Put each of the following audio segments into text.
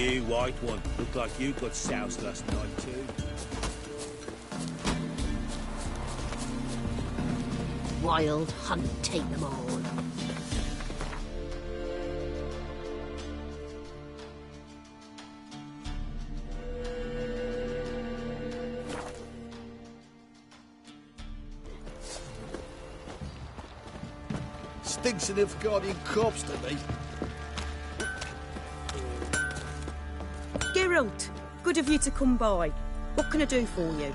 You, white one. Look like you got soused last night, too. Wild hunt, take them all. Stinks of Nilfgaardian corpse to me. Geralt, good of you to come by. What can I do for you?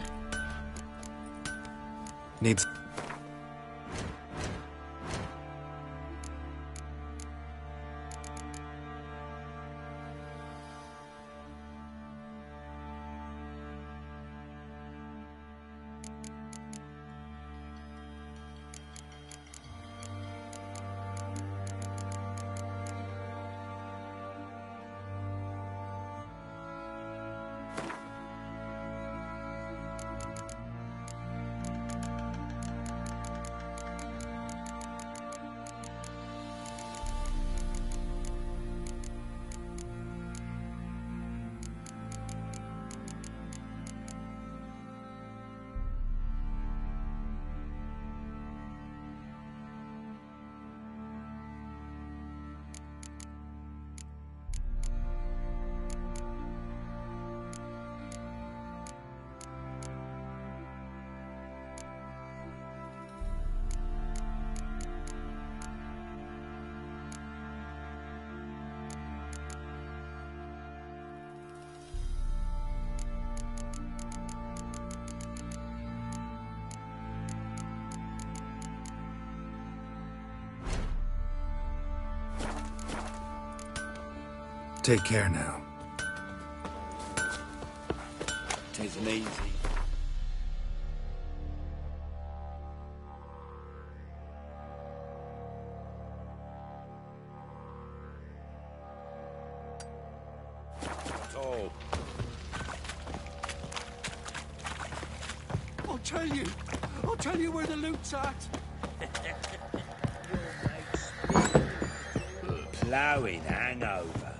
Needs... Take care now. Tisn't easy. Oh. I'll tell you where the loot's at. Ploughing hangover.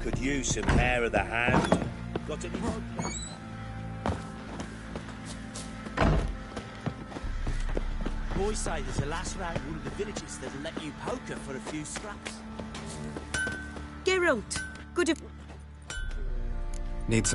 Could use some hair of the hound. Got any more? Boys say there's a lass round one of the villages that'll let you poker for a few scraps. Geralt, good of... Needs...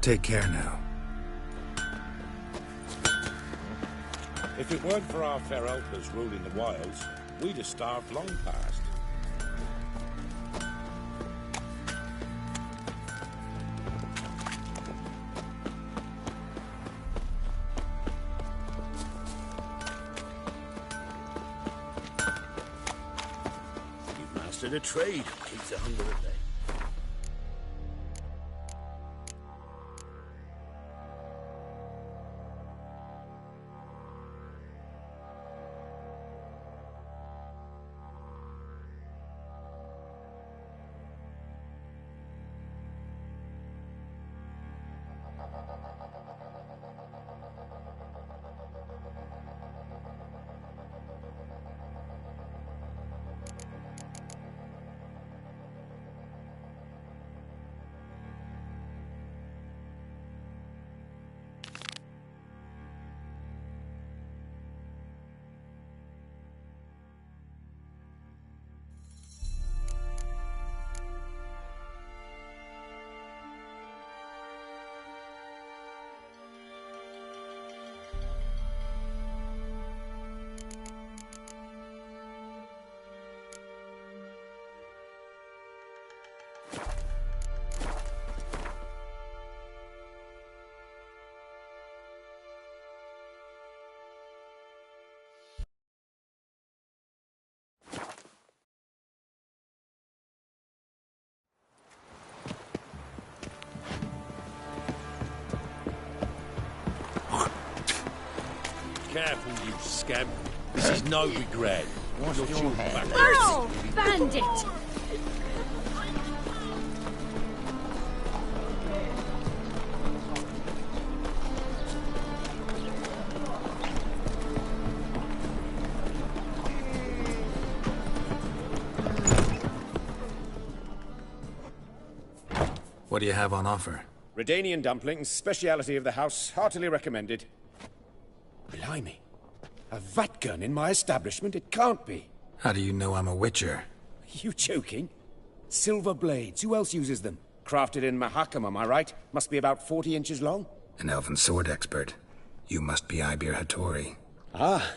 Take care now. If it weren't for our fair helpers ruling the wilds, we'd have starved long past. You've mastered a trade. Keeps the hunger at bay. Careful, you scamp. This is no regret. Wash your back. Oh, bandit! What do you have on offer? Redanian dumplings, speciality of the house, heartily recommended. Blimey. A vatgun in my establishment? It can't be. How do you know I'm a witcher? You joking? Silver blades. Who else uses them? Crafted in Mahakam, am I right? Must be about 40 inches long. An elven sword expert. You must be Ibir Hattori. Ah,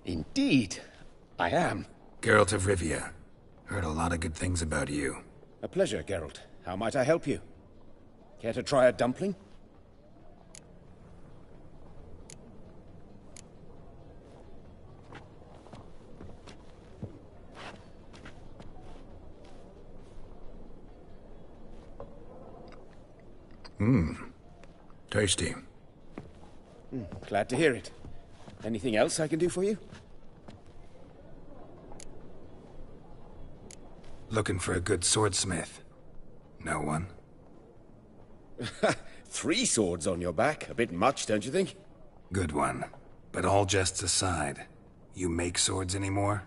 indeed. I am. Geralt of Rivia. Heard a lot of good things about you. A pleasure, Geralt. How might I help you? Care to try a dumpling? Tasty. Glad to hear it. Anything else I can do for you? Looking for a good swordsmith. No one? 3 swords on your back. A bit much, don't you think? Good one. But all jests aside, you make swords anymore?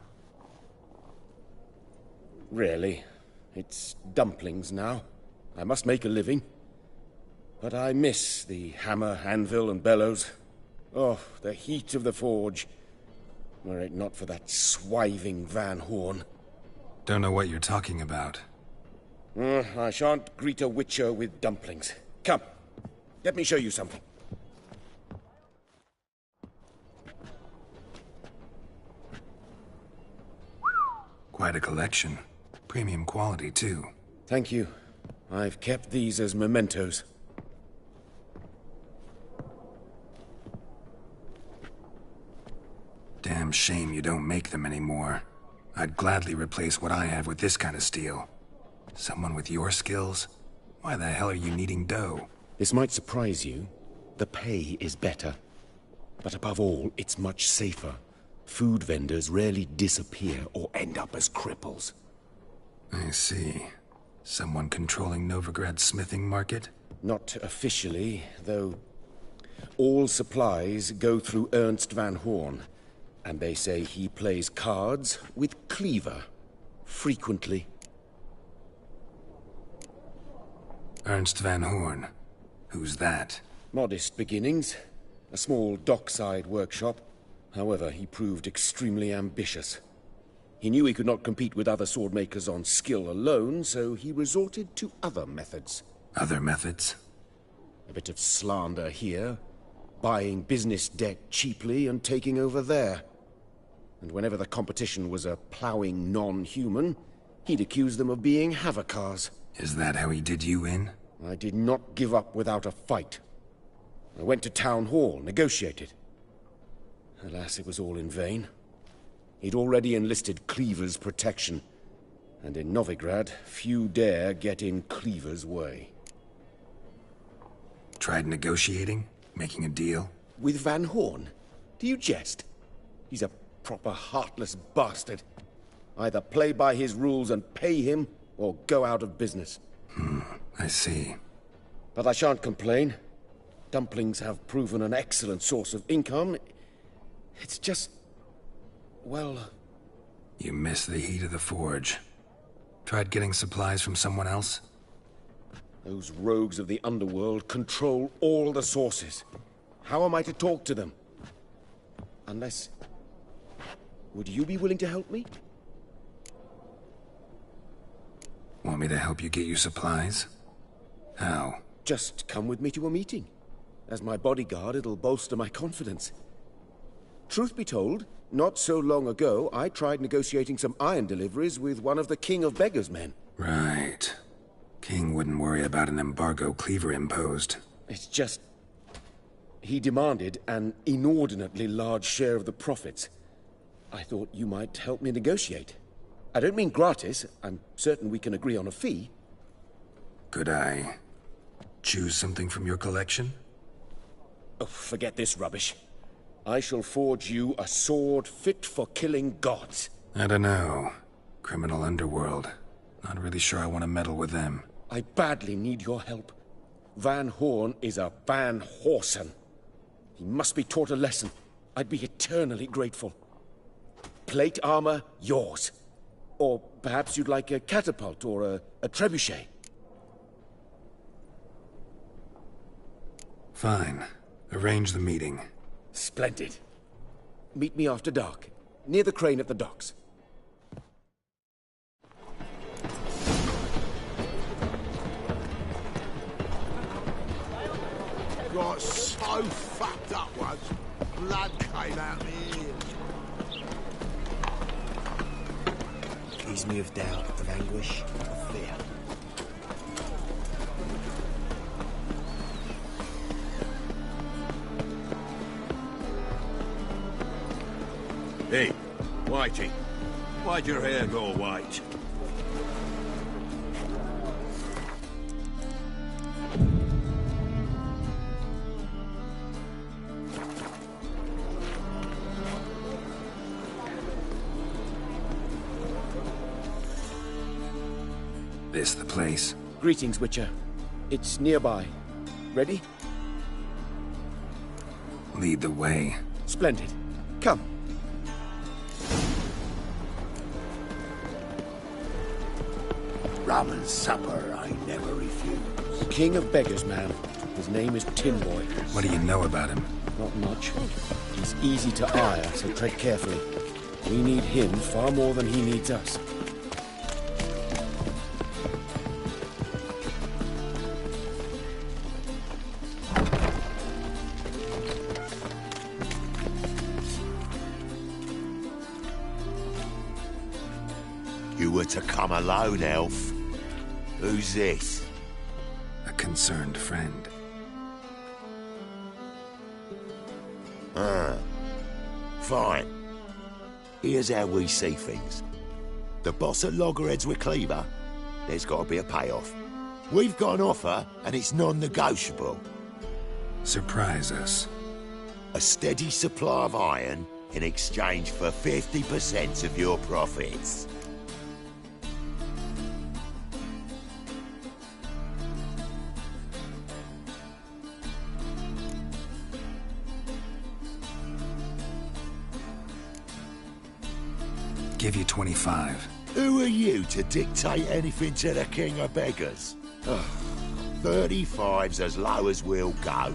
Really. It's dumplings now. I must make a living. But I miss the hammer, anvil, and bellows. Oh, the heat of the forge. Were it not for that swiving Van Horn. Don't know what you're talking about. I shan't greet a witcher with dumplings. Come, let me show you something. Quite a collection. Premium quality, too. Thank you. I've kept these as mementos. Damn shame you don't make them anymore. I'd gladly replace what I have with this kind of steel. Someone with your skills? Why the hell are you needing dough? This might surprise you. The pay is better. But above all, it's much safer. Food vendors rarely disappear or end up as cripples. I see. Someone controlling Novigrad's smithing market? Not officially, though all supplies go through Ernst Van Horn. And they say he plays cards with Cleaver. Frequently. Ernst Van Horn. Who's that? Modest beginnings. A small dockside workshop. However, he proved extremely ambitious. He knew he could not compete with other swordmakers on skill alone, so he resorted to other methods. Other methods? A bit of slander here, buying business debt cheaply and taking over there. And whenever the competition was a ploughing non-human, he'd accuse them of being Havocars. Is that how he did you in? I did not give up without a fight. I went to Town Hall, negotiated. Alas, it was all in vain. He'd already enlisted Cleaver's protection, and in Novigrad, few dare get in Cleaver's way. Tried negotiating? Making a deal? With Van Horn? Do you jest? He's a proper heartless bastard. Either play by his rules and pay him, or go out of business. I see. But I shan't complain. Dumplings have proven an excellent source of income. It's just... well... You miss the heat of the forge. Tried getting supplies from someone else? Those rogues of the underworld control all the sources. How am I to talk to them? Unless... Would you be willing to help me? Want me to help you get you supplies? How? Just come with me to a meeting. As my bodyguard, it'll bolster my confidence. Truth be told, not so long ago, I tried negotiating some iron deliveries with one of the King of Beggars' men. Right. King wouldn't worry about an embargo Cleaver imposed. It's just... he demanded an inordinately large share of the profits. I thought you might help me negotiate. I don't mean gratis. I'm certain we can agree on a fee. Could I choose something from your collection? Oh, forget this rubbish. I shall forge you a sword fit for killing gods. I don't know. Criminal underworld. Not really sure I want to meddle with them. I badly need your help. Van Horn is a Van Horsen. He must be taught a lesson. I'd be eternally grateful. Plate armor, yours. Or perhaps you'd like a catapult or a trebuchet. Fine. Arrange the meeting. Splendid. Meet me after dark, near the crane at the docks. Got so fucked up once, blood came out my ears. Accuse me of doubt, of anguish, of fear. Hey, Whitey, why'd your hair go white? This the place? Greetings, Witcher. It's nearby. Ready? Lead the way. Splendid. Come. Rum and supper I never refuse. King of Beggars, man. His name is Tin Boy. What do you know about him? Not much. He's easy to ire, so tread carefully. We need him far more than he needs us. You were to come alone, elf. Who's this? A concerned friend. Fine. Here's how we see things. The boss at Loggerheads with Cleaver, there's got to be a payoff. We've got an offer, and it's non-negotiable. Surprise us. A steady supply of iron in exchange for 50% of your profits. Give you 25. Who are you to dictate anything to the King of Beggars? 35's as low as we'll go.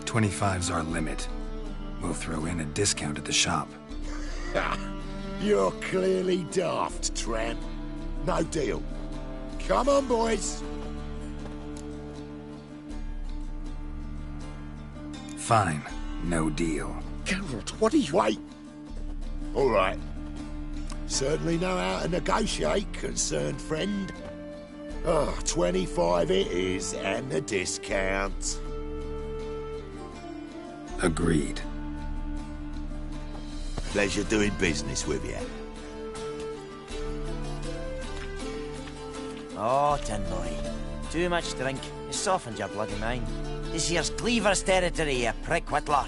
25's our limit. We'll throw in a discount at the shop. You're clearly daft, tramp. No deal. Come on, boys. Fine. No deal. Geralt, what are you... Wait. All right. Certainly know how to negotiate, concerned friend. 25 it is, and the discount. Agreed. Pleasure doing business with you. Oh, Tin Boy. Too much drink. You softened your bloody mind. This here's Cleaver's territory, you prick whittler.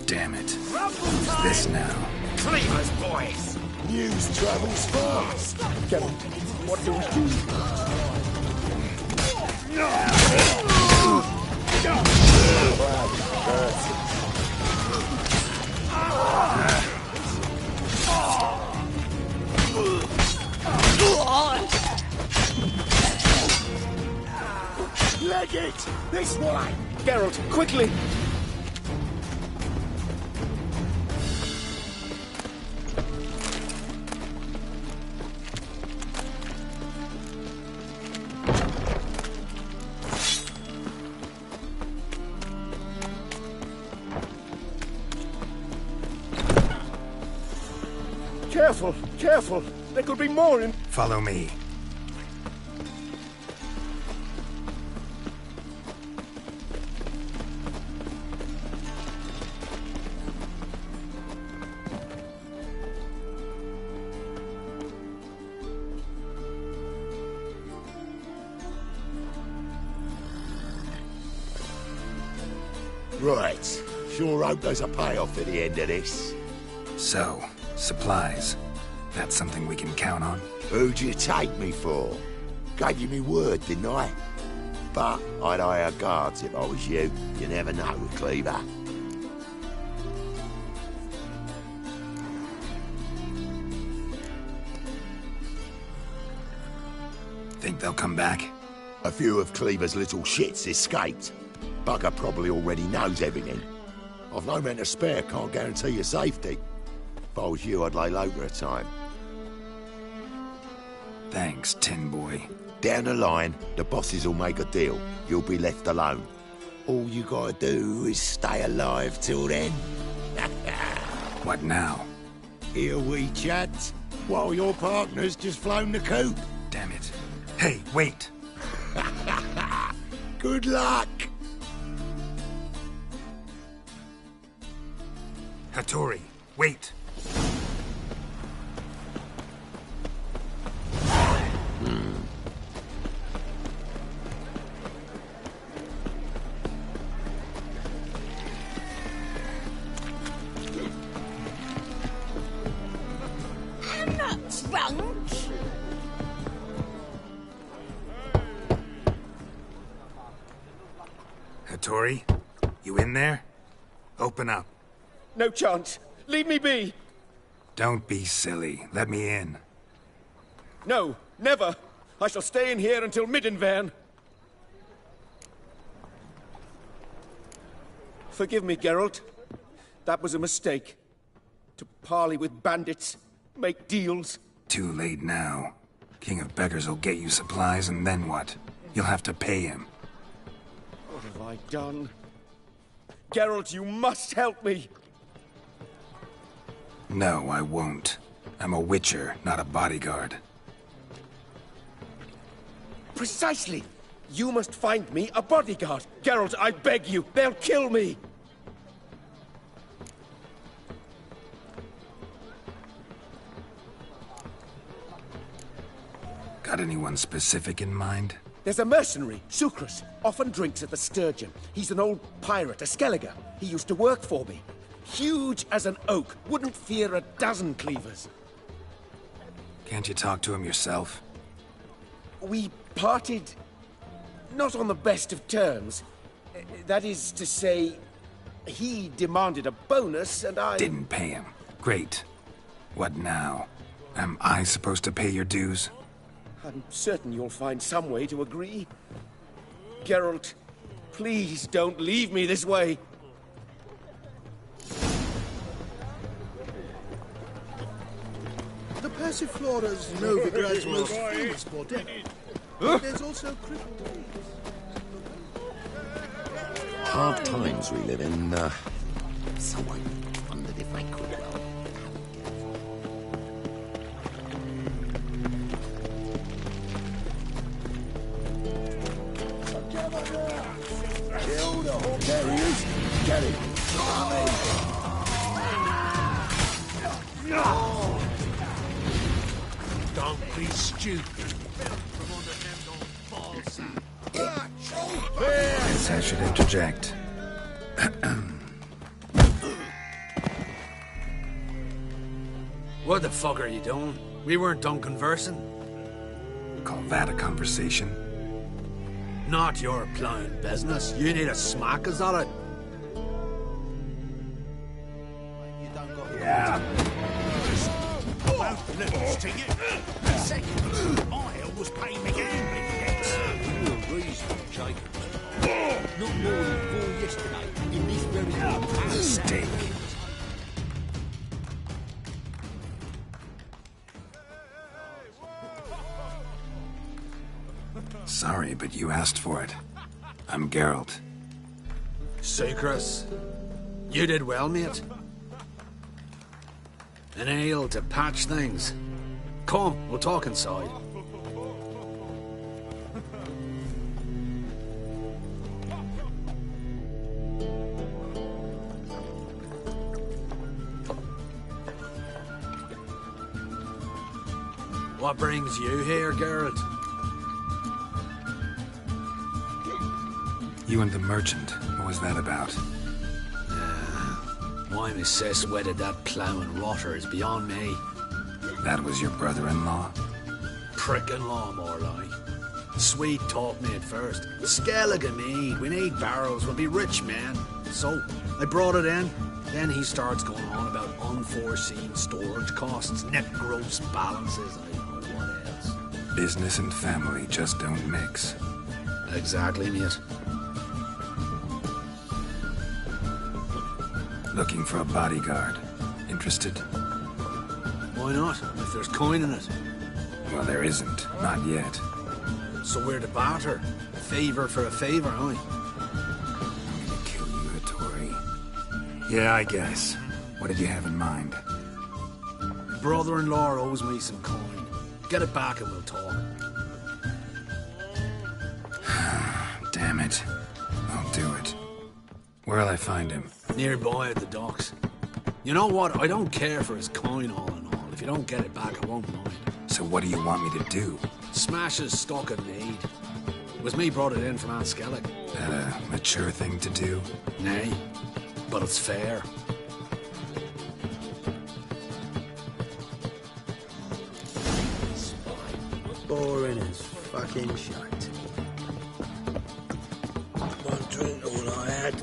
Damn it. Who's this now? Cleaver's boys! News travels fast! Geralt, what do we do? Leg it! This way! Geralt, quickly! Careful, careful! There could be more in... Follow me. Right. Sure hope there's a payoff at the end of this. So, supplies. That's something we can count on? Who'd you take me for? Gave you me word, didn't I? But I'd hire guards if I was you. You never know with Cleaver. Think they'll come back? A few of Cleaver's little shits escaped. Bugger probably already knows everything. I've no men to spare, can't guarantee your safety. If I was you, I'd lay low for a time. Thanks, Tin Boy. Down the line, the bosses will make a deal. You'll be left alone. All you gotta do is stay alive till then. What now? Here we chat, while your partner's just flown the coop. Damn it. Hey, wait! Good luck! Hattori, wait! I'm not drunk. Hattori, you in there? Open up. No chance. Leave me be. Don't be silly. Let me in. No, never. I shall stay in here until Middenvern. Forgive me, Geralt. That was a mistake. To parley with bandits, make deals. Too late now. King of Beggars will get you supplies, and then what? You'll have to pay him. What have I done? Geralt, you must help me. No, I won't. I'm a witcher, not a bodyguard. Precisely. You must find me a bodyguard. Geralt, I beg you. They'll kill me. Got anyone specific in mind? There's a mercenary, Sucrus. Often drinks at the Sturgeon. He's an old pirate, a Skelliger. He used to work for me. Huge as an oak. Wouldn't fear a dozen cleavers. Can't you talk to him yourself? We parted... not on the best of terms. That is to say, he demanded a bonus, and I... Didn't pay him. Great. What now? Am I supposed to pay your dues? I'm certain you'll find some way to agree. Geralt, please don't leave me this way. The Passiflora's Novigrad's most famous bordello. But there's also crippled trees. Hard times we live in. Someone wondered if they could well. There he is. Get him. Don't be stupid. Guess I should interject. What the fuck are you doing? We weren't done conversing. Call that a conversation? Not your plowing business. You need a smack, is that it? Yeah. Won't lose to you. Second, I always pay me gambling debts. You were reasonable, Jacob. Not more than 4 yesterday, in this very room. Steak. Sorry, but you asked for it. I'm Geralt. Sucrus, you did well, mate. An ale to patch things. Come, we'll talk inside. What brings you here, Geralt? You and the merchant. What was that about? Why my sis wedded that ploughing rotter is beyond me. That was your brother-in-law? Prick-in-law, more like. Swede taught me at first. Skellige mead, we need barrels, we'll be rich men. So, I brought it in. Then he starts going on about unforeseen storage costs, net gross balances, I don't know what else. Business and family just don't mix. Exactly, mate. Looking for a bodyguard. Interested? Why not, if there's coin in it? Well, there isn't. Not yet. So we're to barter. A favour for a favour, aye? I'm gonna kill you, Hattori. Yeah, I guess. What did you have in mind? Brother-in-law owes me some coin. Get it back and we'll talk. Damn it. I'll do it. Where'll I find him? Nearby at the docks. You know what? I don't care for his coin all in all. If you don't get it back, I won't mind. So what do you want me to do? Smash his stock of mead. It was me brought it in from Aunt Skellig. That a mature thing to do? Nay, but it's fair. Boring as fucking shite. One drink all I had.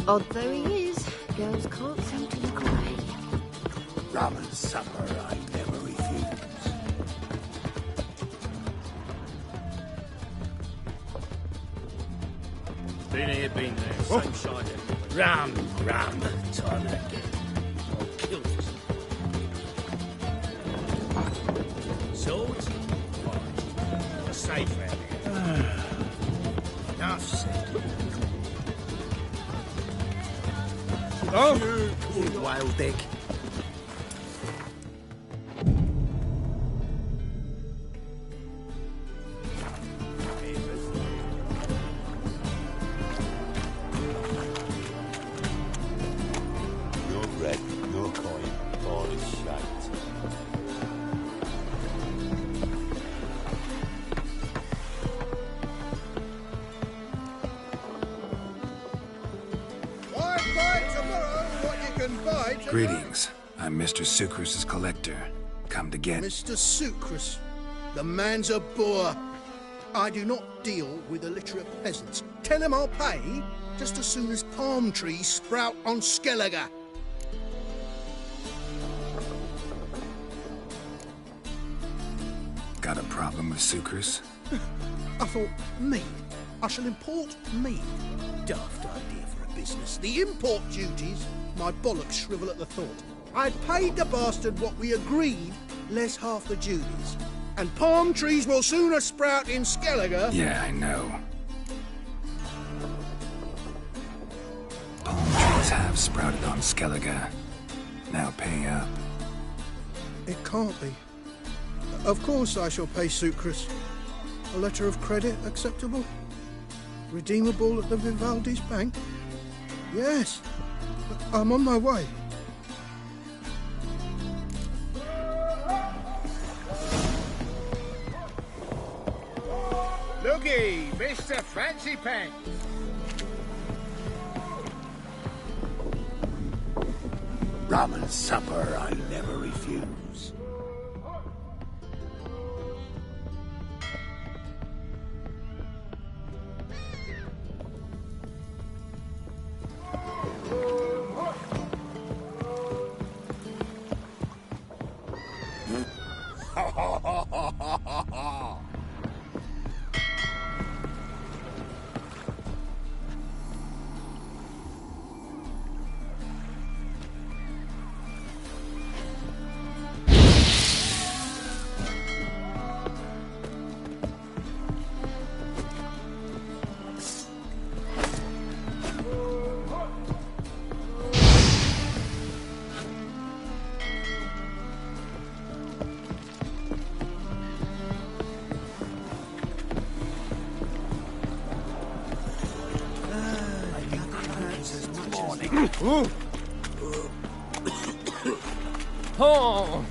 Odd though he is, girls can't seem to look away. Rum and supper I never refuse. Been here, been there. Same side everywhere. Rum, time again. I'll kill this. Swords? Right. A safe round here. Enough said. Oh! You whale dick. No bread, no coin, all is shite. Greetings. I'm Mr. Sucrus' collector. Come to get... Mr. Sucrus, the man's a boor. I do not deal with illiterate peasants. Tell him I'll pay just as soon as palm trees sprout on Skellige. got a problem with sucrose? I thought, mead. I shall import mead. Daft idea for a business. The import duties, my bollocks shrivel at the thought. I'd paid the bastard what we agreed, less half the duties. And palm trees will sooner sprout in Skellige. Yeah, I know. Palm trees have sprouted on Skellige. Now pay up. It can't be. Of course I shall pay sucrose. A letter of credit acceptable? Redeemable at the Vivaldi's bank? Yes. I'm on my way. Looky, Mr. Fancy Pants. Rum and supper I never refuse. Oh! Oh,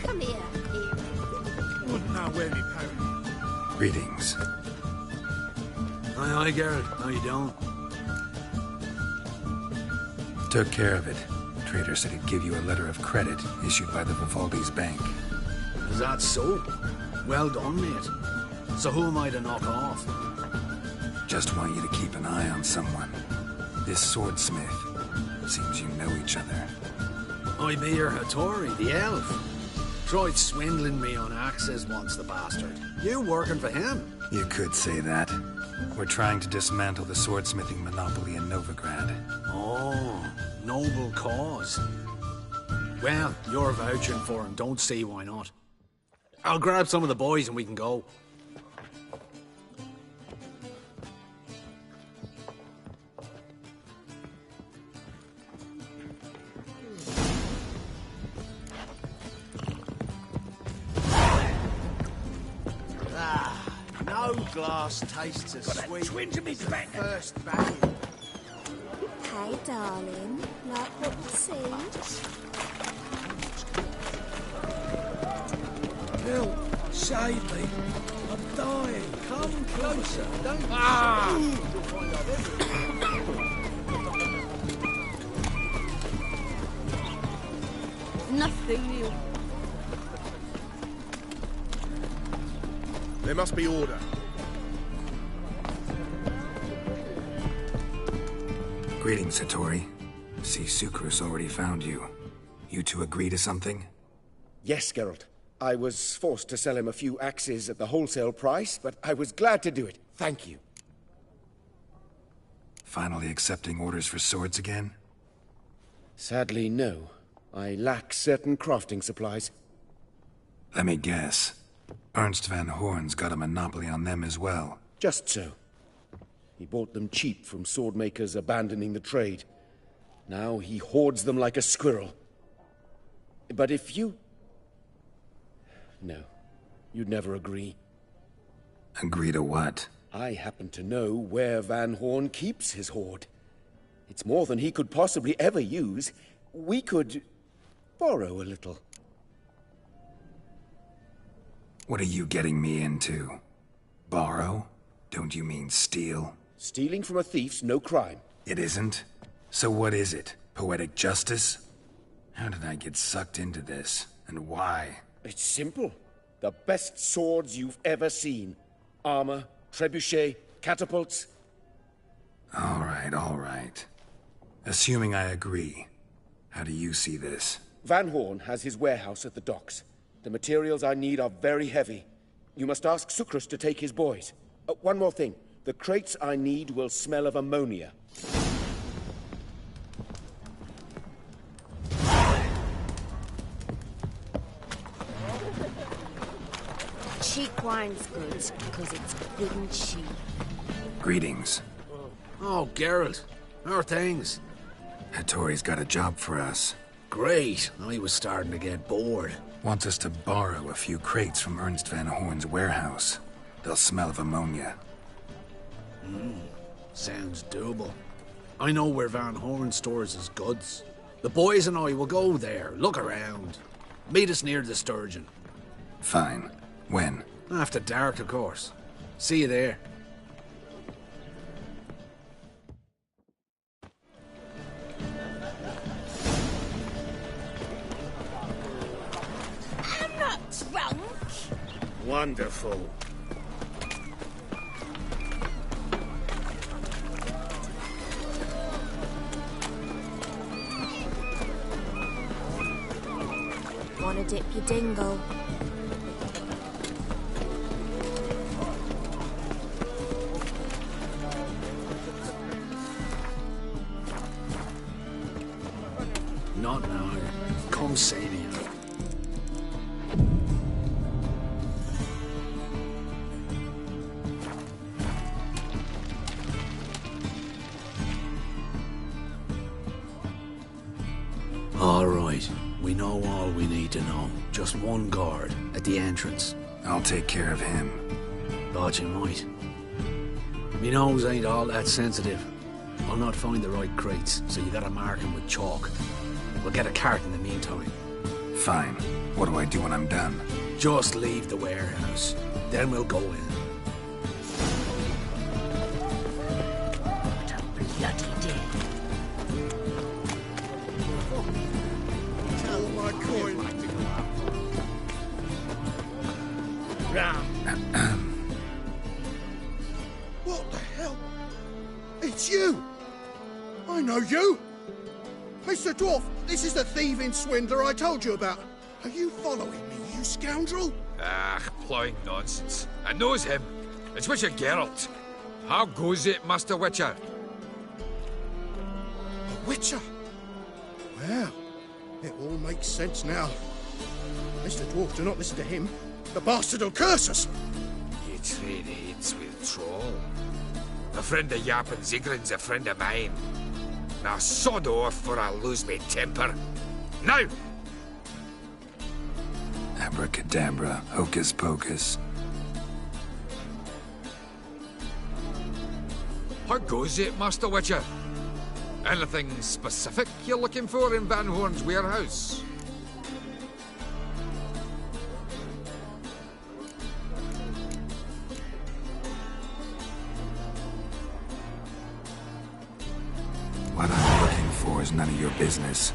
come here. Wouldn't know where me parry. Greetings. Aye, Garrett. How you doing? Took care of it. Trader said he'd give you a letter of credit issued by the Vivaldi's bank. Is that so? Well done, mate. So who am I to knock off? Just want you to keep an eye on someone. This swordsmith. Seems you know each other. I be your Hattori, the elf. Tried swindling me on axes once, the bastard. You working for him? You could say that. We're trying to dismantle the swordsmithing monopoly in Novigrad. Oh, noble cause. Well, you're vouching for him, don't see why not. I'll grab some of the boys and we can go. No glass tastes as sweet. Twinge of me back. First back. Hey, darling. Like what you see? Bill, save me. I'm dying. Come closer. Don't. Nothing new. There must be order. Greetings, Hattori. See, Sucrose already found you. You two agree to something? Yes, Geralt. I was forced to sell him a few axes at the wholesale price, but I was glad to do it. Thank you. Finally accepting orders for swords again? Sadly, no. I lack certain crafting supplies. Let me guess. Ernst van Horn's got a monopoly on them as well. Just so. He bought them cheap from swordmakers abandoning the trade. Now he hoards them like a squirrel. But if you... No, you'd never agree. Agree to what? I happen to know where Van Horn keeps his hoard. It's more than he could possibly ever use. We could borrow a little. What are you getting me into? Borrow? Don't you mean steal? Stealing from a thief's no crime. It isn't? So what is it? Poetic justice? How did I get sucked into this? And why? It's simple. The best swords you've ever seen. Armor, trebuchet, catapults. All right, all right. Assuming I agree, how do you see this? Van Horn has his warehouse at the docks. The materials I need are very heavy. You must ask Sucrus to take his boys. One more thing. The crates I need will smell of ammonia. Cheap wine's good, because it's good and cheap. Greetings. Oh, Geralt. How are things? Hattori's got a job for us. Great. I was starting to get bored. Wants us to borrow a few crates from Ernst Van Horn's warehouse. They'll smell of ammonia. Sounds doable. I know where Van Horn stores his goods. The boys and I will go there, look around. Meet us near the Sturgeon. Fine. When? After dark, of course. See you there. I'm not drunk. Wonderful. Wanna dip your dingle? Not now. Come see me. All right. We know all we need to know. Just one guard at the entrance. I'll take care of him. Thought you might. Me nose ain't all that sensitive. I'll not find the right crates, so you gotta mark him with chalk. We'll get a cart in the meantime. Fine. What do I do when I'm done? Just leave the warehouse. Then we'll go in. What a bloody day. Tell my coin. What the hell? It's you! I know you! Mr. Dwarf, this is the thieving swindler I told you about. Are you following me, you scoundrel? Ah, ploughing nonsense. I knows him. It's Witcher Geralt. How goes it, Master Witcher? A witcher? Well, it all makes sense now. Mr. Dwarf, do not listen to him. The bastard will curse us. You trade aids with Troll. A friend of Yap and Zigrin's a friend of mine. Now sod off or I'll lose my temper. Now! Abracadabra, hocus pocus. How goes it, Master Witcher? Anything specific you're looking for in Van Horn's warehouse? What I'm looking for is none of your business.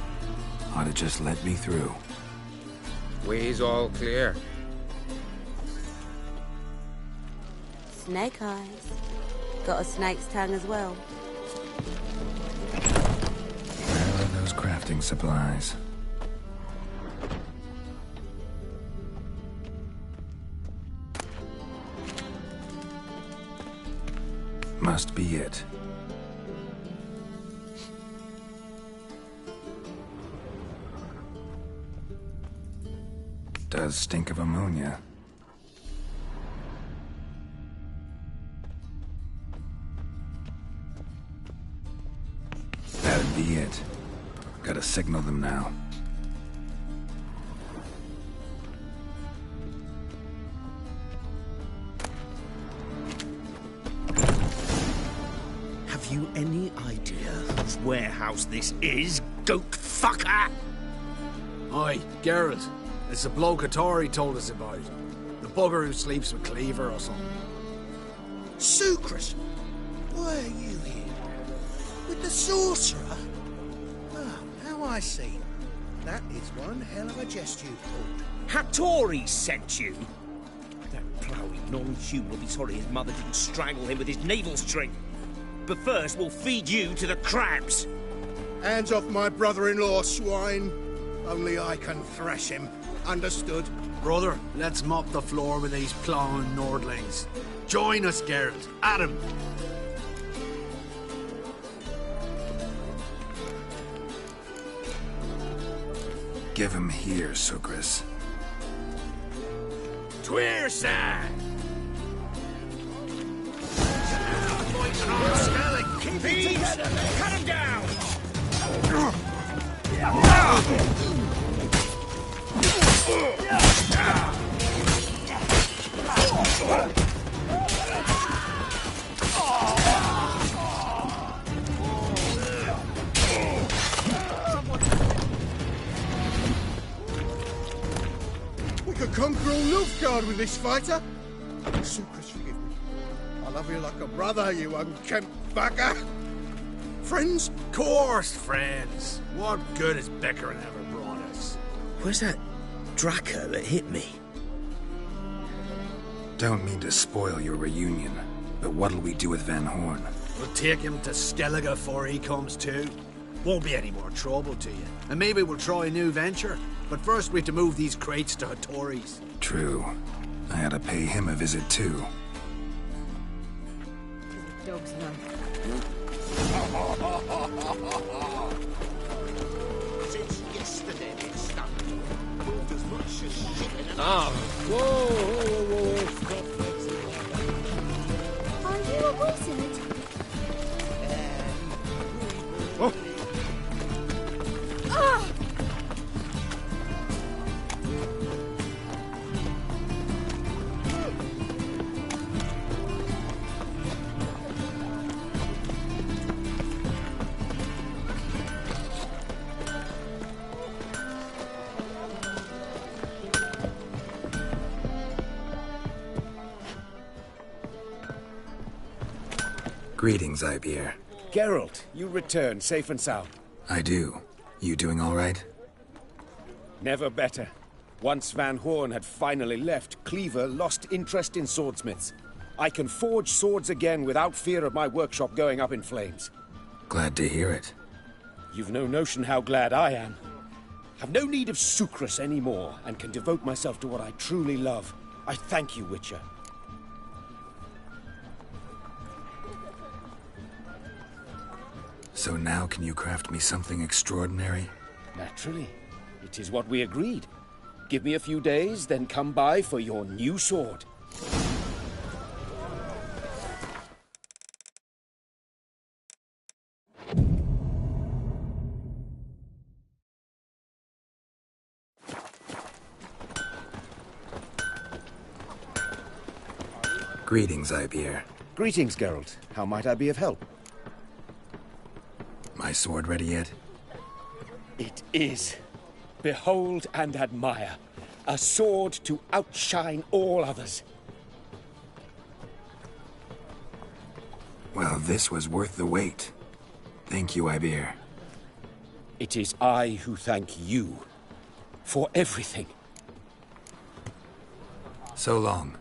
Ought to just let me through. Way's all clear. Snake eyes. Got a snake's tongue as well. Where are those crafting supplies? Must be it. Does stink of ammonia. That'd be it. Gotta signal them now. Have you any idea whose warehouse this is, goat fucker? Aye, Geralt. It's the bloke Hattori told us about. The bugger who sleeps with Cleaver or something. Sucrus, why are you here? With the sorcerer? Oh, now I see. That is one hell of a jest you pulled. Hattori sent you? That ploughing non-human will be sorry his mother didn't strangle him with his navel string. But first, we'll feed you to the crabs. Hands off my brother-in-law, swine. Only I can thrash him. Understood? Brother, let's mop the floor with these plowing Nordlings. Join us, Geralt. Adam. Give him here, Sucrus. Twearside! Keep it together, cut him down! We could conquer all Nilfgaard with this fighter. Sucrus, forgive me. I love you like a brother, you unkempt bugger. Friends? Course, friends. What good has Beckering ever brought us? Where's that Draca that hit me? Don't mean to spoil your reunion, but what'll we do with Van Horn? We'll take him to Skellige before he comes to. Won't be any more trouble to you. And maybe we'll try a new venture. But first we have to move these crates to Hattori's. True. I ought to pay him a visit too. Dogs know. Since yesterday it's stopped. Moved as much as shit in an Ah, whoa. Are you a wizard? Oh. Greetings, Ibeer. Geralt, you return safe and sound. I do. You doing all right? Never better. Once Van Horn had finally left, Cleaver lost interest in swordsmiths. I can forge swords again without fear of my workshop going up in flames. Glad to hear it. You've no notion how glad I am. I've no need of Sucrus anymore, and can devote myself to what I truly love. I thank you, Witcher. So now can you craft me something extraordinary? Naturally. It is what we agreed. Give me a few days, then come by for your new sword. Greetings, Ibeer. Greetings, Geralt. How might I be of help? My sword ready yet? It is. Behold and admire. A sword to outshine all others. Well, this was worth the wait. Thank you, Ibeer. It is I who thank you for everything. So long.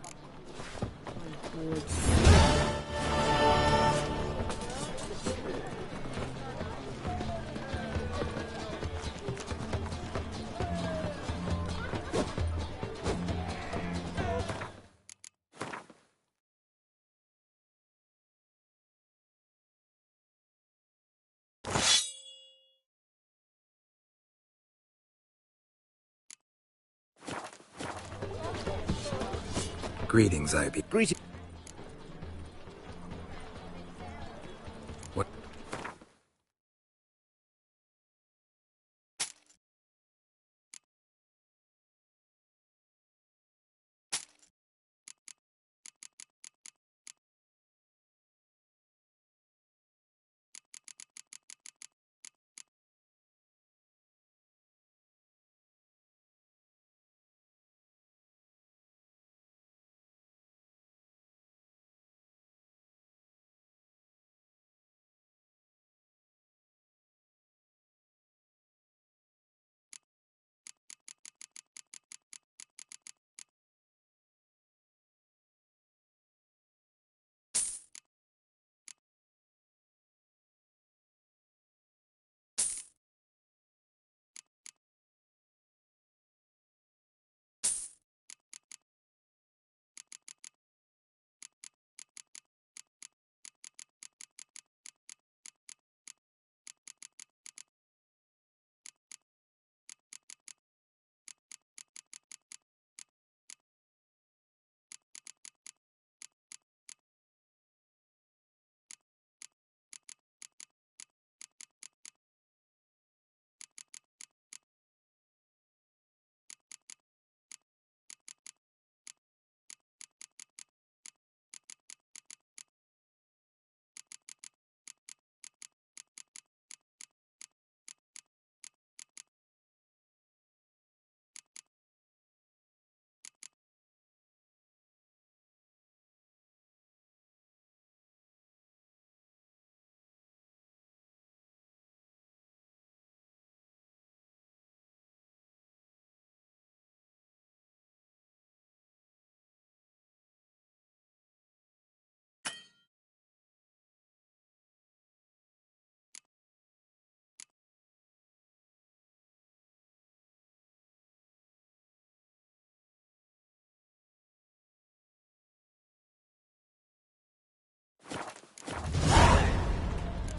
Greetings, Ibeer. Greetings.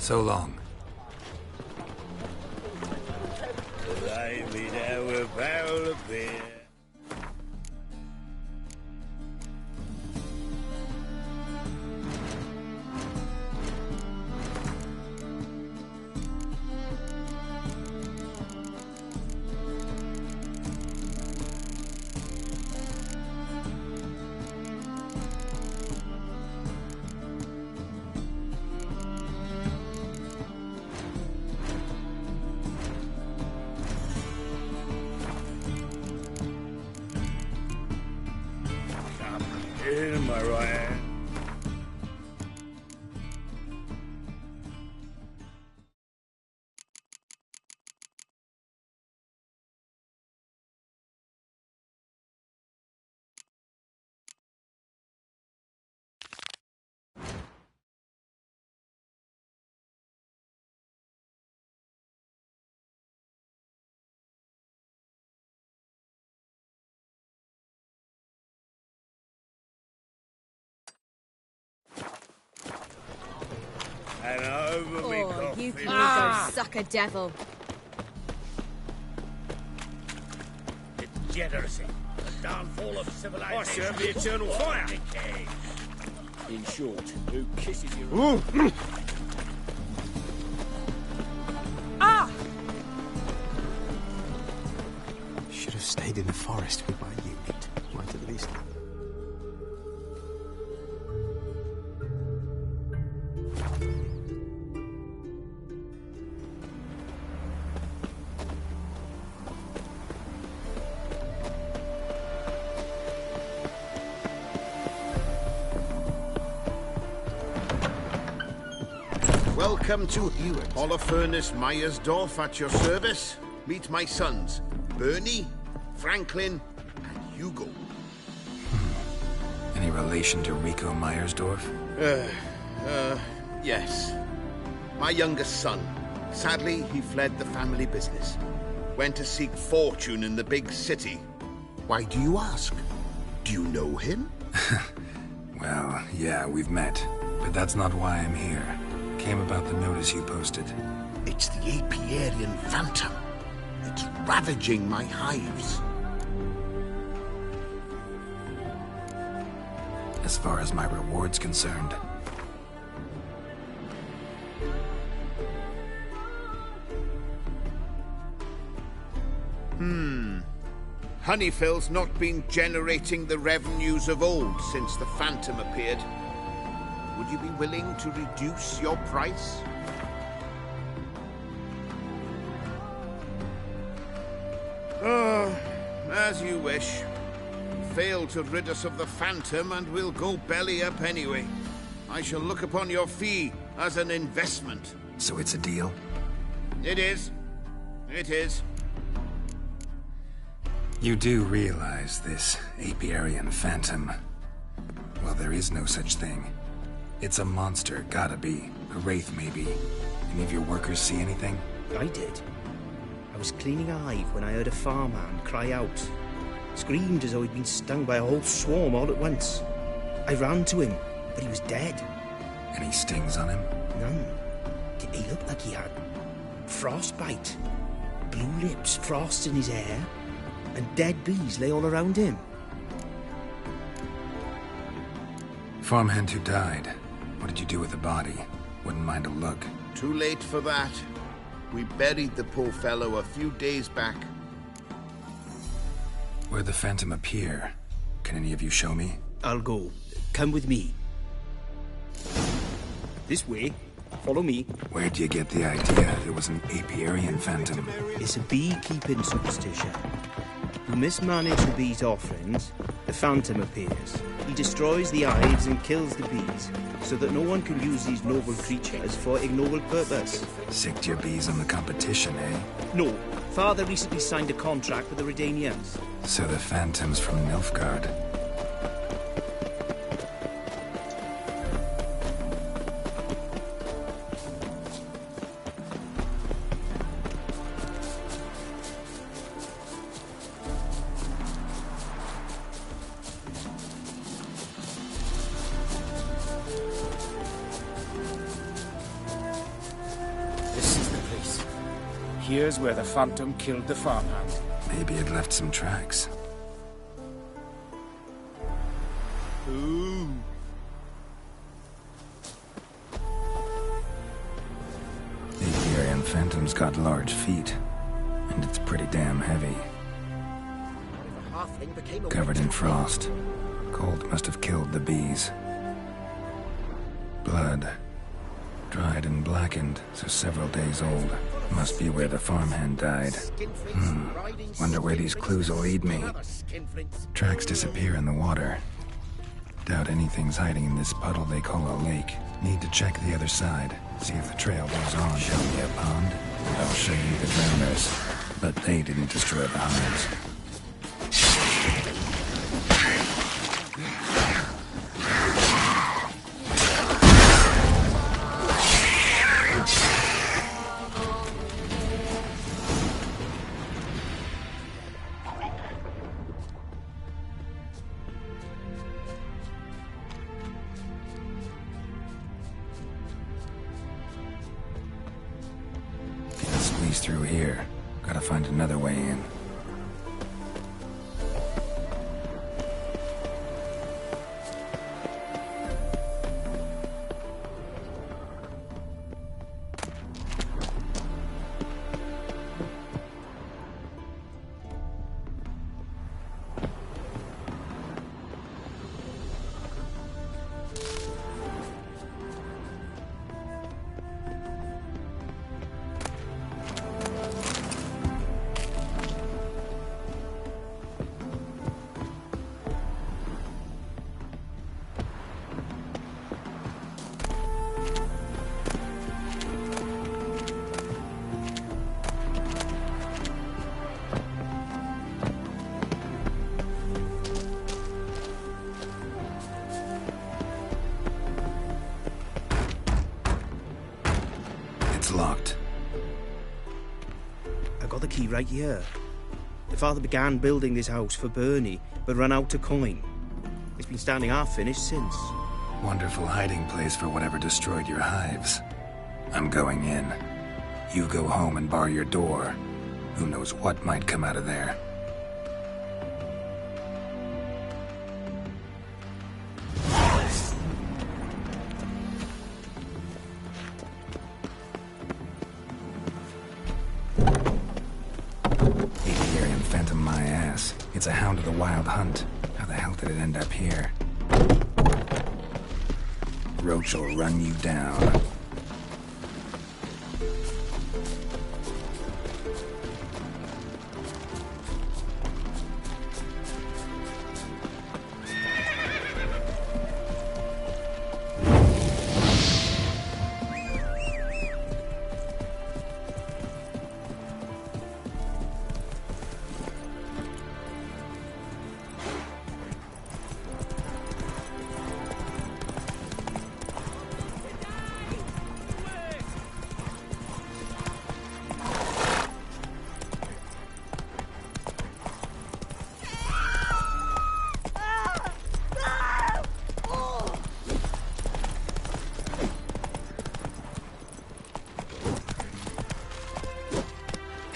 So long. Lay me down with a barrel of beer. In my right hand. And over me Oh, coffin. you can go suck a devil. Degeneracy. The downfall of civilization. I serve the eternal fire. In short, who kisses your... Ah! Should have stayed in the forest with my unit, right at least. Welcome to Holofernes Meyersdorf at your service. Meet my sons, Bernie, Franklin, and Hugo. Any relation to Rico Meyersdorf? Yes. My youngest son. Sadly, he fled the family business. Went to seek fortune in the big city. Why do you ask? Do you know him? Well, yeah, we've met. But that's not why I'm here. Came about the notice you posted. It's the Apiarian Phantom. It's ravaging my hives. As far as my reward's concerned. Honeyfell's not been generating the revenues of old since the Phantom appeared. Would you be willing to reduce your price? As you wish. Fail to rid us of the Phantom and we'll go belly up anyway. I shall look upon your fee as an investment. So it's a deal? It is. It is. You do realize this Apiarian Phantom. Well, there is no such thing. It's a monster, gotta be. A wraith, maybe. Any of your workers see anything? I did. I was cleaning a hive when I heard a farmhand cry out. Screamed as though he'd been stung by a whole swarm all at once. I ran to him, but he was dead. Any stings on him? None. He looked like he had frostbite. Blue lips, frost in his hair, and dead bees lay all around him. Farmhand who died. What did you do with the body? Wouldn't mind a look. Too late for that. We buried the poor fellow a few days back. Where'd the Phantom appear? Can any of you show me? I'll go. Come with me. This way. Follow me. Where'd you get the idea there was an Apiarian Phantom? It's a beekeeping superstition. You mismanage the bees' offerings, the Phantom appears. He destroys the hives and kills the bees, so that no one can use these noble creatures for ignoble purpose. Sicked your bees on the competition, eh? No. Father recently signed a contract with the Redanians. So the Phantom's from Nilfgaard. here's where the Phantom killed the farmhand. Maybe it left some tracks. Ooh. The Aryan Phantom's got large feet, and it's pretty damn heavy. Covered in frost. Cold must have killed the bees. Blood. Dried and blackened, so several days old. Must be where the farmhand died. Wonder where these clues will lead me. Tracks disappear in the water. Doubt anything's hiding in this puddle they call a lake. Need to check the other side, see if the trail goes on. Show me a pond, and I'll show you the drowners. But they didn't destroy the hives. Through here. Gotta find another way in. Locked. I got the key right here. The father began building this house for Bernie, but ran out of coin. It's been standing half finished since. Wonderful hiding place for whatever destroyed your hives. I'm going in. You go home and bar your door. Who knows what might come out of there. It's a hound of the wild hunt. How the hell did it end up here? Roach will run you down.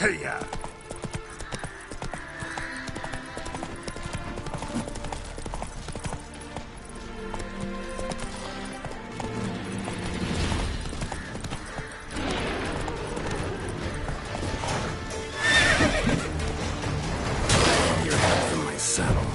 Hey-ya! Your head from my saddle.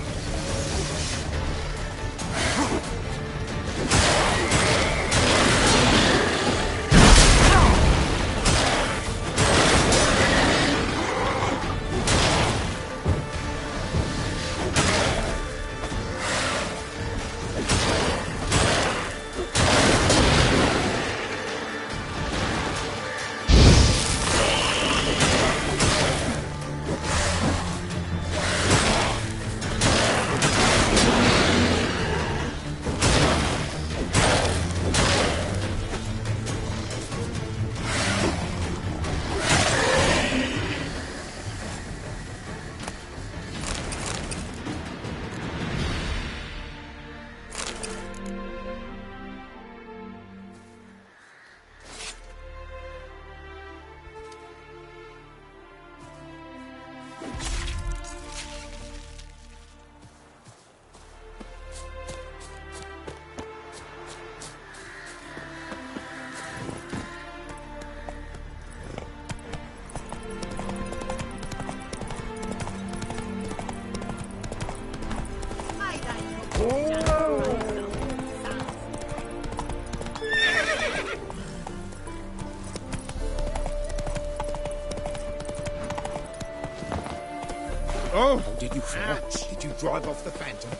Oh, did you fall? Did you drive off the Phantom?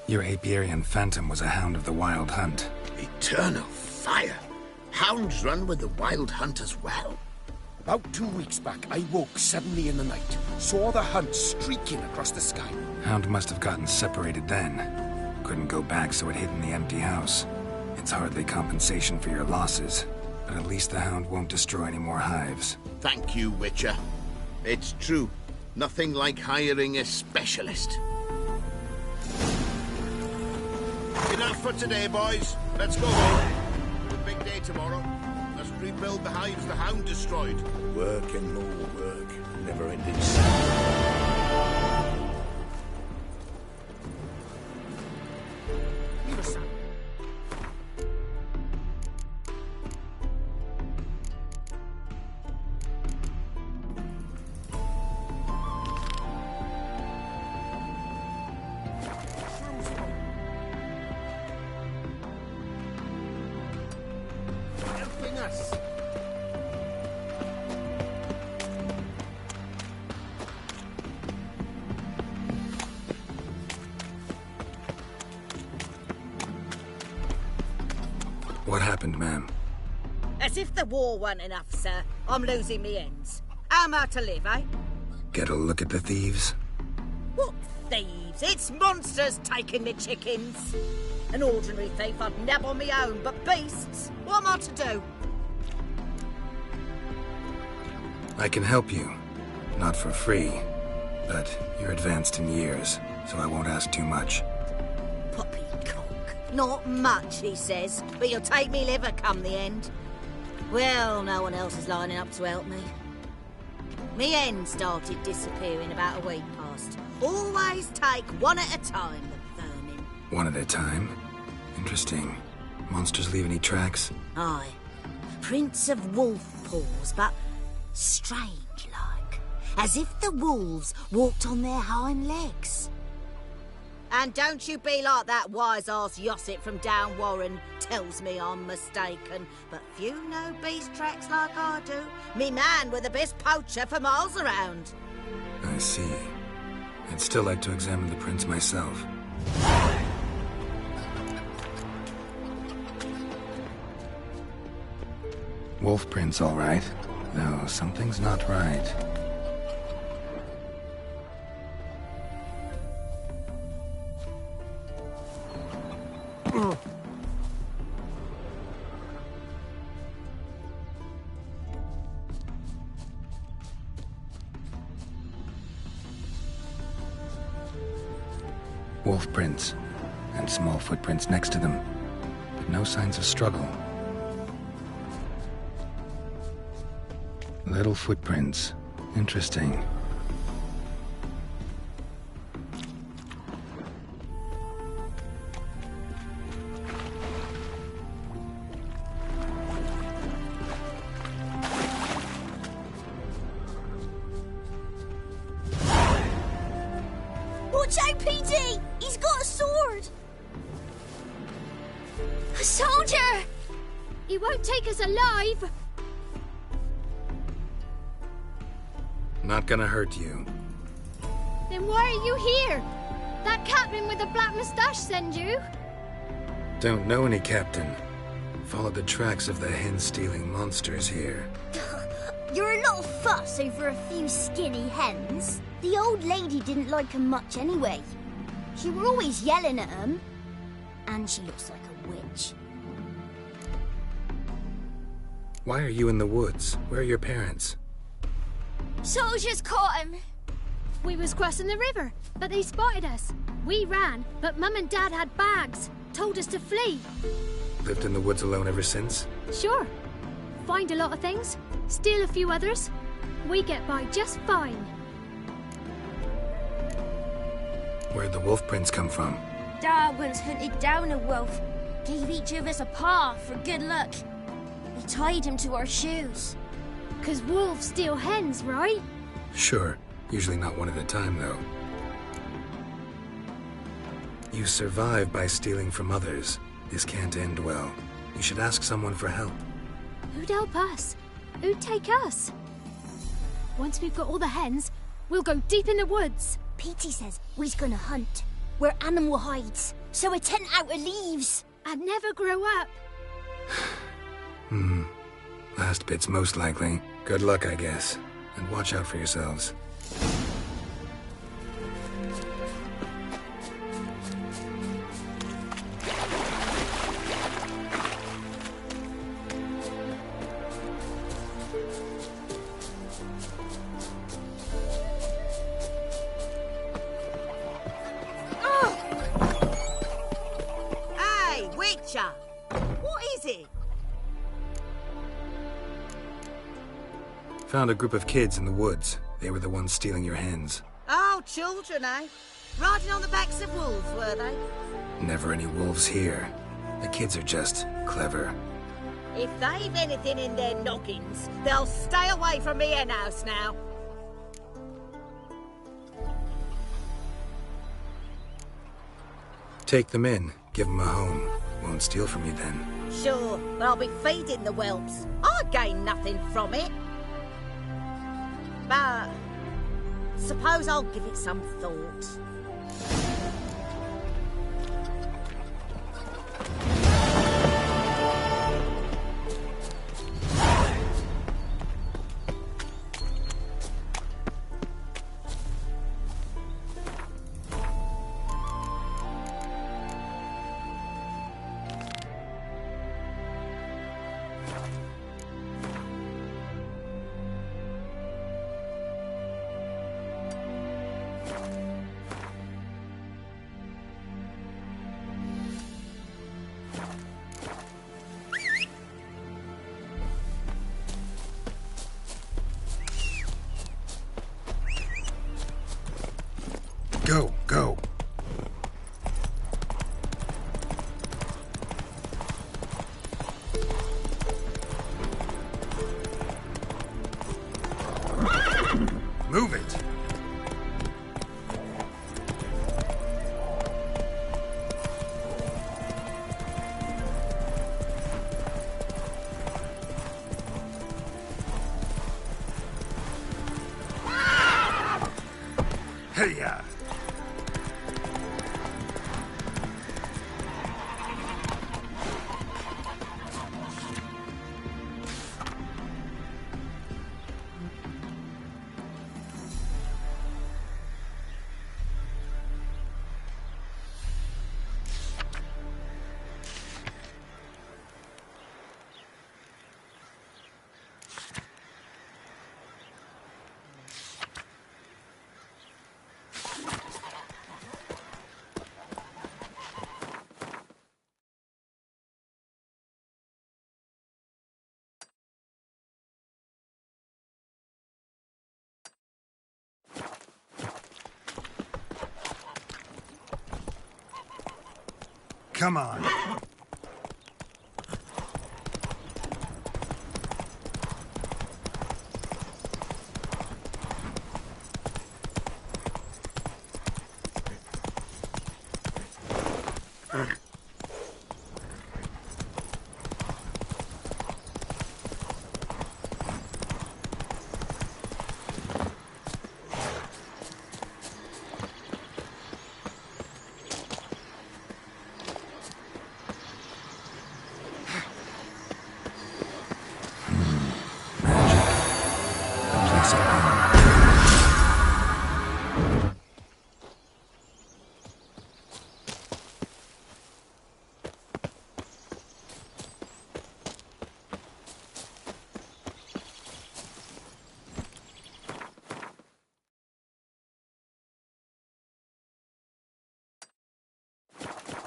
Your Apiarian Phantom was a hound of the Wild Hunt. Eternal fire! Hounds run with the Wild Hunt as well. About 2 weeks back, I woke suddenly in the night. Saw the hunt streaking across the sky. Hound must have gotten separated then. Couldn't go back, so it hid in the empty house. It's hardly compensation for your losses, but at least the hound won't destroy any more hives. Thank you, Witcher. It's true. Nothing like hiring a specialist. Enough for today, boys. Let's go home. A big day tomorrow. Must rebuild the hives the hound destroyed. Work and more work. Never-ending What happened, ma'am? As if the war weren't enough, sir. I'm losing me ends. How am I to live, eh? Get a look at the thieves? What thieves? It's monsters taking me chickens. An ordinary thief I'd nab on me own, but beasts? What am I to do? I can help you. Not for free, but you're advanced in years, so I won't ask too much. Poppycock. Not much, he says, but you'll take me liver come the end. Well, no one else is lining up to help me. Me hen started disappearing about a week past. Always take one at a time, the vermin. One at a time? Interesting. Monsters leave any tracks? Aye. Prints of wolf paws, but strange-like. As if the wolves walked on their hind legs. And don't you be like that wise-ass Yossit from down Warren tells me I'm mistaken. But few know beast tracks like I do. Me man were the best poacher for miles around. I see. I'd still like to examine the prints myself. Wolf prints, all right. Though something's not right. Wolf prints, and small footprints next to them, but no signs of struggle. Little footprints. Interesting. Watch out, PD! He's got a sword! A soldier! He won't take us alive! Not gonna hurt you. Then why are you here? That captain with the black moustache send you? Don't know any captain. Followed the tracks of the hen-stealing monsters here. You're a little fuss over a few skinny hens. The old lady didn't like 'em much anyway. She were always yelling at 'em. And she looks like a witch. Why are you in the woods? Where are your parents? Soldiers caught him. We was crossing the river, but they spotted us. We ran, but Mum and Dad had bags. Told us to flee. Lived in the woods alone ever since? Sure. Find a lot of things, steal a few others. We get by just fine. Where'd the wolf prints come from? Dad once hunted down a wolf. Gave each of us a paw for good luck. We tied him to our shoes. 'Cause wolves steal hens, right? Sure. Usually not one at a time, though. You survive by stealing from others. This can't end well. You should ask someone for help. Who'd help us? Who'd take us? Once we've got all the hens, We'll go deep in the woods. Petey says we's gonna hunt. We're animal hides, so a tent out of leaves. And never grow up. Last bit's most likely. Good luck, I guess. And watch out for yourselves. Hey, Witcher! What is it? Found a group of kids in the woods. They were the ones stealing your hens. Oh, children, eh? Riding on the backs of wolves, were they? Never any wolves here. The kids are just clever. If they've anything in their noggins, they'll stay away from me hen house now. Take them in. Give them a home. Won't steal from you then. Sure, but I'll be feeding the whelps. I gain nothing from it. But suppose I'll give it some thought. Go, go. Move it. Hey-ya. Come on.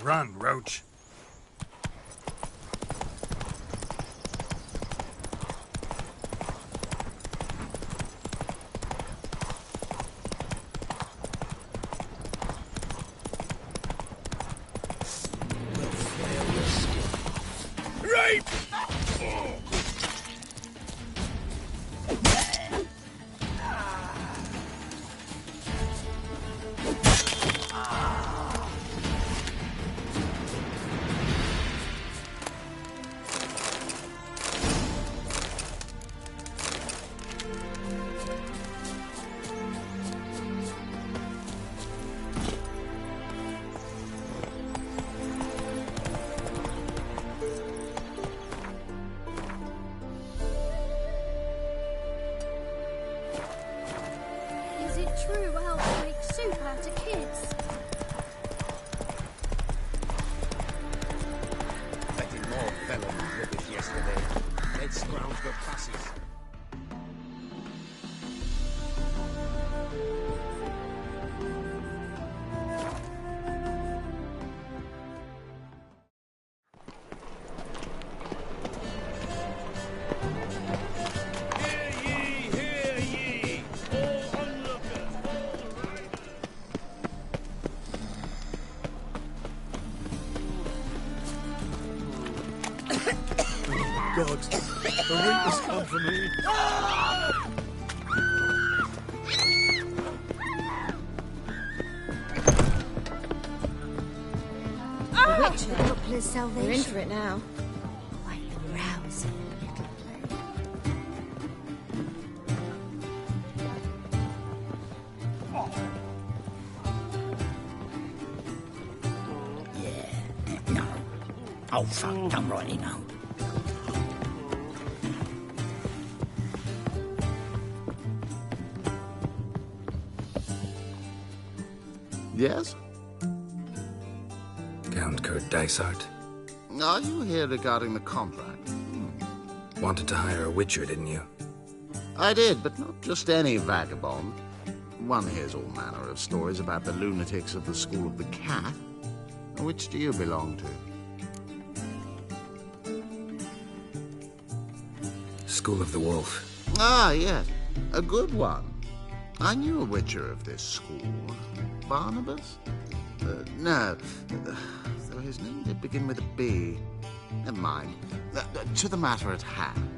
Run, Roach. Right! it true elves make soup out of kids? Letting more felons rubbish yesterday. They'd scrounge the passes. God, the reapers come for me. The Witcher. Doppler's salvation. We're in for it now. Quite a rousing little play. No. Oh, fuck, don't rightly know. Yes? Count Kurt Dysart. Are you here regarding the contract? Wanted to hire a witcher, didn't you? I did, but not just any vagabond. One hears all manner of stories about the lunatics of the School of the Cat. Which do you belong to? School of the Wolf. Ah, yes. A good one. I knew a witcher of this school. Barnabas? No. Though his name did begin with a B. Never mind. To the matter at hand.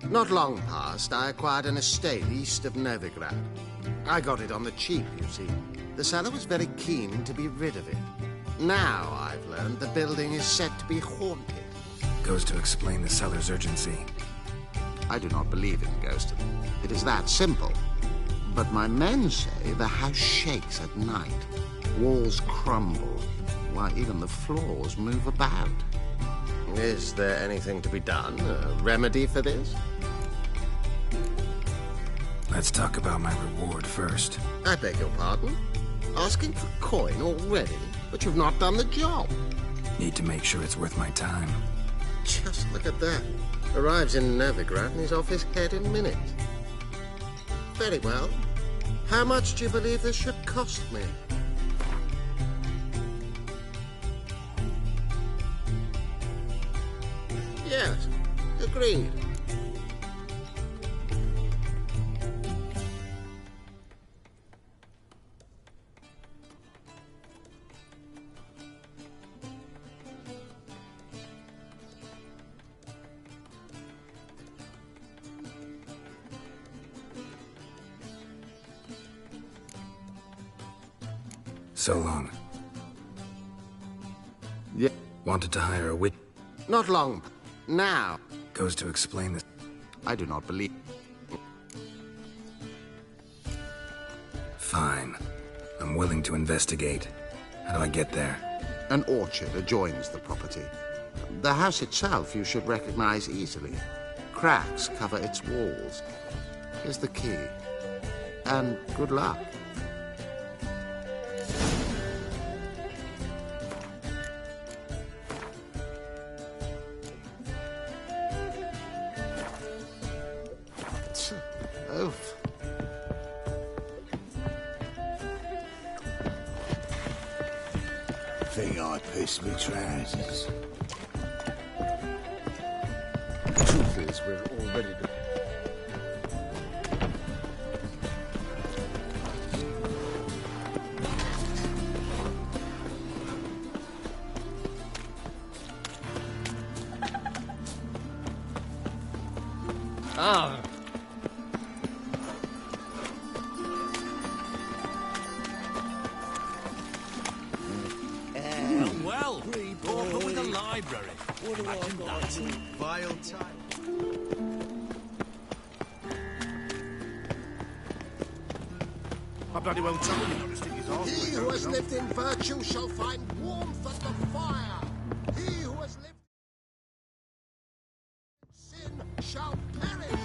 Not long past, I acquired an estate east of Novigrad. I got it on the cheap, you see. The seller was very keen to be rid of it. Now, I've learned the building is said to be haunted. Goes to explain the seller's urgency. I do not believe in ghosts. It is that simple. But my men say the house shakes at night. Walls crumble. Why, even the floors move about. Is there anything to be done? A remedy for this? Let's talk about my reward first. I beg your pardon? Asking for coin already? But you've not done the job. Need to make sure it's worth my time. Just look at that. Arrives in Novigrad and he's off his head in minutes. Very well. How much do you believe this should cost me? Yes, agreed. So long. Yeah. Wanted to hire a witch. Not long. Now. Goes to explain this. I do not believe. Fine. I'm willing to investigate. How do I get there? An orchard adjoins the property. The house itself you should recognize easily. Cracks cover its walls. Here's the key. And good luck. Oof. Think I pissed me trousers. The truth is, we're all ready to... Ah. Well, go up with the library. Imagine that. Vile time. I bloody well told him not to stick his arse. He who has lived in virtue shall find warmth at the fire. He who has lived in sin shall perish.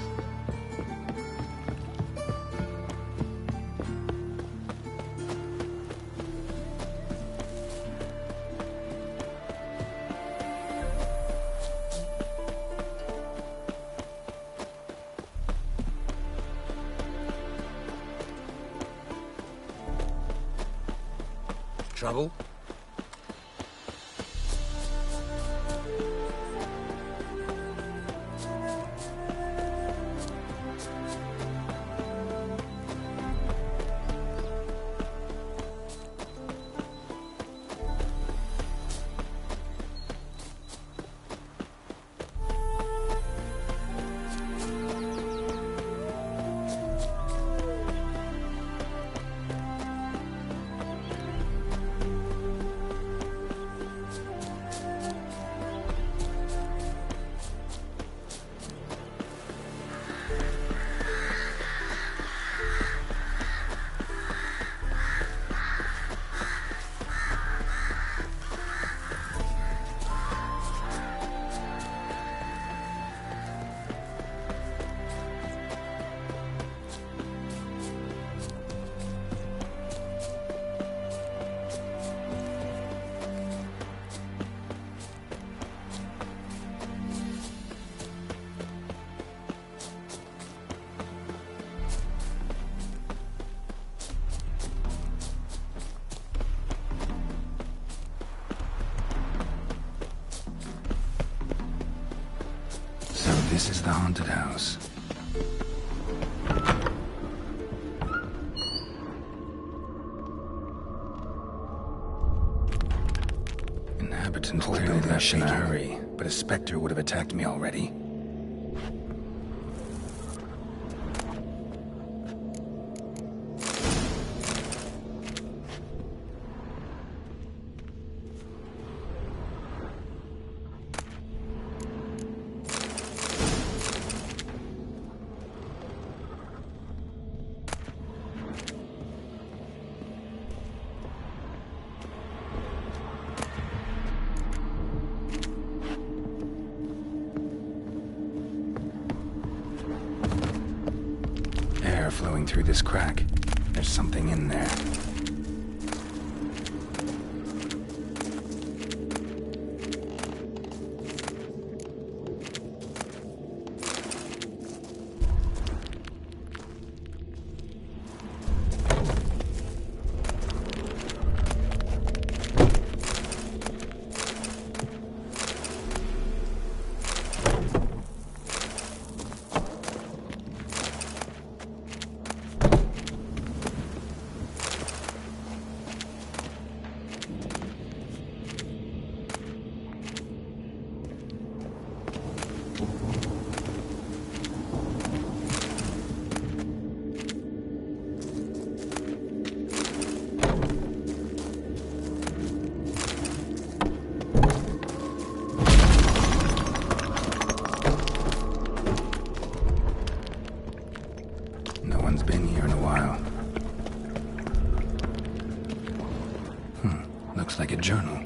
Trouble? This is the haunted house. Inhabitants clearly left in a hurry, but a specter would have attacked me already. Flowing through this crack. There's something in there. Been here in a while. Looks like a journal.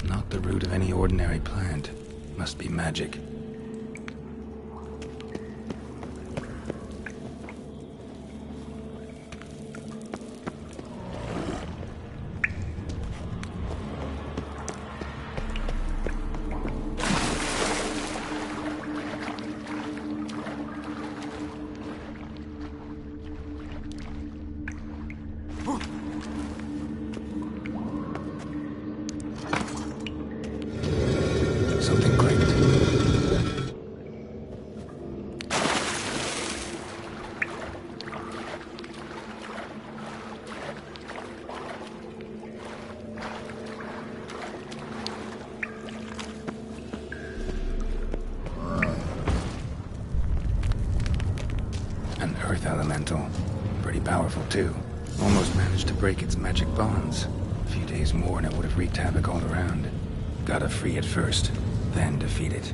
Not the root of any ordinary plant. Must be magic. Something clicked. An earth elemental. Pretty powerful, too. Almost managed to break its magic bonds. A few days more and it would have wreaked havoc all around. Gotta free it first, then defeat it.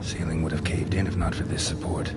Ceiling would have caved in if not for this support.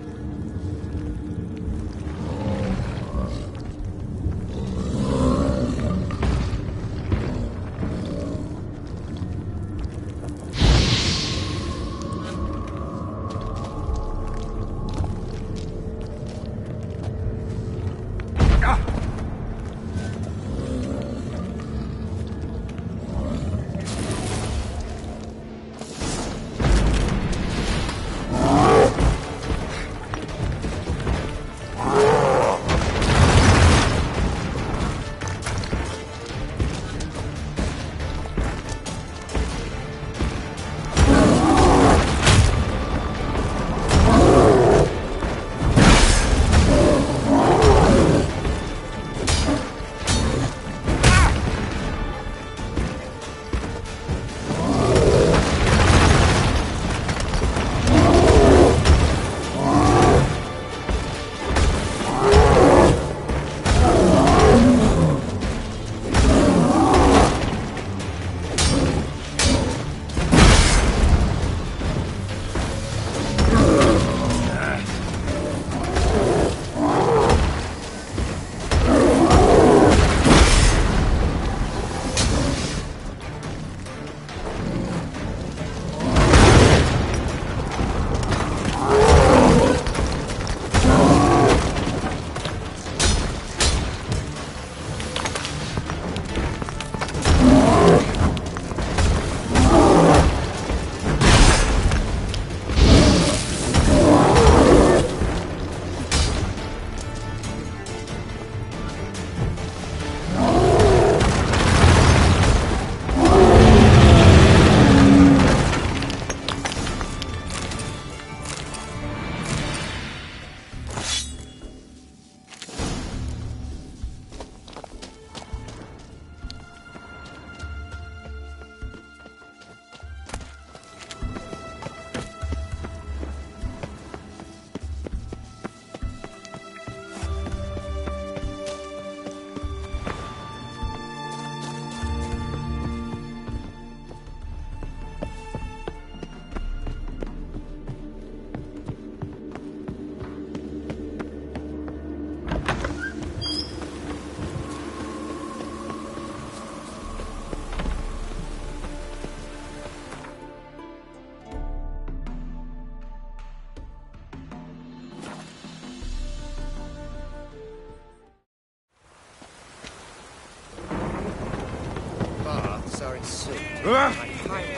it soon.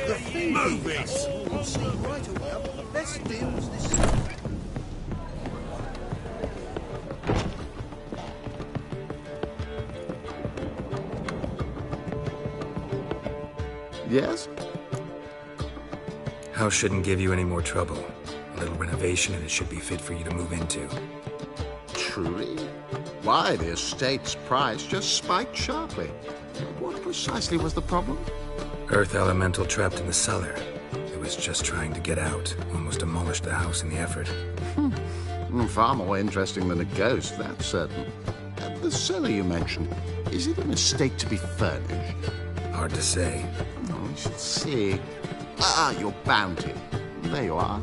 The thing is, we'll see right away what the best deals this season. Yes? House shouldn't give you any more trouble. A little renovation and it should be fit for you to move into. Truly? Why, the estate's price just spiked sharply. What precisely was the problem? Earth elemental trapped in the cellar. It was just trying to get out. Almost demolished the house in the effort. Far more interesting than a ghost, that's certain. The cellar you mentioned, is it an estate to be furnished? Hard to say. Oh, we should see. Ah, your bounty. There you are.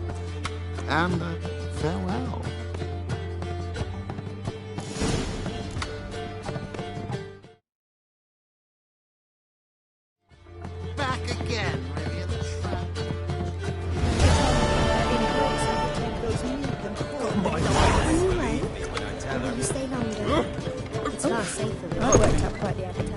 And farewell. Back again, maybe at the trap. Anyway, will you stay longer? It's far safer. We've worked up quite the appetite.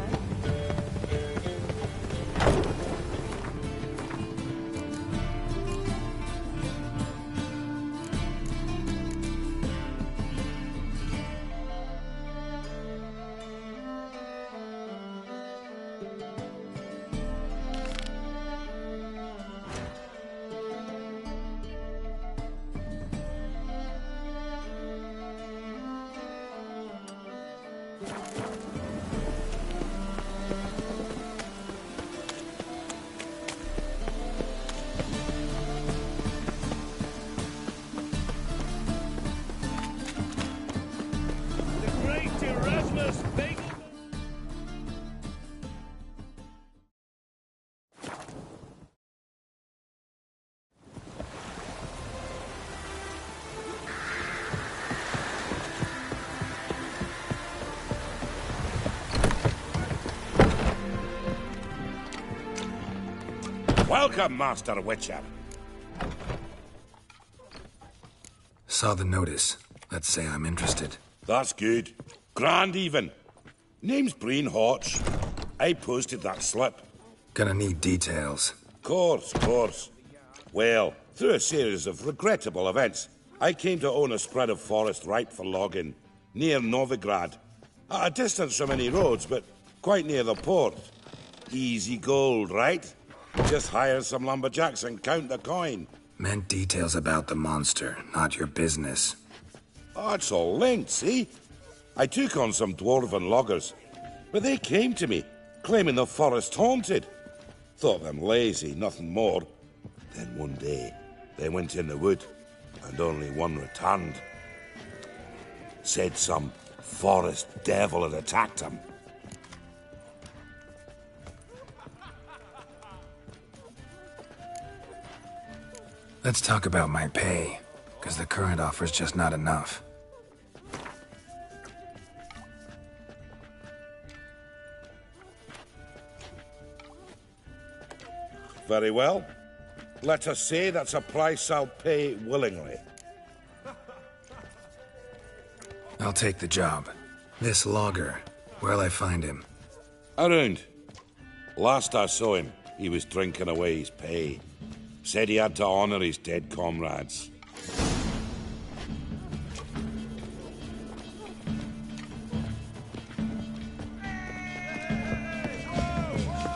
Welcome, Master Witcher. Saw the notice. Let's say I'm interested. That's good. Grand even. Name's Breen Hodge. I posted that slip. Gonna need details. Course. Well, through a series of regrettable events, I came to own a spread of forest ripe for logging, near Novigrad. At a distance from any roads, but quite near the port. Easy gold, right? Just hire some lumberjacks and count the coin. Meant details about the monster, not your business. Oh, it's all linked, see? I took on some dwarven loggers, but they came to me, claiming the forest haunted. Thought them lazy, nothing more. Then one day, they went in the wood, and only one returned. Said some forest devil had attacked him. Let's talk about my pay, because the current offer's just not enough. Very well. Let us say that's a price I'll pay willingly. I'll take the job. This logger, where'll I find him? Around. Last I saw him, he was drinking away his pay. Said he had to honor his dead comrades.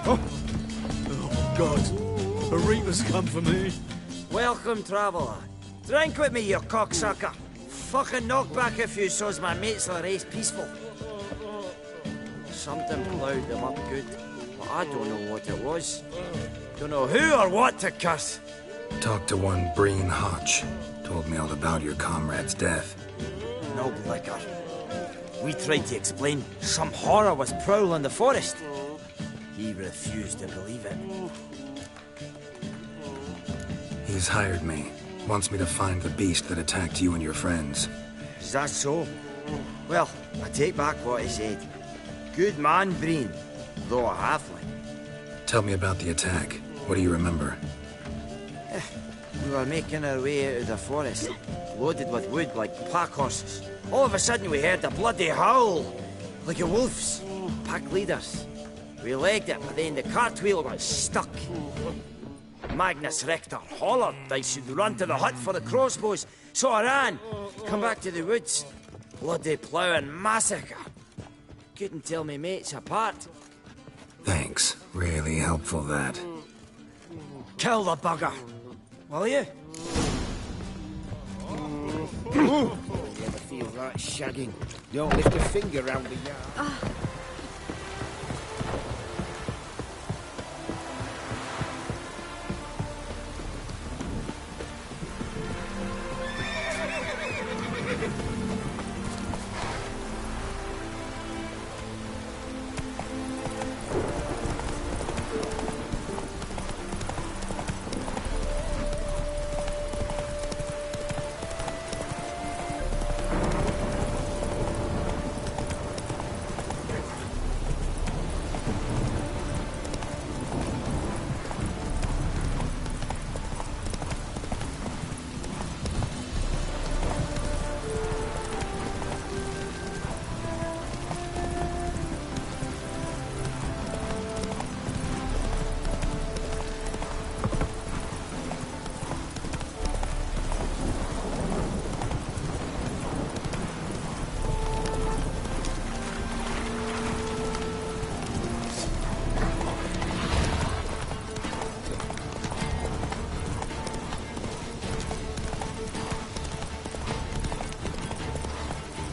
Oh, God. A reaper's come for me. Welcome, traveller. Drink with me, you cocksucker. Fucking knock back a few so's my mates will race peaceful. Something ploughed them up good, but I don't know what it was. Don't know who or what to curse. Talked to one Breen Hodge. Told me all about your comrade's death. No blicker. We tried to explain some horror was prowling the forest. He refused to believe it. He's hired me. Wants me to find the beast that attacked you and your friends. Is that so? Well, I take back what he said. Good man, Breen, though a halfling. Tell me about the attack. What do you remember? We were making our way out of the forest, loaded with wood like pack horses. All of a sudden we heard a bloody howl, like a wolf's. Pack leaders. We legged it, but then the cartwheel got stuck. Magnus Rector hollered I should run to the hut for the crossbows, so I ran. Come back to the woods. Bloody ploughing massacre. Couldn't tell me mates apart. Thanks. Really helpful, that. Kill the bugger, will you? You ever feel right shagging? Don't lift a finger round the yard.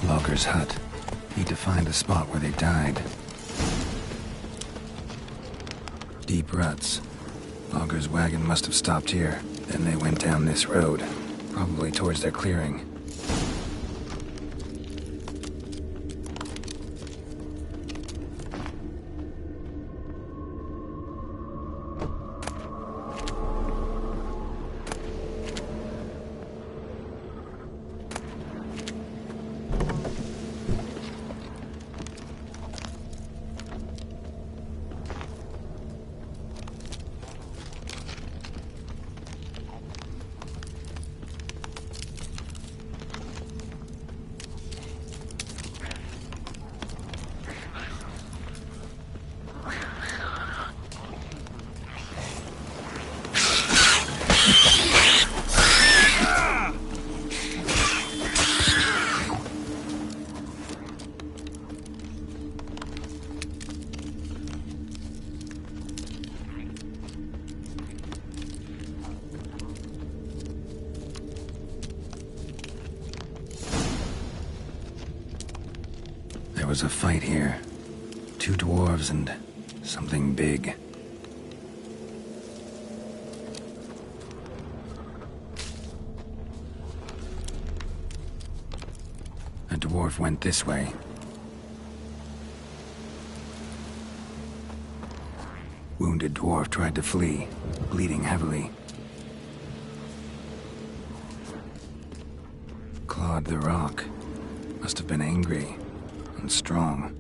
Logger's hut. Need to find the spot where they died. Deep ruts. Logger's wagon must have stopped here. Then they went down this road, probably towards their clearing. There was a fight here. 2 dwarves and something big. A dwarf went this way. Wounded dwarf tried to flee, bleeding heavily. Clawed the rock. Must have been angry and strong.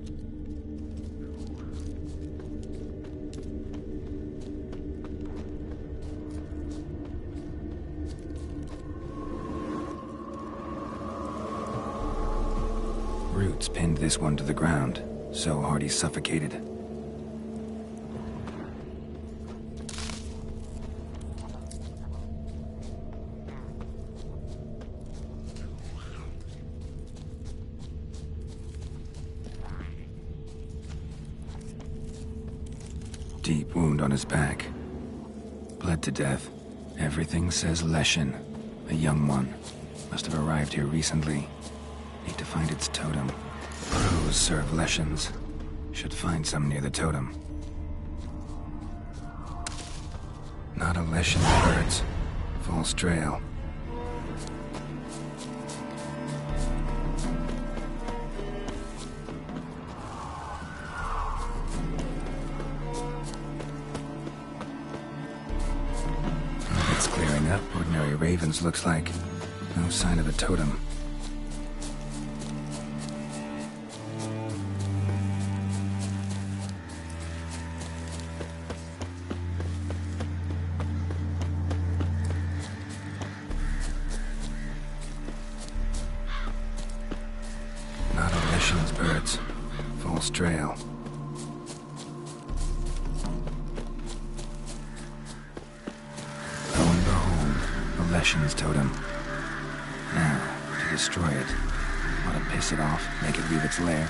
Roots pinned this one to the ground, so hard he suffocated. Deep wound on his back. Bled to death. Everything says Leshen, a young one. Must have arrived here recently. Need to find its totem. Crows serve Leshens. Should find some near the totem. Not a Leshen birds. False trail. It's clearing up. Ordinary ravens looks like. No sign of a totem. Not a Leshen's birds. False trail. possessions totem. Now, to destroy it. Want to piss it off, make it leave its lair.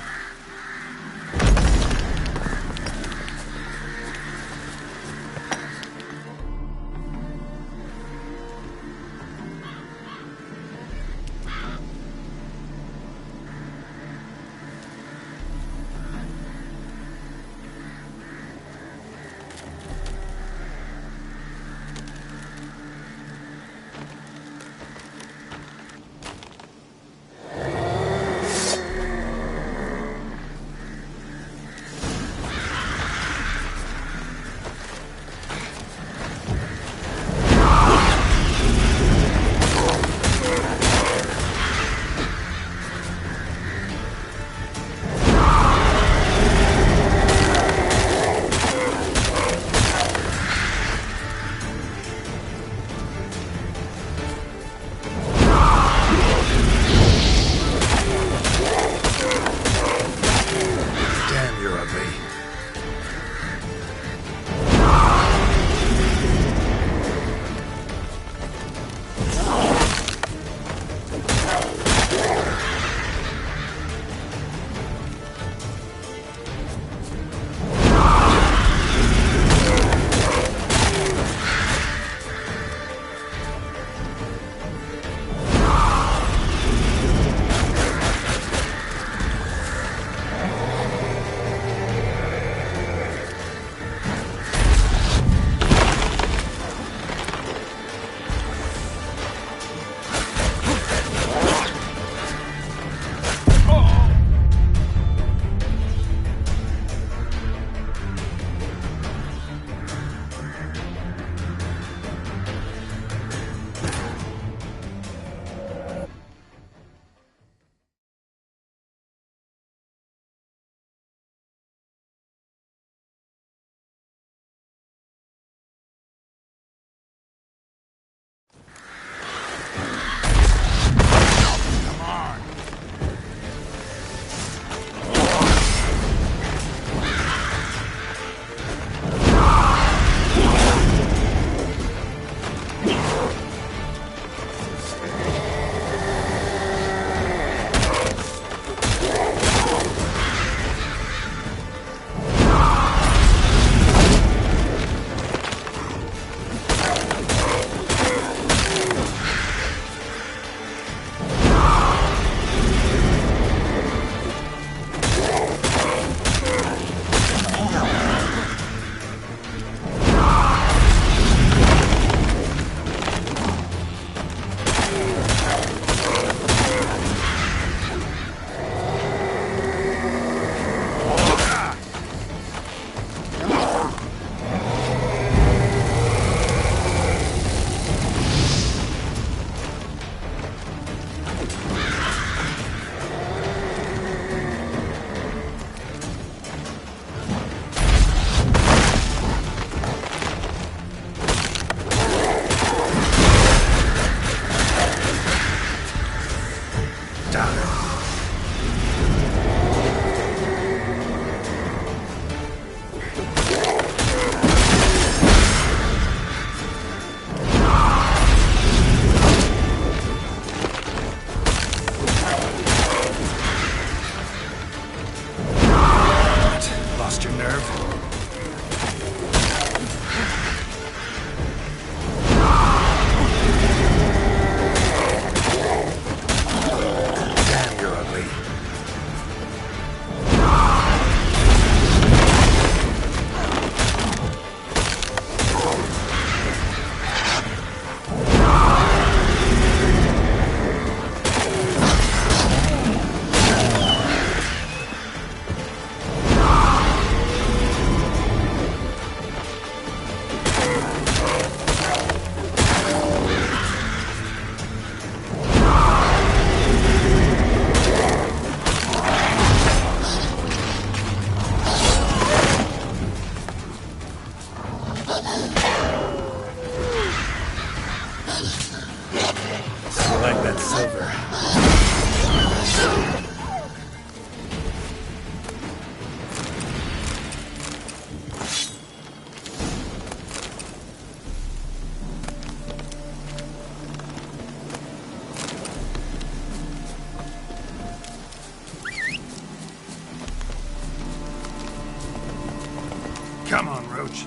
Come on, Roach.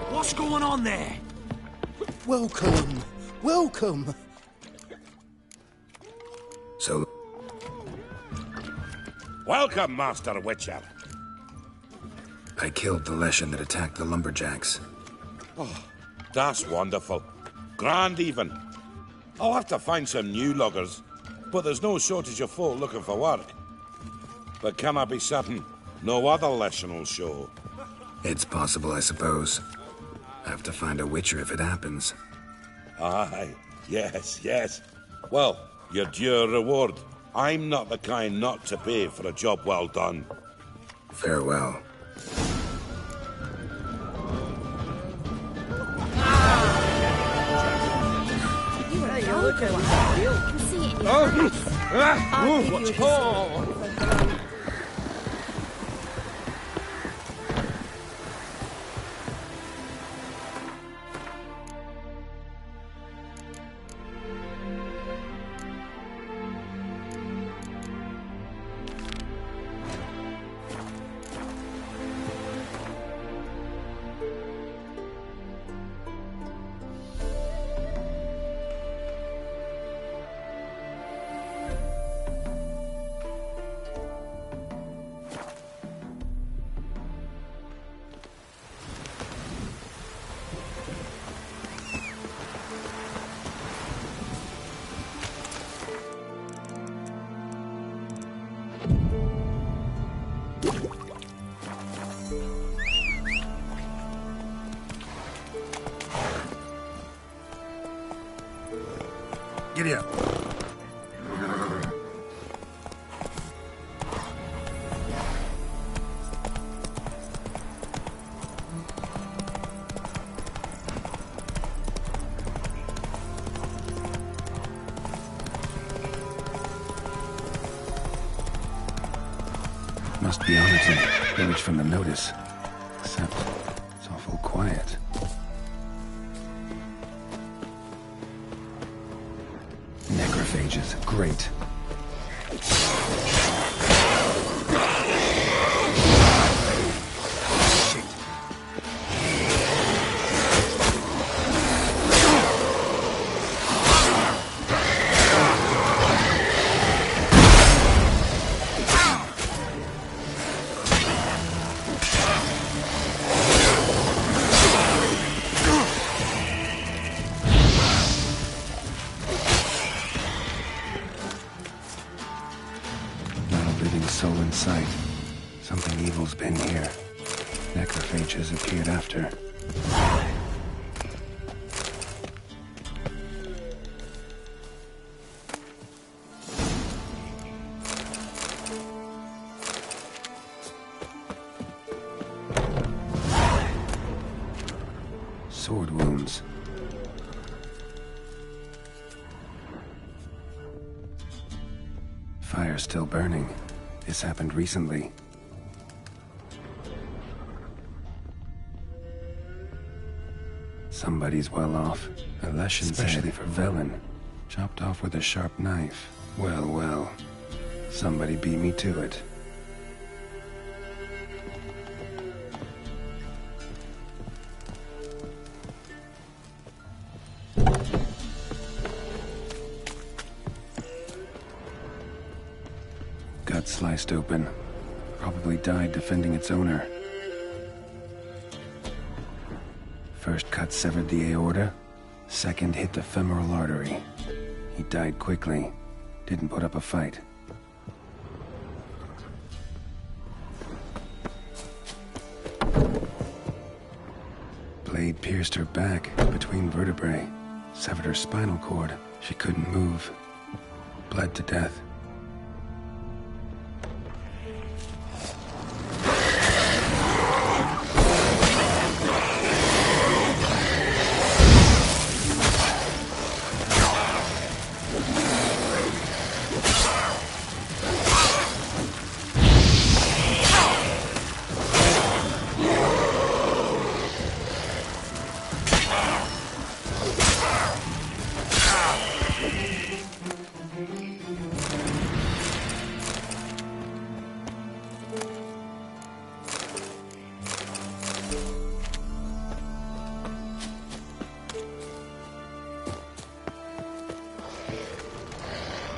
What's going on there? Welcome. Welcome. So... Welcome, Master Witcher. I killed the Leshen that attacked the lumberjacks. Oh, that's wonderful. Grand, even. I'll have to find some new loggers, but there's no shortage of folk looking for work. But can I be certain no other Leshen will show? It's possible, I suppose. I have to find a Witcher if it happens. Aye, yes, yes. Well, your due reward. I'm not the kind not to pay for a job well done. Farewell. You were a older one. I can see it in your eyes. I'll give you a discount. Giddy up. Must be Arlington, village from the notice. Except it's awful quiet. Necrophages, great. Soul in sight. Something evil's been here. Necrophages appeared after. Sword wounds. Fire still burning. This happened recently. Somebody's well off. A Leshen's head for Velen. Chopped off with a sharp knife. Well, well. Somebody beat me to it. Gut sliced open. Probably died defending its owner. First cut severed the aorta. Second hit the femoral artery. He died quickly. Didn't put up a fight. Blade pierced her back between vertebrae. Severed her spinal cord. She couldn't move. Bled to death.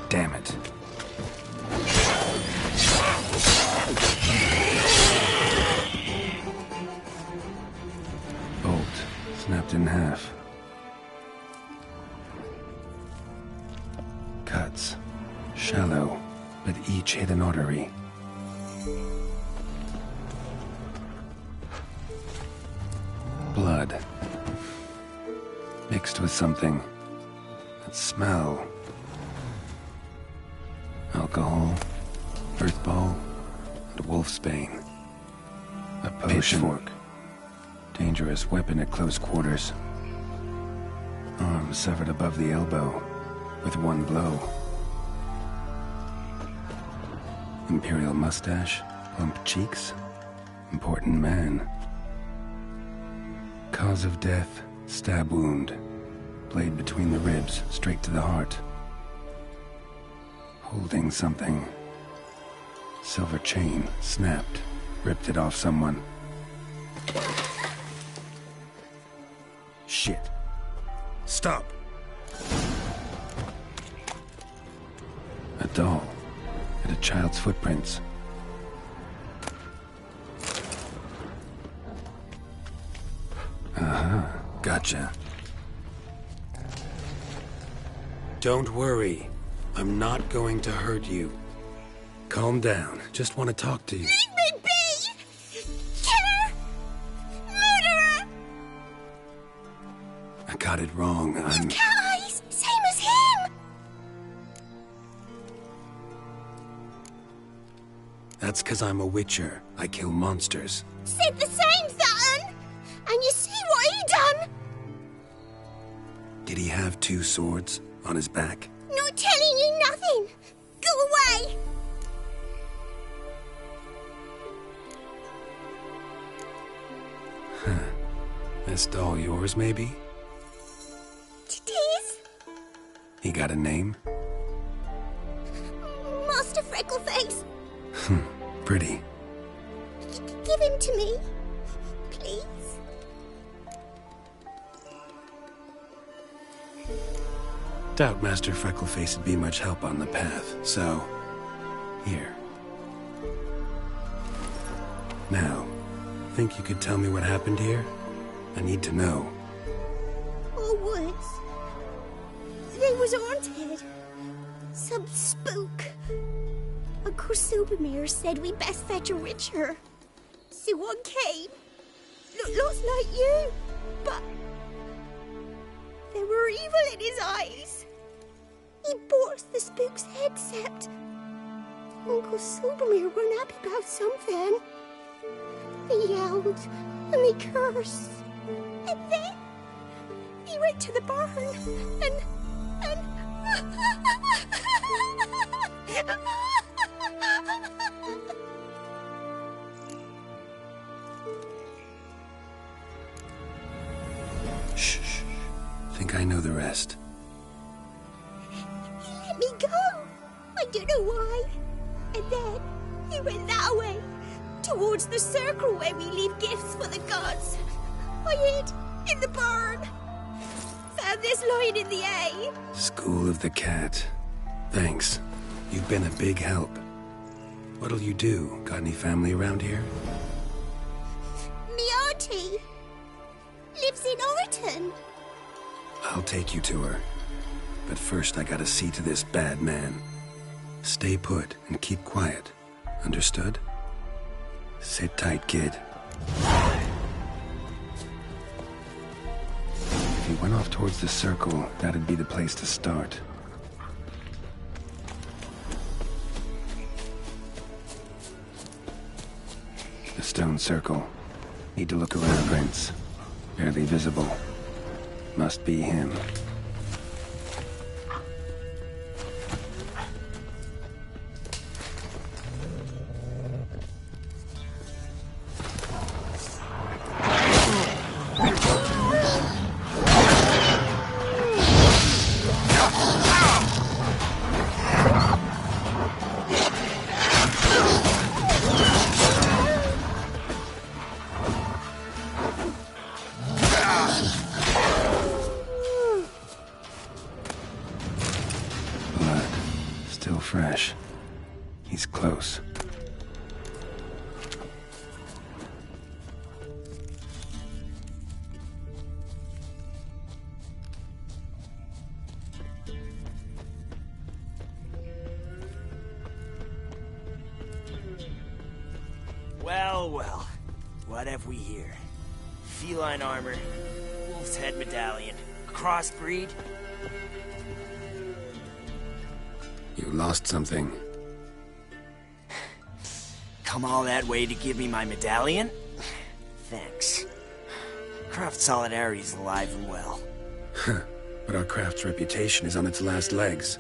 Damn it. Bolt snapped in half. Cuts. Shallow, but each hit an artery. Blood. Mixed with something. That smell. Alcohol, earthball, and wolfsbane. A potion. Pitchfork. Dangerous weapon at close quarters. Arm severed above the elbow, with one blow. Imperial mustache, plump cheeks. Important man. Cause of death, stab wound. Blade between the ribs, straight to the heart. Holding something. Silver chain, snapped, ripped it off someone. Shit. Stop. A doll. And a child's footprints. Gotcha. Don't worry. I'm not going to hurt you. Calm down. Just want to talk to you. Leave me be! Killer! Murderer! I got it wrong. I'm... Guys, same as him! That's 'cause I'm a witcher. I kill monsters. Said the same, Saturn! And you see what he done? Did he have 2 swords on his back? Not telling you nothing. Go away. This doll yours, maybe? It is. He got a name? Master Freckleface. Pretty. Give him to me. Please. Doubt Master Freckleface would be much help on the path, so... Here. Now, think you could tell me what happened here? I need to know. All woods. They was haunted. Some spook. Uncle Silvermere said we best fetch a witcher. So one came. Looked like you, but... there were evil in his eyes. He bore us the spook's head, except Uncle Silvermere weren't happy about something. He yelled and he cursed. And then he went to the barn and Shh. Think I know the rest. He let me go. I don't know why. And then he went that way, towards the circle where we leave gifts for the gods. I hid in the barn. Found this lying in the hay. School of the Cat. Thanks. You've been a big help. What'll you do? Got any family around here? Me auntie lives in Orton. I'll take you to her. But first I gotta see to this bad man. Stay put and keep quiet. Understood? Sit tight, kid. If he went went off towards the circle. That'd be the place to start. The stone circle. Need to look around, Prince. Barely visible. Must be him. Fresh. He's close. Well, well. What have we here? Feline armor, wolf's head medallion, crossbreed. You lost something. Come all that way to give me my medallion? Thanks. Craft Solidarity's alive and well. But our craft's reputation is on its last legs.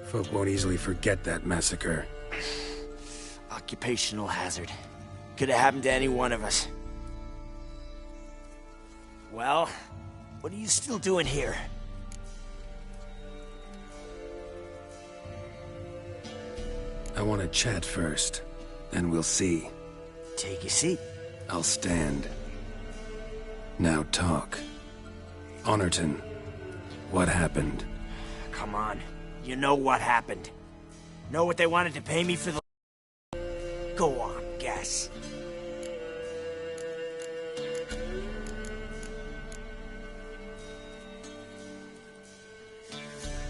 Folk won't easily forget that massacre. Occupational hazard. Could have happened to any one of us. Well, what are you still doing here? I want to chat first, then we'll see. Take a seat. I'll stand. Now talk. Honorton, what happened? Come on. You know what happened. Know what they wanted to pay me for the... Go on, guess.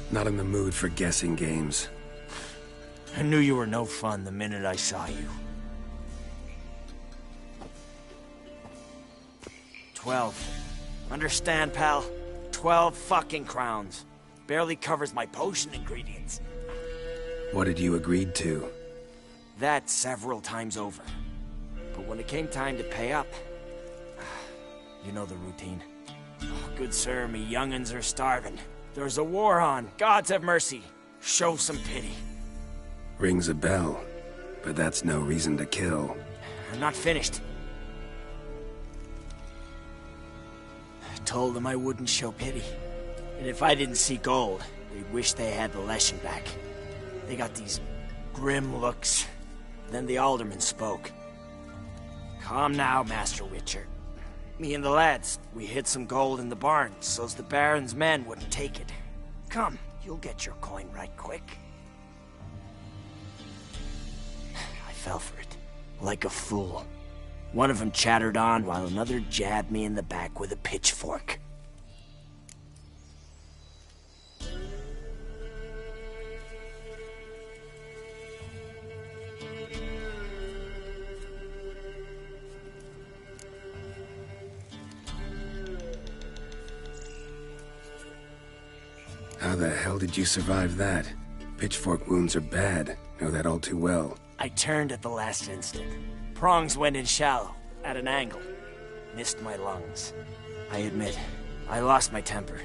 Not in the mood for guessing games. I knew you were no fun the minute I saw you. 12. Understand, pal? 12 fucking crowns. Barely covers my potion ingredients. What had you agreed to? That several times over. But when it came time to pay up... You know the routine. Oh, good sir, me young'uns are starving. There's a war on. Gods have mercy. Show some pity. Rings a bell, but that's no reason to kill. I'm not finished. I told them I wouldn't show pity. And if I didn't see gold, they'd wish they had the Leshen back. They got these grim looks. Then the alderman spoke. Calm now, Master Witcher. Me and the lads, we hid some gold in the barn so's the Baron's men wouldn't take it. Come, you'll get your coin right quick. I fell for it, like a fool. One of them chattered on while another jabbed me in the back with a pitchfork. How the hell did you survive that? Pitchfork wounds are bad. Know that all too well. I turned at the last instant. Prongs went in shallow, at an angle. Missed my lungs. I admit, I lost my temper.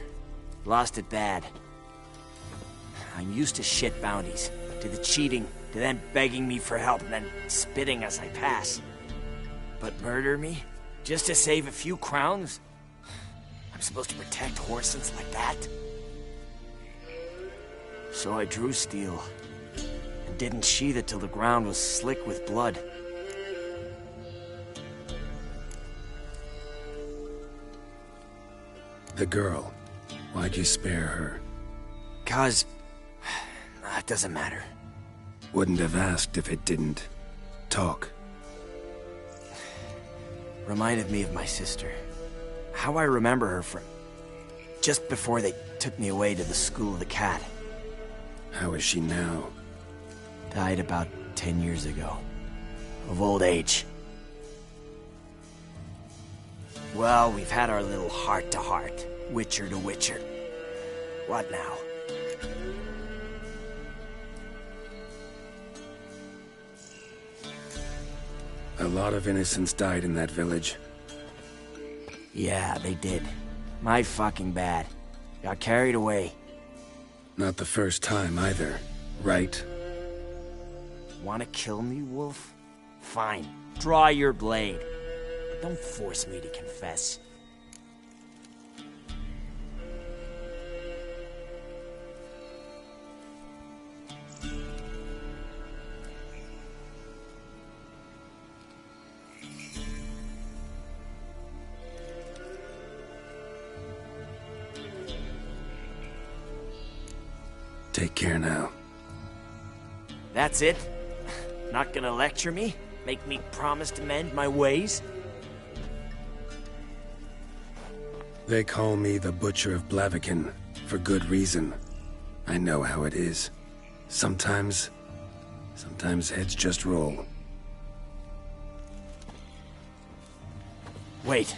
Lost it bad. I'm used to shit bounties, to the cheating, to them begging me for help and then spitting as I pass. But murder me? Just to save a few crowns? I'm supposed to protect horses like that? So I drew steel, and didn't sheathe it till the ground was slick with blood. The girl. Why'd you spare her? 'Cause... it doesn't matter. Wouldn't have asked if it didn't. Talk. Reminded me of my sister. How I remember her from... just before they took me away to the School of the Cat. How is she now? Died about 10 years ago. Of old age. Well, we've had our little heart-to-heart. Witcher to Witcher. What now? A lot of innocents died in that village. Yeah, they did. My fucking bad. Got carried away. Not the first time either, right? Wanna kill me, Wolf? Fine. Draw your blade. But don't force me to confess. Take care now. That's it? Not gonna lecture me? Make me promise to mend my ways? They call me the Butcher of Blaviken, for good reason. I know how it is. Sometimes heads just roll. Wait.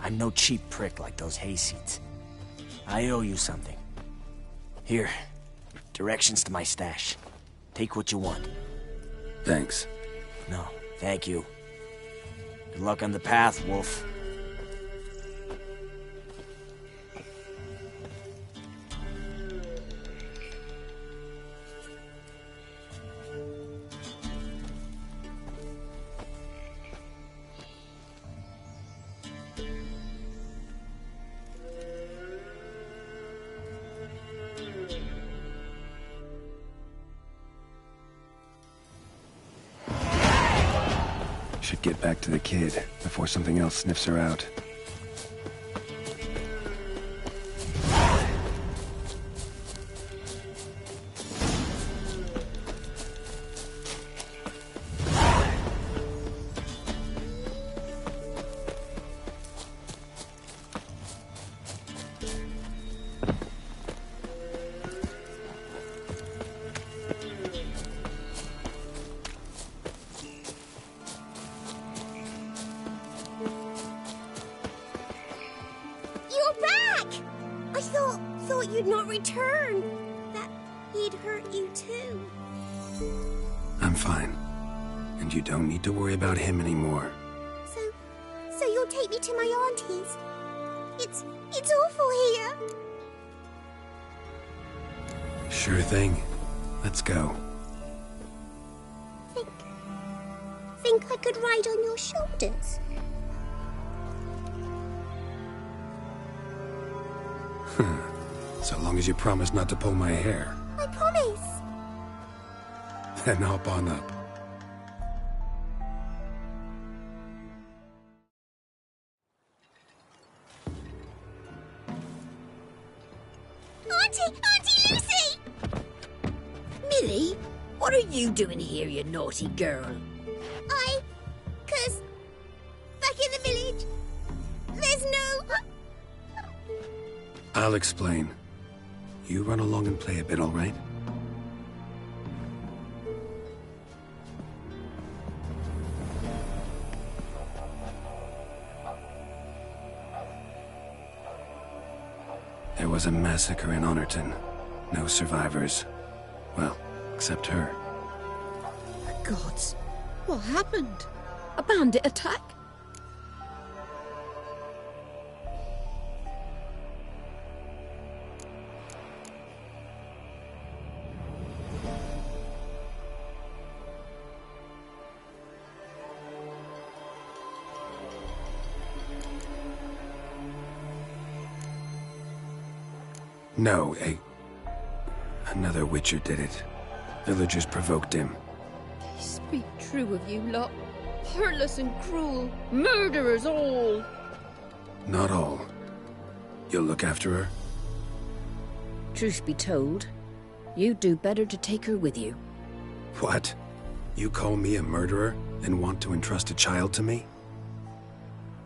I'm no cheap prick like those hayseeds. I owe you something. Here, directions to my stash. Take what you want. Thanks. No, thank you. Good luck on the path, Wolf. Should get back to the kid before something else sniffs her out. Thought you'd not return. That he'd hurt you too. I'm fine. And you don't need to worry about him anymore. So you'll take me to my auntie's? It's awful here. Sure thing. Let's go. Think I could ride on your shoulders? So long as you promise not to pull my hair. I promise. Then hop on up. Auntie Lucy! Millie, what are you doing here, you naughty girl? 'Cause back in the village, there's no... I'll explain. You run along and play a bit, all right? There was a massacre in Honorton. No survivors. Well, except her. The gods. What happened? A bandit attack? No, another Witcher did it. Villagers provoked him. They speak true of you lot. Heartless and cruel. Murderers all. Not all. You'll look after her? Truth be told, you'd do better to take her with you. What? You call me a murderer and want to entrust a child to me?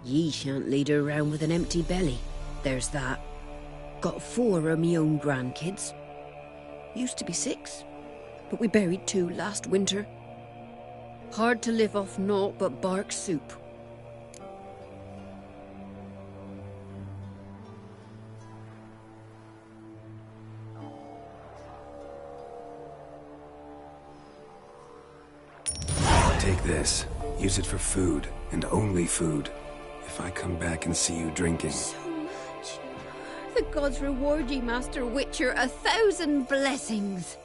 Ye shan't lead her around with an empty belly. There's that. Got 4 of me own grandkids. Used to be 6, but we buried 2 last winter. Hard to live off naught but bark soup. Take this. Use it for food, and only food. If I come back and see you drinking. So much. The gods reward ye, Master Witcher, 1,000 blessings.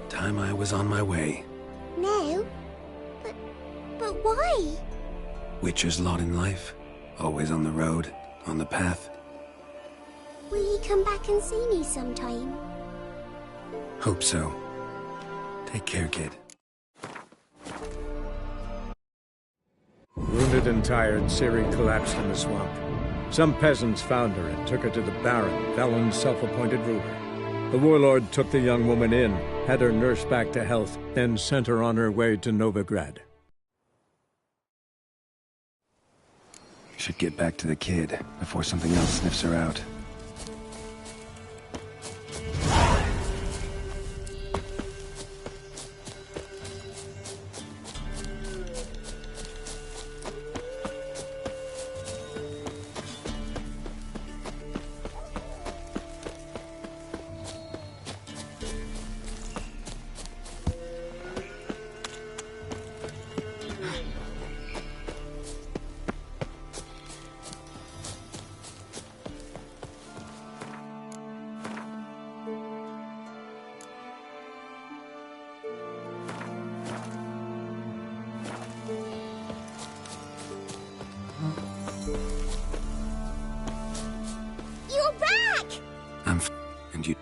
Time I was on my way. No. But why? Witcher's lot in life. Always on the road, on the path. Will you come back and see me sometime? Hope so. Take care, kid. Wounded and tired, Ciri collapsed in the swamp. Some peasants found her and took her to the Baron, Velen's self-appointed ruler. The warlord took the young woman in, had her nursed back to health, then sent her on her way to Novigrad. Should get back to the kid before something else sniffs her out. You're back! And you...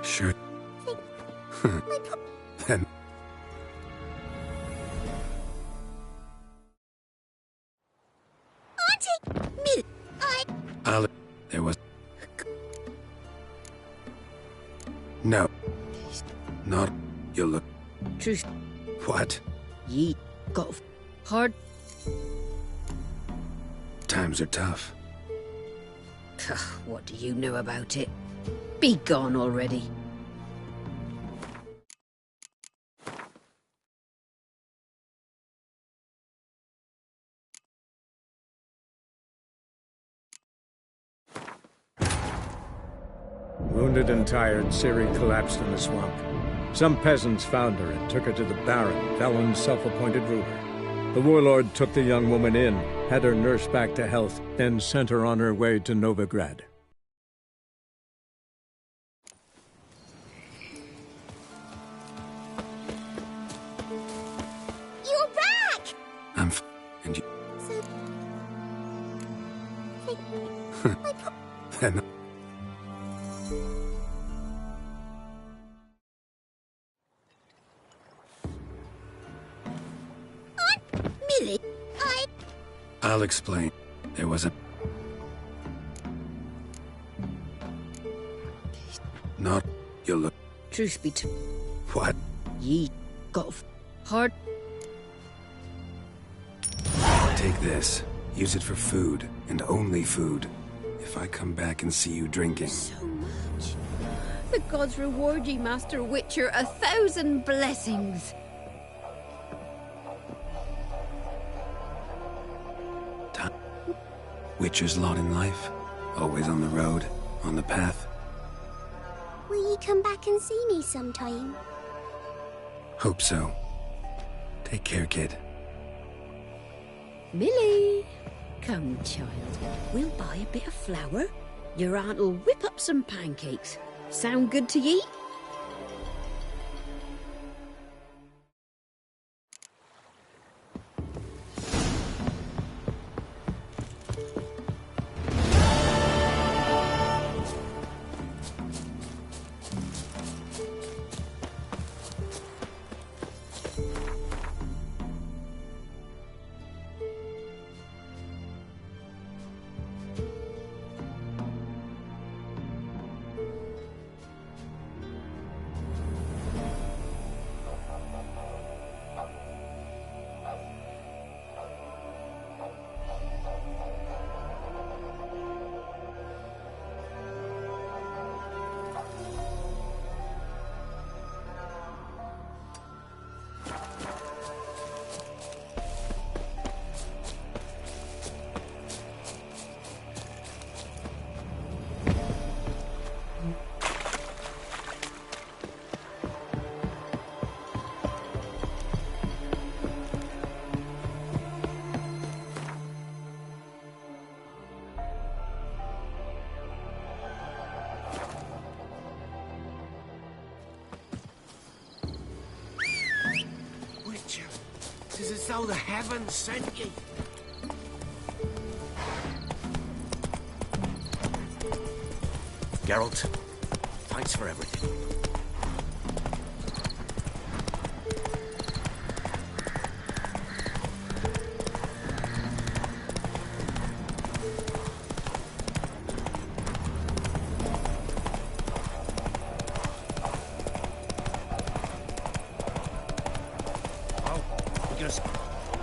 Sure. Then... Auntie! There was... No. Not... You look... Truth. What? Ye got hard. Times are tough. What do you know about it? Be gone already. Wounded and tired, Ciri collapsed in the swamp. Some peasants found her and took her to the Baron, Velen's self-appointed ruler. The warlord took the young woman in, had her nursed back to health, then sent her on her way to Novigrad. You're back! And you... So... Then... Millie, I'll explain. There was a... Not... You look... Truth be told. What? Ye got hard. Take this. Use it for food, and only food. If I come back and see you drinking. So much. The gods reward ye, Master Witcher, 1,000 blessings. Witcher's lot in life. Always on the road, on the path. will you come back and see me sometime? Hope so. Take care, kid. Millie! Come, child. We'll buy a bit of flour. Your aunt'll whip up some pancakes. Sound good to ye? as though the heavens sent ye. Geralt, thanks for everything.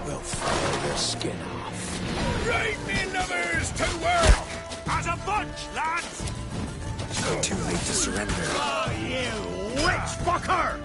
We'll follow your skin off. Right, me lovers, to work! As a bunch, lads! It's not too late to surrender. Oh, you witch fucker!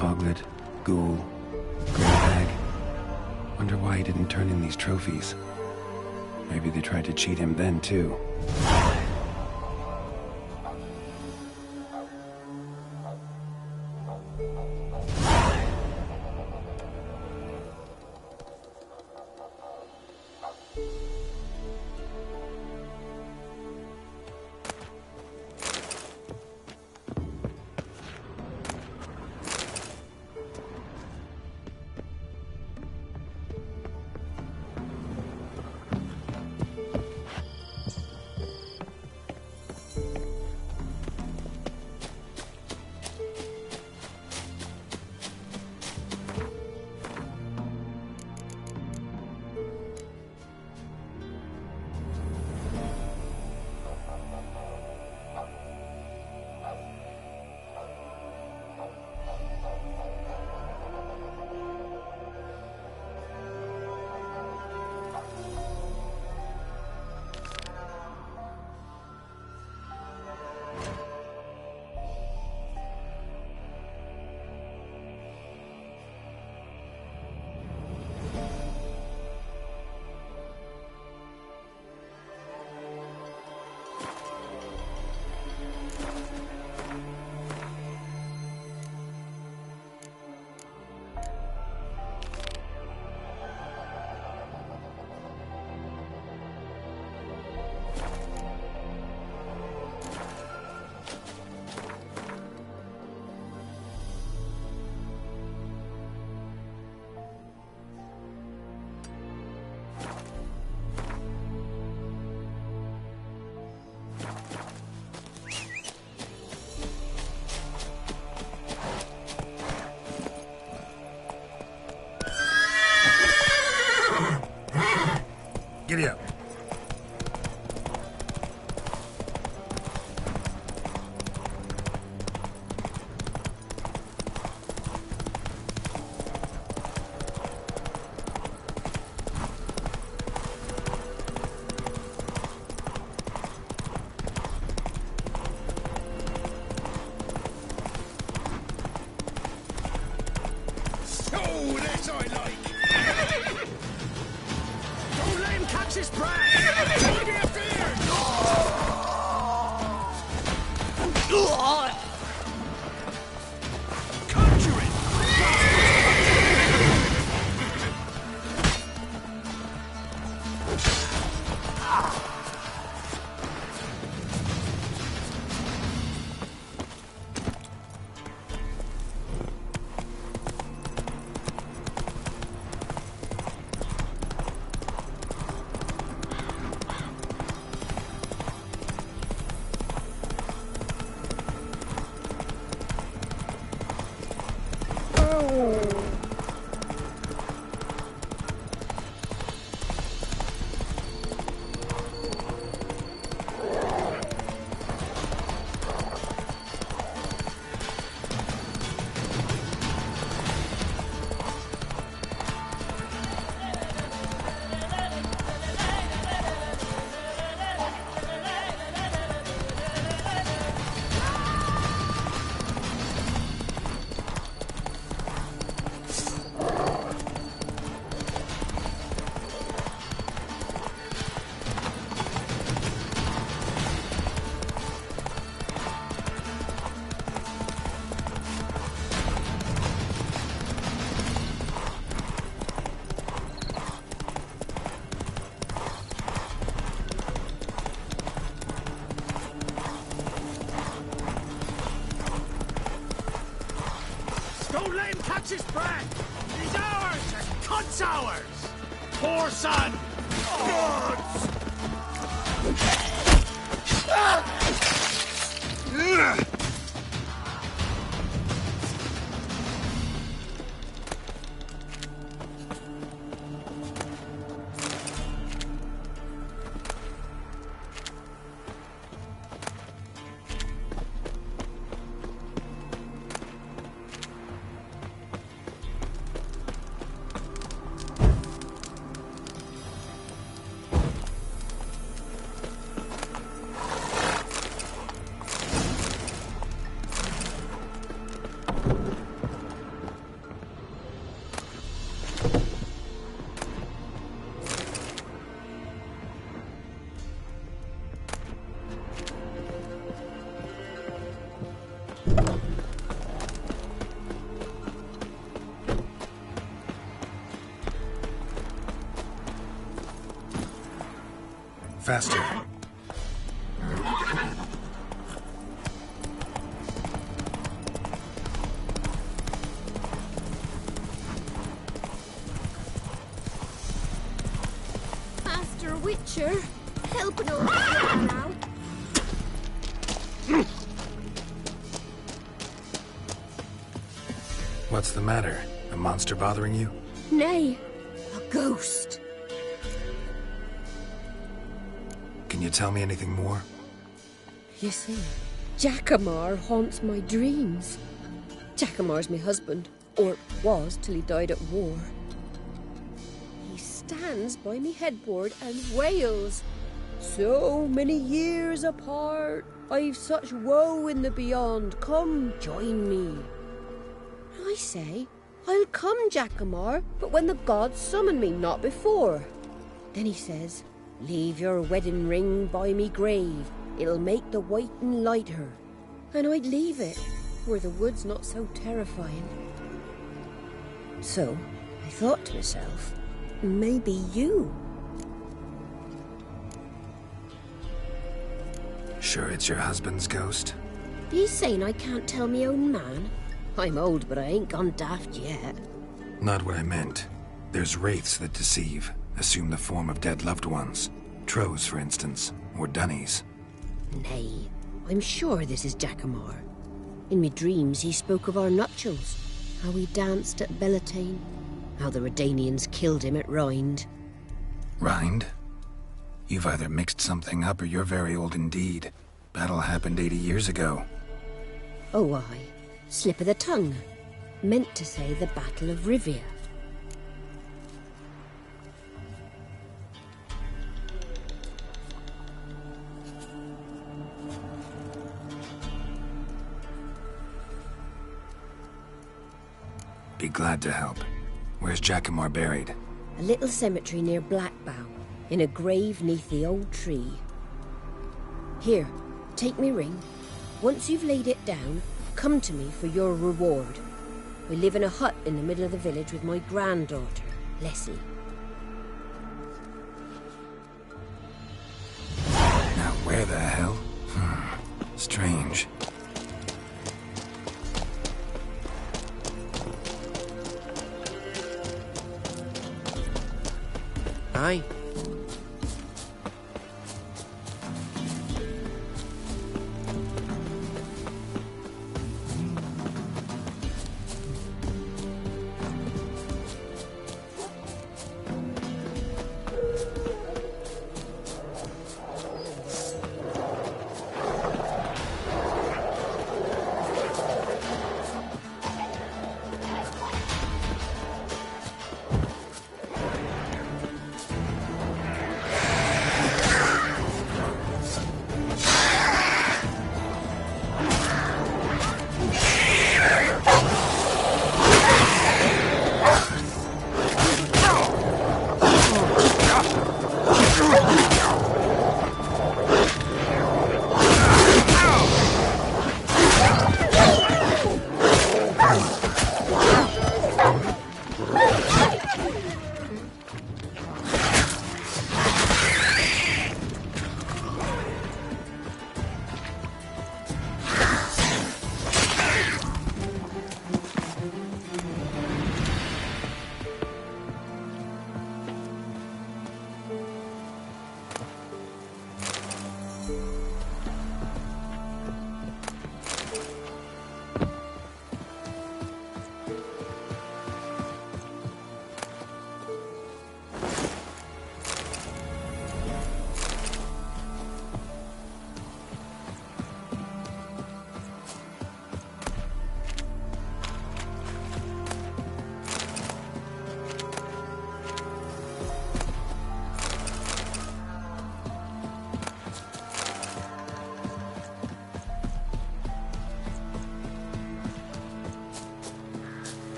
Foglet, Ghoul, Grey Bag. Wonder why he didn't turn in these trophies. Maybe they tried to cheat him then, too. his breath! He's ours! His cunt's ours! Poor son! Faster. Master Witcher, help an old man now. What's the matter? A monster bothering you? Nay, a ghost. Can you tell me anything more? You see, Jackamar haunts my dreams. Jackamar's my husband, or was till he died at war. He stands by me headboard and wails. So many years apart, I've such woe in the beyond. Come, join me. I say, I'll come, Jackamar, but when the gods summon me, not before. Then he says, leave your wedding ring by me grave. It'll make the waiting lighter. And I'd leave it, where the wood's not so terrifying. So, I thought to myself, maybe you. Sure it's your husband's ghost? He's saying I can't tell me own man. I'm old, but I ain't gone daft yet. Not what I meant. There's wraiths that deceive, assume the form of dead loved ones. Trows, for instance, or dunnies. Nay, I'm sure this is Jackamar. In me dreams he spoke of our nuptials, how we danced at Bellatane, how the Redanians killed him at Rind. Rind? You've either mixed something up or you're very old indeed. Battle happened 80 years ago. Oh, aye. Slip of the tongue. Meant to say the Battle of Rivia. Be glad to help. Where's Jackamar buried? A little cemetery near Blackbow, in a grave neath the old tree. Here, take me ring. Once you've laid it down, come to me for your reward. We live in a hut in the middle of the village with my granddaughter, Leslie. Now where the hell? Strange. Aye.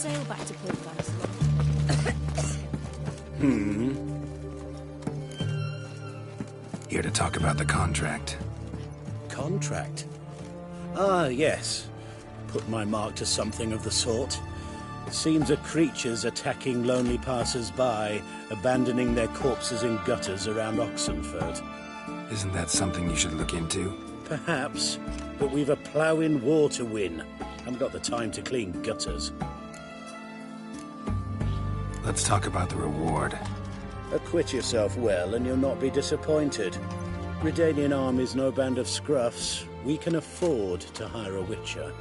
sail back to Port Lancelot. Here to talk about the contract. Contract? Ah, yes. Put my mark to something of the sort. It seems that creatures attacking lonely passers-by, abandoning their corpses in gutters around Oxenfurt. Isn't that something you should look into? Perhaps, but we've a ploughing war to win. Haven't got the time to clean gutters. Let's talk about the reward. Acquit yourself well and you'll not be disappointed. Redanian army's no band of scruffs. We can afford to hire a witcher.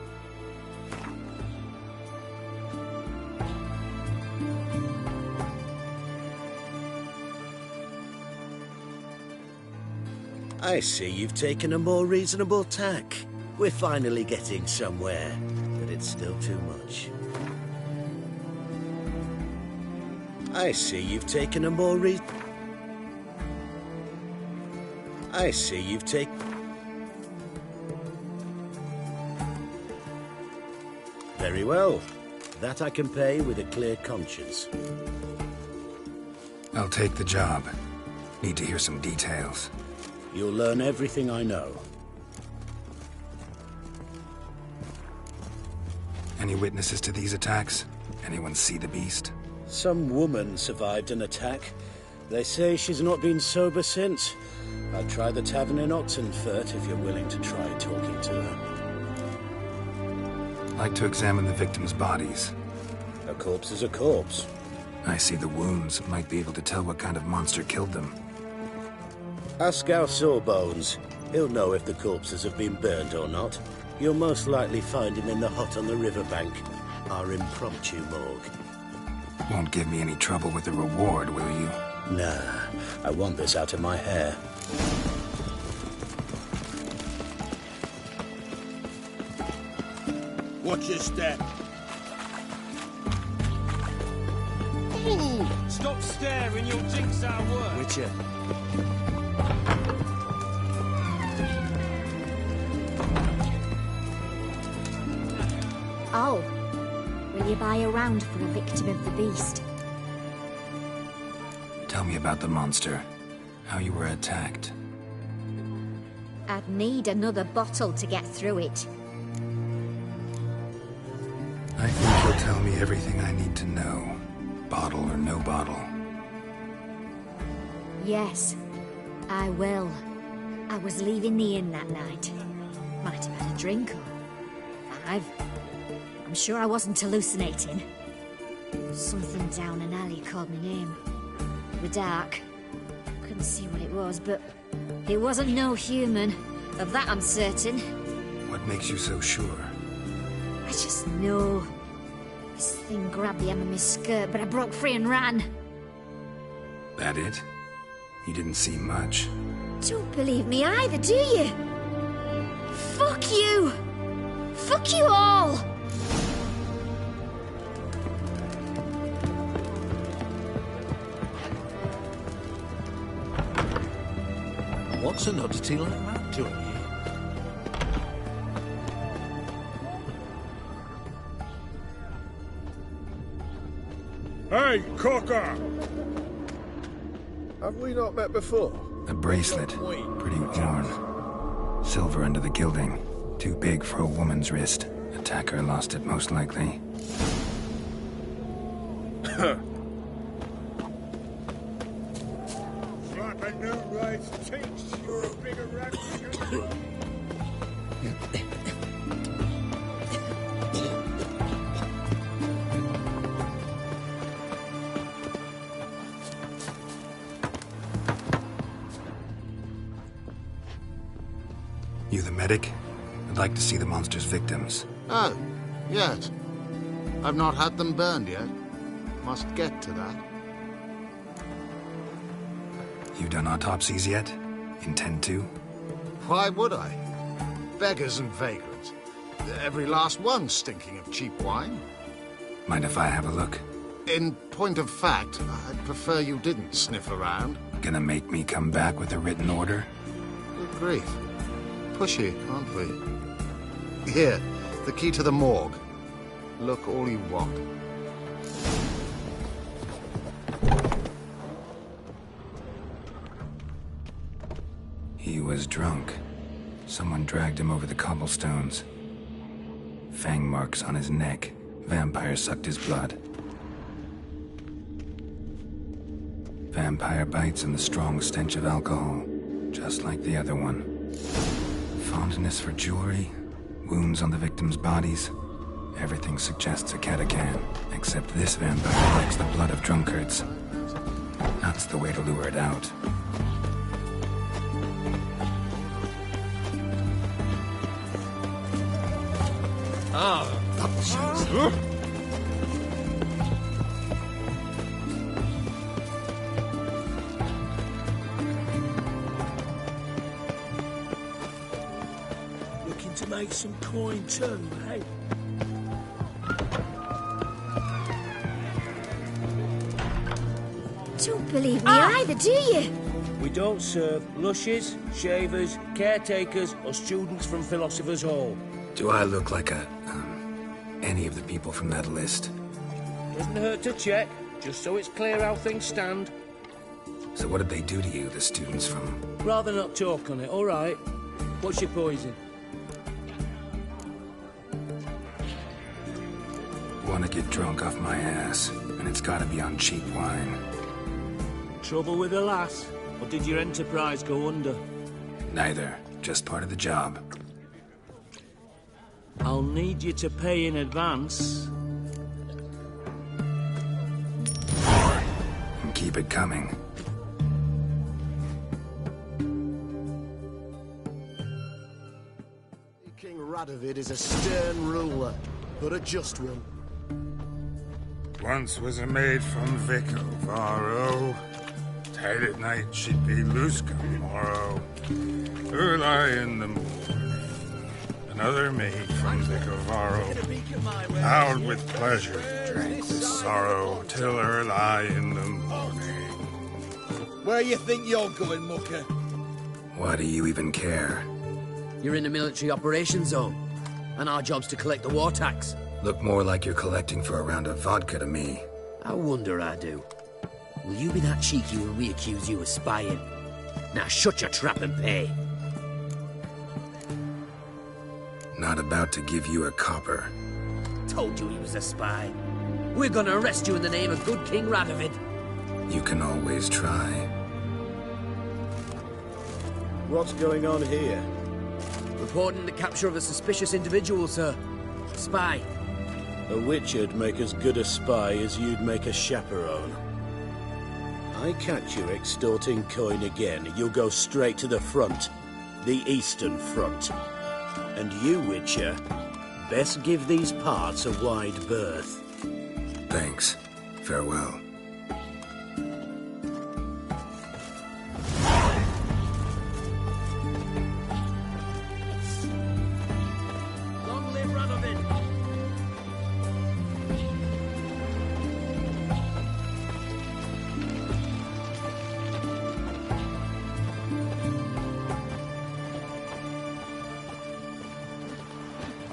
I see you've taken a more reasonable tack. We're finally getting somewhere, but it's still too much. I see you've taken a more I see you've taken... Very well. That I can pay with a clear conscience. I'll take the job. Need to hear some details. You'll learn everything I know. Any witnesses to these attacks? Anyone see the beast? Some woman survived an attack. They say she's not been sober since. I'll try the tavern in Oxenfurt if you're willing to try talking to her. I'd like to examine the victims' bodies. A corpse is a corpse. I see the wounds. Might be able to tell what kind of monster killed them. Ask our Sawbones. He'll know if the corpses have been burned or not. You'll most likely find him in the hut on the riverbank. Our impromptu morgue. Won't give me any trouble with the reward, will you? Nah, I want this out of my hair. Watch your step. Ooh, stop staring, you'll jinx our work. Witcher. Oh, will you buy a round for a victim of the beast? Tell me about the monster. How you were attacked. I'd need another bottle to get through it. I think you'll tell me everything I need to know. Bottle or no bottle. Yes, I will. I was leaving the inn that night. Might have had a drink or 5. I'm sure I wasn't hallucinating. Something down an alley called my name. It was dark. Couldn't see what it was, but it wasn't no human. Of that I'm certain. What makes you so sure? I just know. This thing grabbed the hem of my skirt, but I broke free and ran. That it? You didn't see much. Don't believe me either, do you? Fuck you! Fuck you all! What's an oddity like that doing here? Hey, Cocker! Have we not met before? A bracelet. Pretty worn. Silver under the gilding. Too big for a woman's wrist. Attacker lost it, most likely. Like a new race teach you a bigger rat. You the medic? I'd like to see the monster's victims. Oh, yes. I've not had them burned yet. Must get to that. You done autopsies yet? Intend to? Why would I? Beggars and vagrants. Every last one stinking of cheap wine. Mind if I have a look? In point of fact, I'd prefer you didn't sniff around. Gonna make me come back with a written order? Good grief. Pushy, aren't we? Here, the key to the morgue. Look all you want. was drunk. Someone dragged him over the cobblestones. Fang marks on his neck. Vampire sucked his blood. Vampire bites and the strong stench of alcohol, just like the other one. Fondness for jewelry, wounds on the victims' bodies. Everything suggests a catacan, except this vampire likes the blood of drunkards. That's the way to lure it out. Looking to make some coin too, hey? Don't believe me either, do you? We don't serve lushes, shavers, caretakers, or students from Philosopher's Hall. Do I look like any of the people from that list? Doesn't hurt to check, just so it's clear how things stand. So what did they do to you, the students from... Rather not talk on it, all right? What's your poison? Want to get drunk off my ass, and it's gotta be on cheap wine. Trouble with the lass? Or did your enterprise go under? Neither. Just part of the job. I'll need you to pay in advance. And keep it coming. King Radovid is a stern ruler, but a just one. Once was a maid from Vic of Varro. Tight at night she'd be loose come morrow. Early in the morning. Another maid from Vic of Varro. Howled with pleasure, drank with sorrow, till early in the morning. Where you think you're going, mucker? Why do you even care? You're in the military operations zone, and our job's to collect the war tax. Look more like you're collecting for a round of vodka to me. I wonder I do. Will you be that cheeky when we accuse you of spying? Now shut your trap and pay. Not about to give you a copper. Told you he was a spy. We're gonna arrest you in the name of good King Radovid. You can always try. What's going on here? Reporting the capture of a suspicious individual, sir. Spy. A witcher'd make as good a spy as you'd make a chaperone. I catch you extorting coin again, you'll go straight to the front. The Eastern Front. And you, Witcher, best give these parts a wide berth. Thanks. Farewell. Long live Radovid!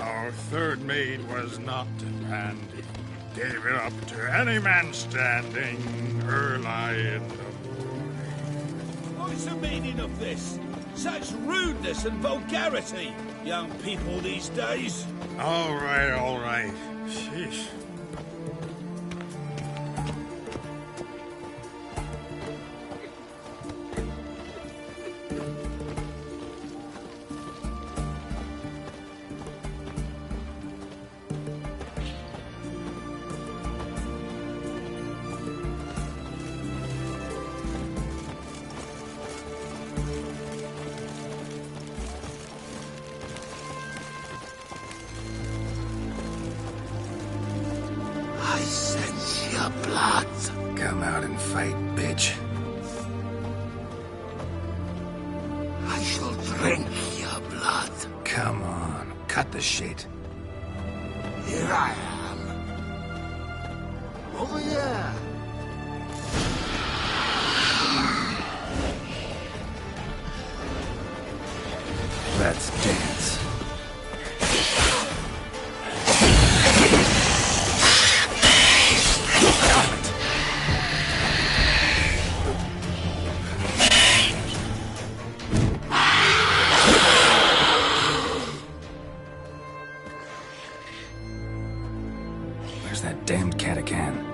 Our third maid was not handy. Gave it up to any man standing early in the morning. What's the meaning of this? Such rudeness and vulgarity, young people these days. All right, all right. Sheesh. I sense your blood. Come out and fight, bitch. I shall drink your blood. Come on, cut the shit. Here I am. Over here. Let's dance. There's that damned catachan.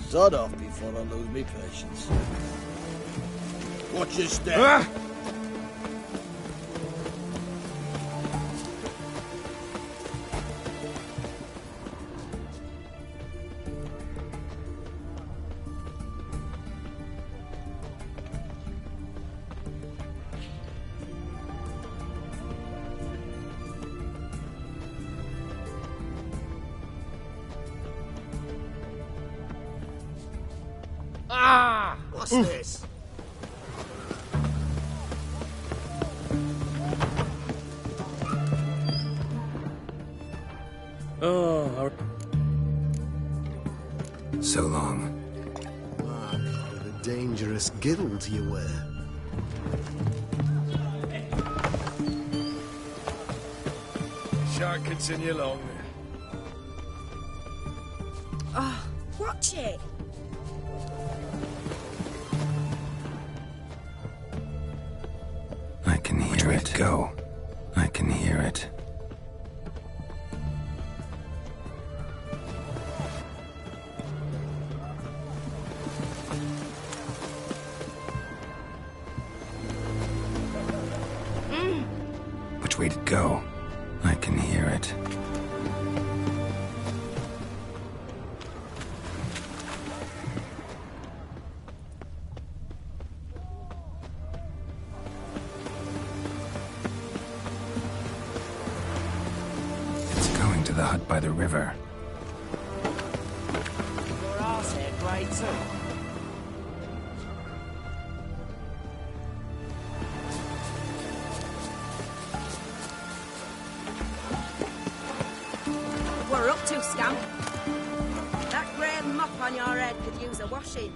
Sod off before I lose me patience. Watch your step. What's this? Oh, So long. What a dangerous guild you wear. Shan't continue long. Oh, watch it. I can hear it. Go. I can hear it. Which way to go? I can hear it. To the hut by the river. Your arse here, great too. We're up to, scamp. That grey mop on your head could use a washing.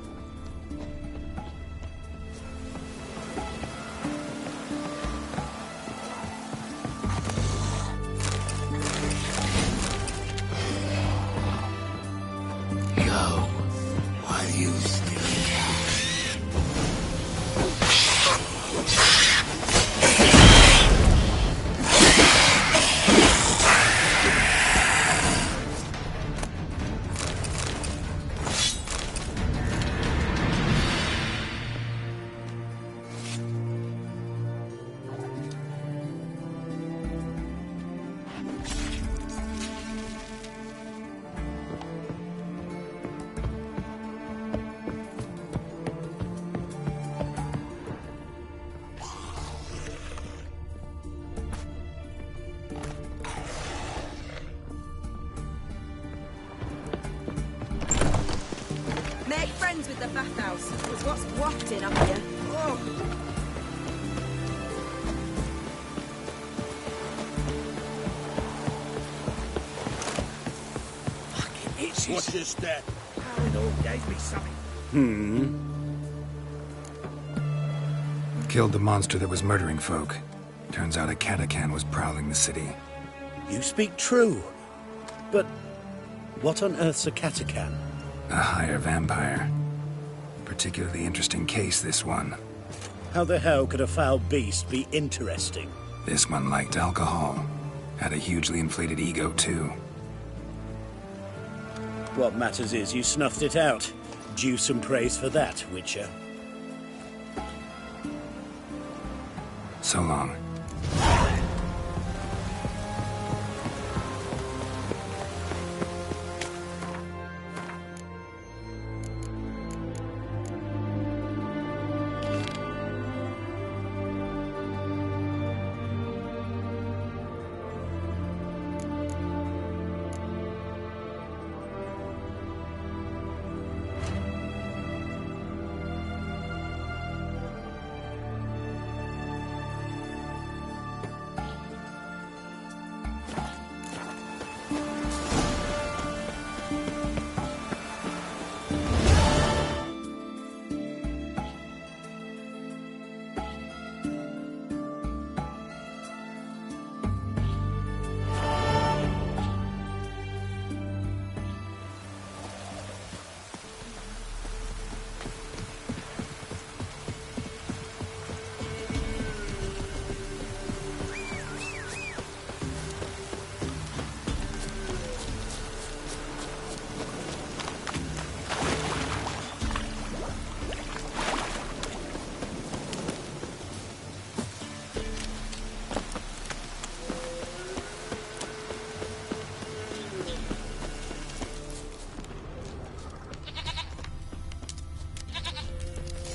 Make friends with the bathhouse, because what's wafting up here? Oh. Watch your step. Parador gave me something. Killed the monster that was murdering folk. Turns out a catachan was prowling the city. You speak true. But what on earth's a catachan? A higher vampire. Particularly interesting case, this one. How the hell could a foul beast be interesting? This one liked alcohol. Had a hugely inflated ego, too. What matters is you snuffed it out. Due some praise for that, Witcher. So long.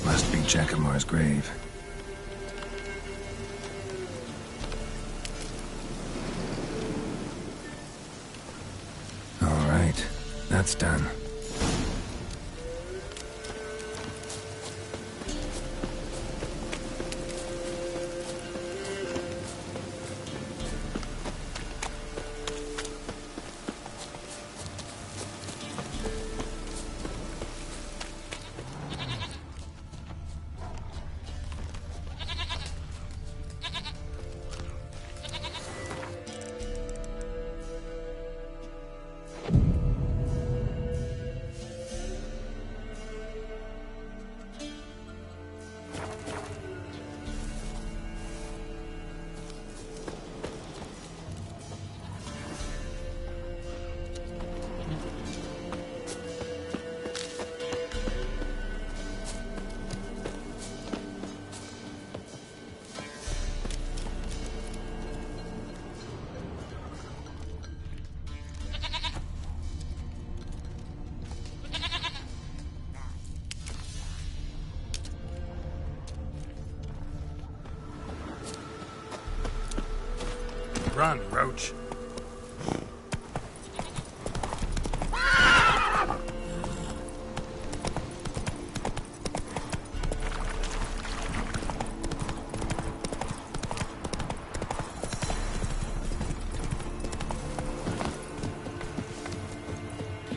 Must be Jackamar's grave. All right, that's done. Run, Roach.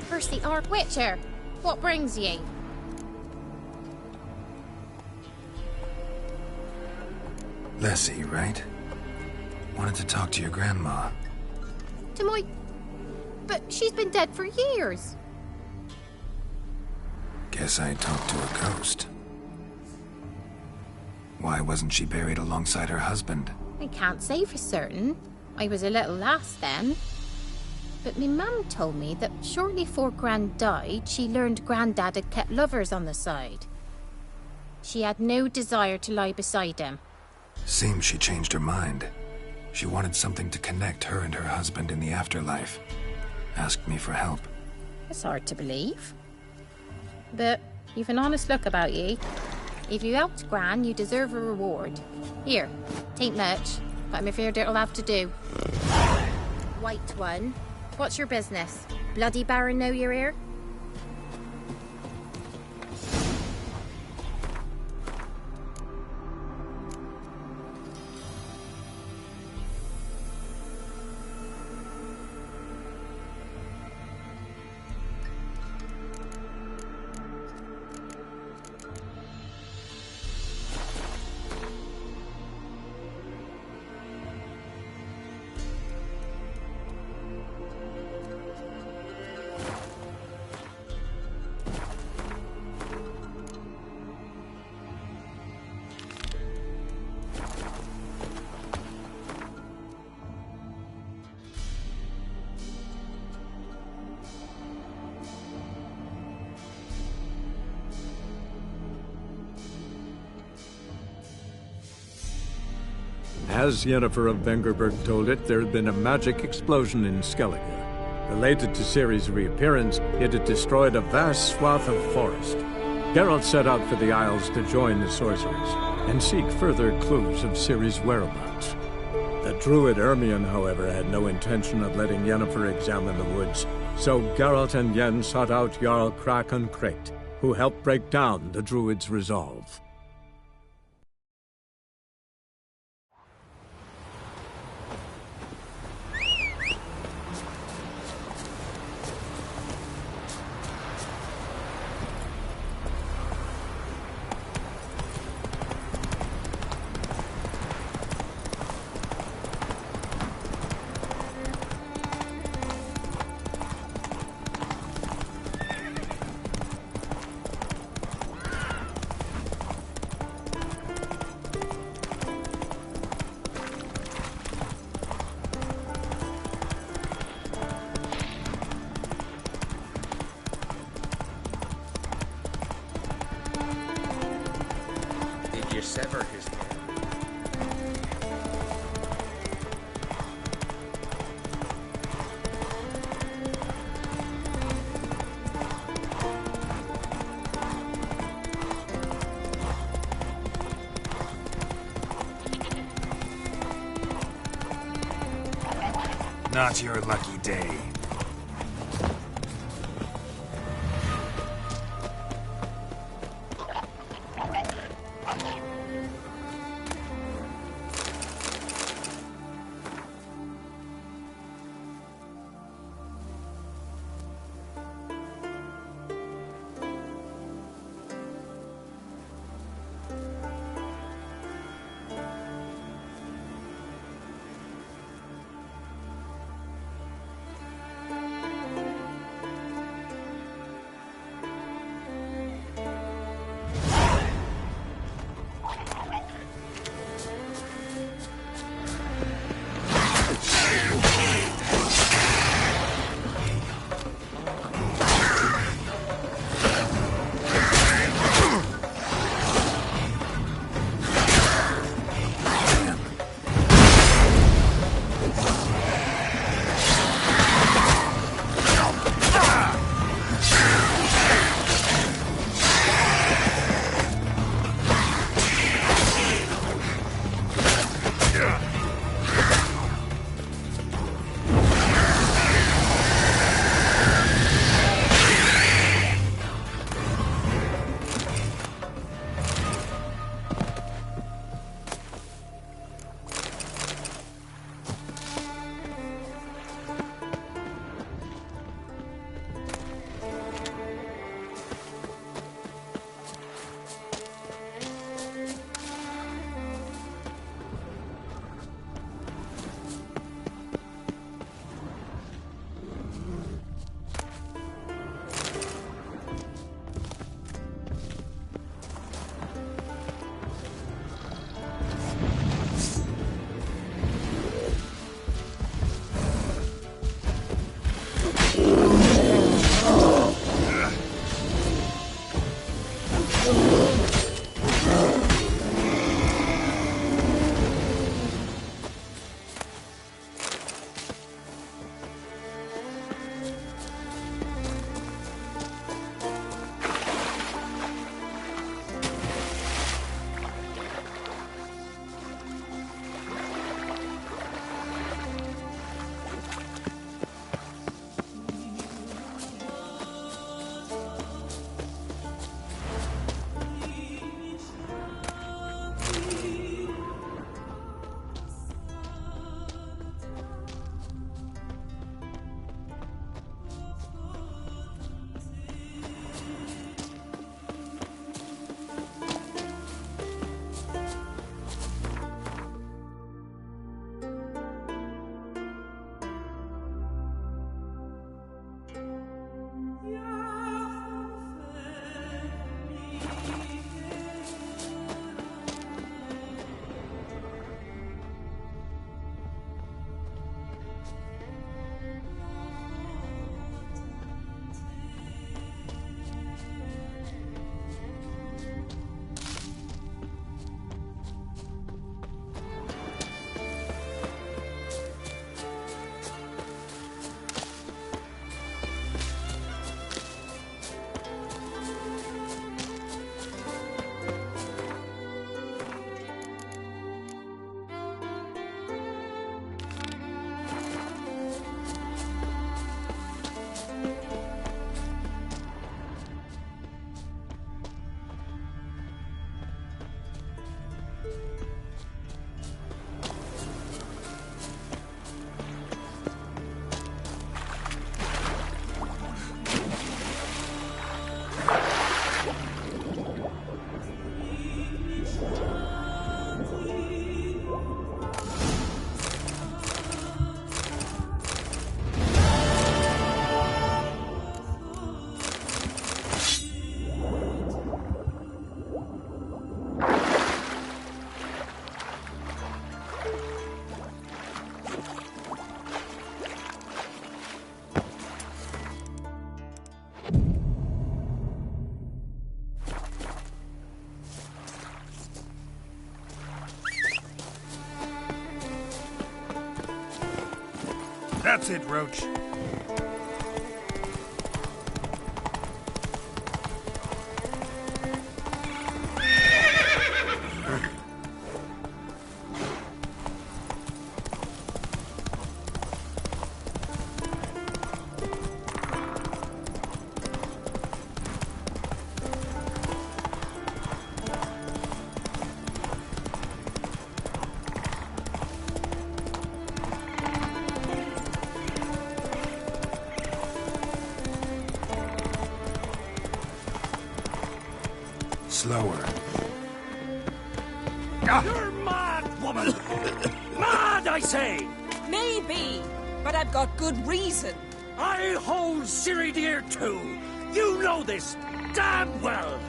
Percy Ark Witcher, what brings ye? Lessie, right? Wanted to talk to your grandma. To my... But she's been dead for years. Guess I talked to a ghost. Why wasn't she buried alongside her husband? I can't say for certain. I was a little lass then. But me mum told me that shortly before Gran died, she learned Grandad had kept lovers on the side. She had no desire to lie beside him. Seems she changed her mind. She wanted something to connect her and her husband in the afterlife. Asked me for help. It's hard to believe. But you've an honest look about ye. If you helped Gran, you deserve a reward. Here, tain't much, but I'm afraid it'll have to do. White one, what's your business? Bloody Baron know you're here? As Yennefer of Vengerberg told it, there had been a magic explosion in Skellige. Related to Ciri's reappearance, it had destroyed a vast swath of forest. Geralt set out for the Isles to join the sorcerers and seek further clues of Ciri's whereabouts. The druid Ermion, however, had no intention of letting Yennefer examine the woods, so Geralt and Yen sought out Jarl Krakon Krayt, who helped break down the druid's resolve. Sever his head. Not your lucky day. That's it, Roach. Slower. You're mad, woman! Mad, I say! Maybe, but I've got good reason. I hold Ciri dear too. You know this damn well.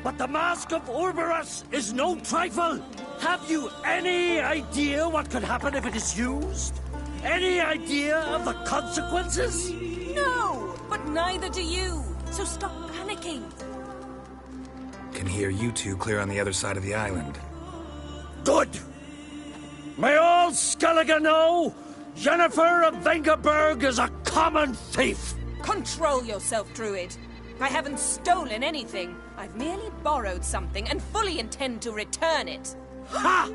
But the Mask of Orberus is no trifle. Have you any idea what could happen if it is used? Any idea of the consequences? No, but neither do you. So stop panicking. Can hear you two clear on the other side of the island. Good. May all Skellige know Jennifer of Vengerberg is a common thief. Control yourself, Druid. I haven't stolen anything. I've merely borrowed something and fully intend to return it. Ha!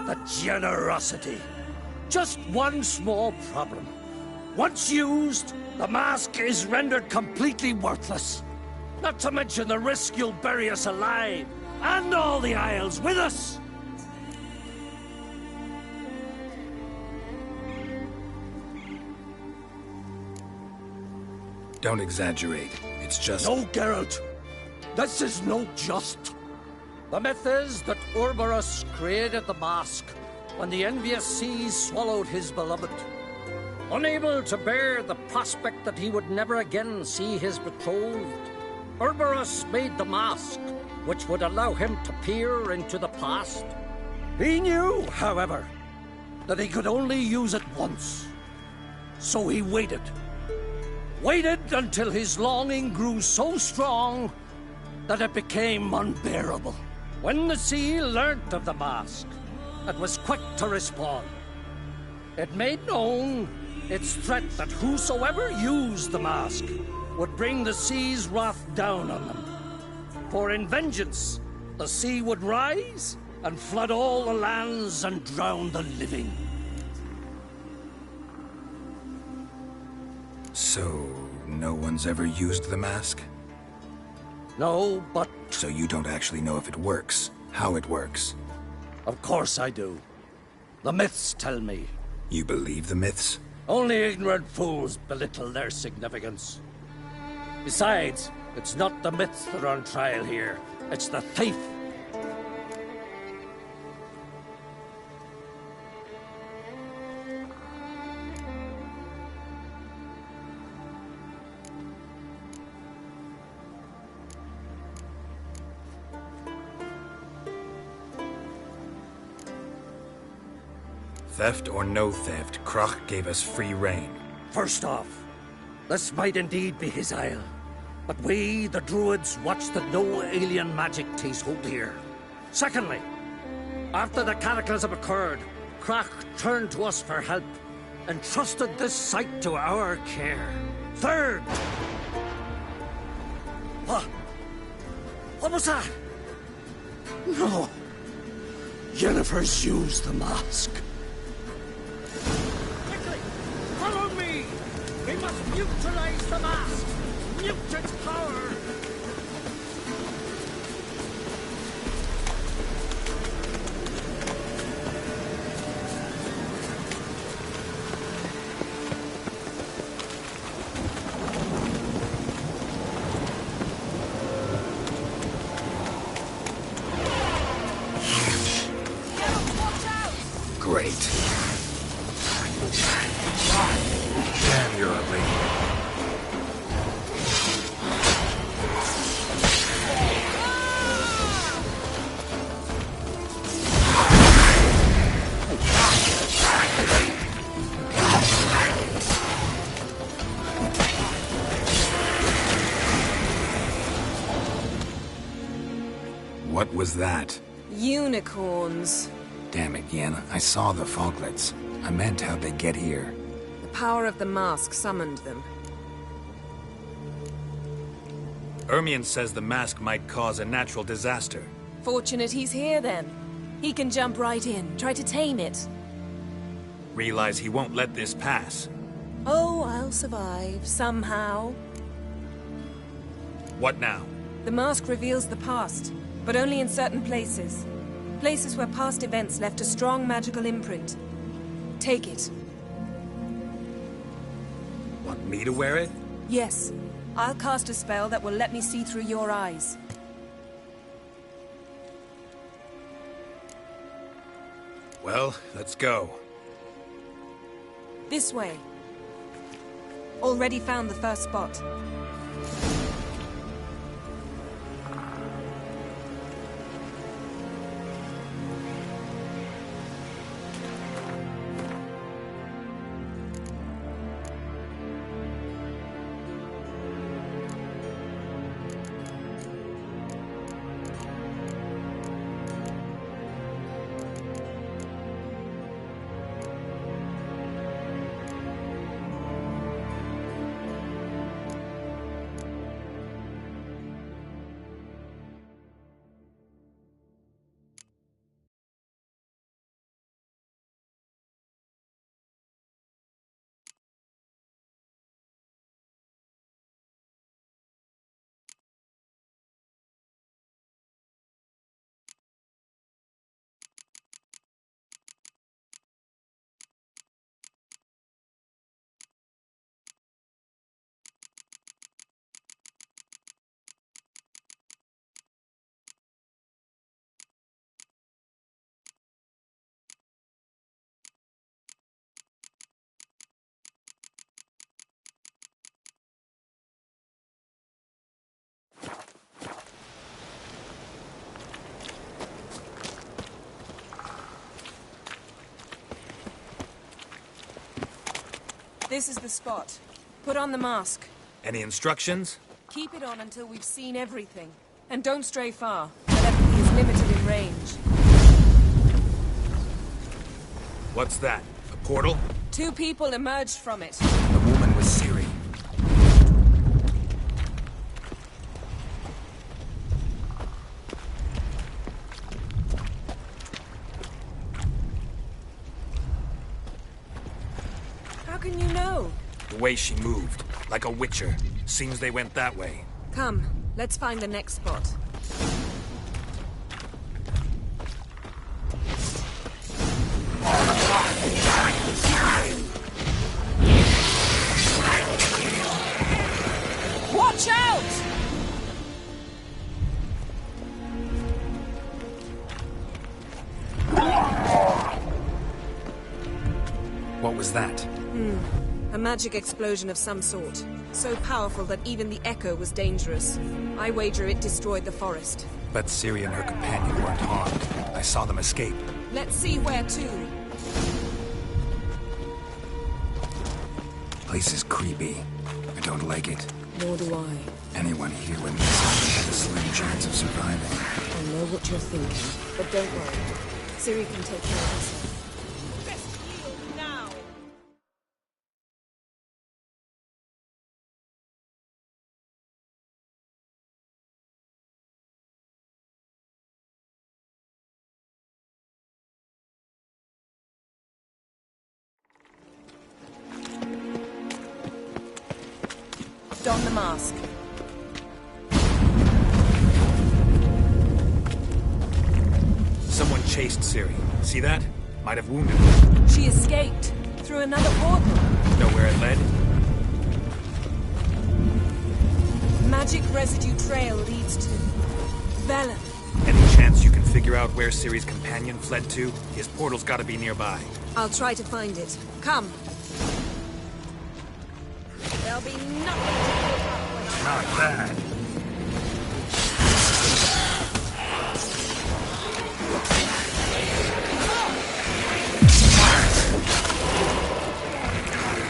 The generosity. Just one small problem. Once used, the mask is rendered completely worthless. Not to mention the risk you'll bury us alive, and all the Isles with us. Don't exaggerate. It's just... No, Geralt. This is no just. The myth is that Orberus created the mask when the envious seas swallowed his beloved. Unable to bear the prospect that he would never again see his betrothed, Orberus made the mask, which would allow him to peer into the past. He knew, however, that he could only use it once. So he waited. Waited until his longing grew so strong that it became unbearable. When the sea learnt of the mask, it was quick to respond. It made known its threat that whosoever used the mask would bring the sea's wrath down on them. For in vengeance, the sea would rise and flood all the lands and drown the living. So, no one's ever used the mask? No, but... So you don't actually know if it works, how it works? Of course I do. The myths tell me. You believe the myths? Only ignorant fools belittle their significance. Besides, it's not the myths that are on trial here. It's the thief. Theft or no theft, Krach gave us free rein. First off, this might indeed be his isle. But we, the Druids, watch that no alien magic takes hold here. Secondly, after the cataclysm occurred, Krach turned to us for help and trusted this site to our care. Third... What was that? No. Jennifer's used the mask. Quickly, follow me! We must neutralize the mask! Mute its power! Great. Damn, you're a lady. What was that? Unicorns. Damn it, Yen. I saw the foglets. I meant how'd they get here. The power of the mask summoned them. Ermion says the mask might cause a natural disaster. Fortunate he's here, then. He can jump right in, try to tame it. Realize he won't let this pass. Oh, I'll survive, somehow. What now? The mask reveals the past, but only in certain places. Places where past events left a strong magical imprint. Take it. Want me to wear it? Yes. I'll cast a spell that will let me see through your eyes. Well, let's go. This way. Already found the first spot. This is the spot. Put on the mask. Any instructions? Keep it on until we've seen everything. And don't stray far. Telepathy is limited in range. What's that? A portal? 2 people emerged from it. The woman was Ciri. How can you know? The way she moved, like a witcher. Seems they went that way. Come, let's find the next spot. Watch out! What was that? A magic explosion of some sort. So powerful that even the echo was dangerous. I wager it destroyed the forest. But Ciri and her companion weren't harmed. I saw them escape. Let's see where to. Place is creepy. I don't like it. Nor do I. Anyone here would have a slim chance of surviving. I know what you're thinking, but don't worry. Ciri can take care of herself. Don the mask. Someone chased Ciri. See that? Might have wounded her. She escaped through another portal. Know where it led? Magic residue trail leads to Velen. Any chance you can figure out where Ciri's companion fled to? His portal's gotta be nearby. I'll try to find it. Come. There'll be nothing to pick up when I... Not bad.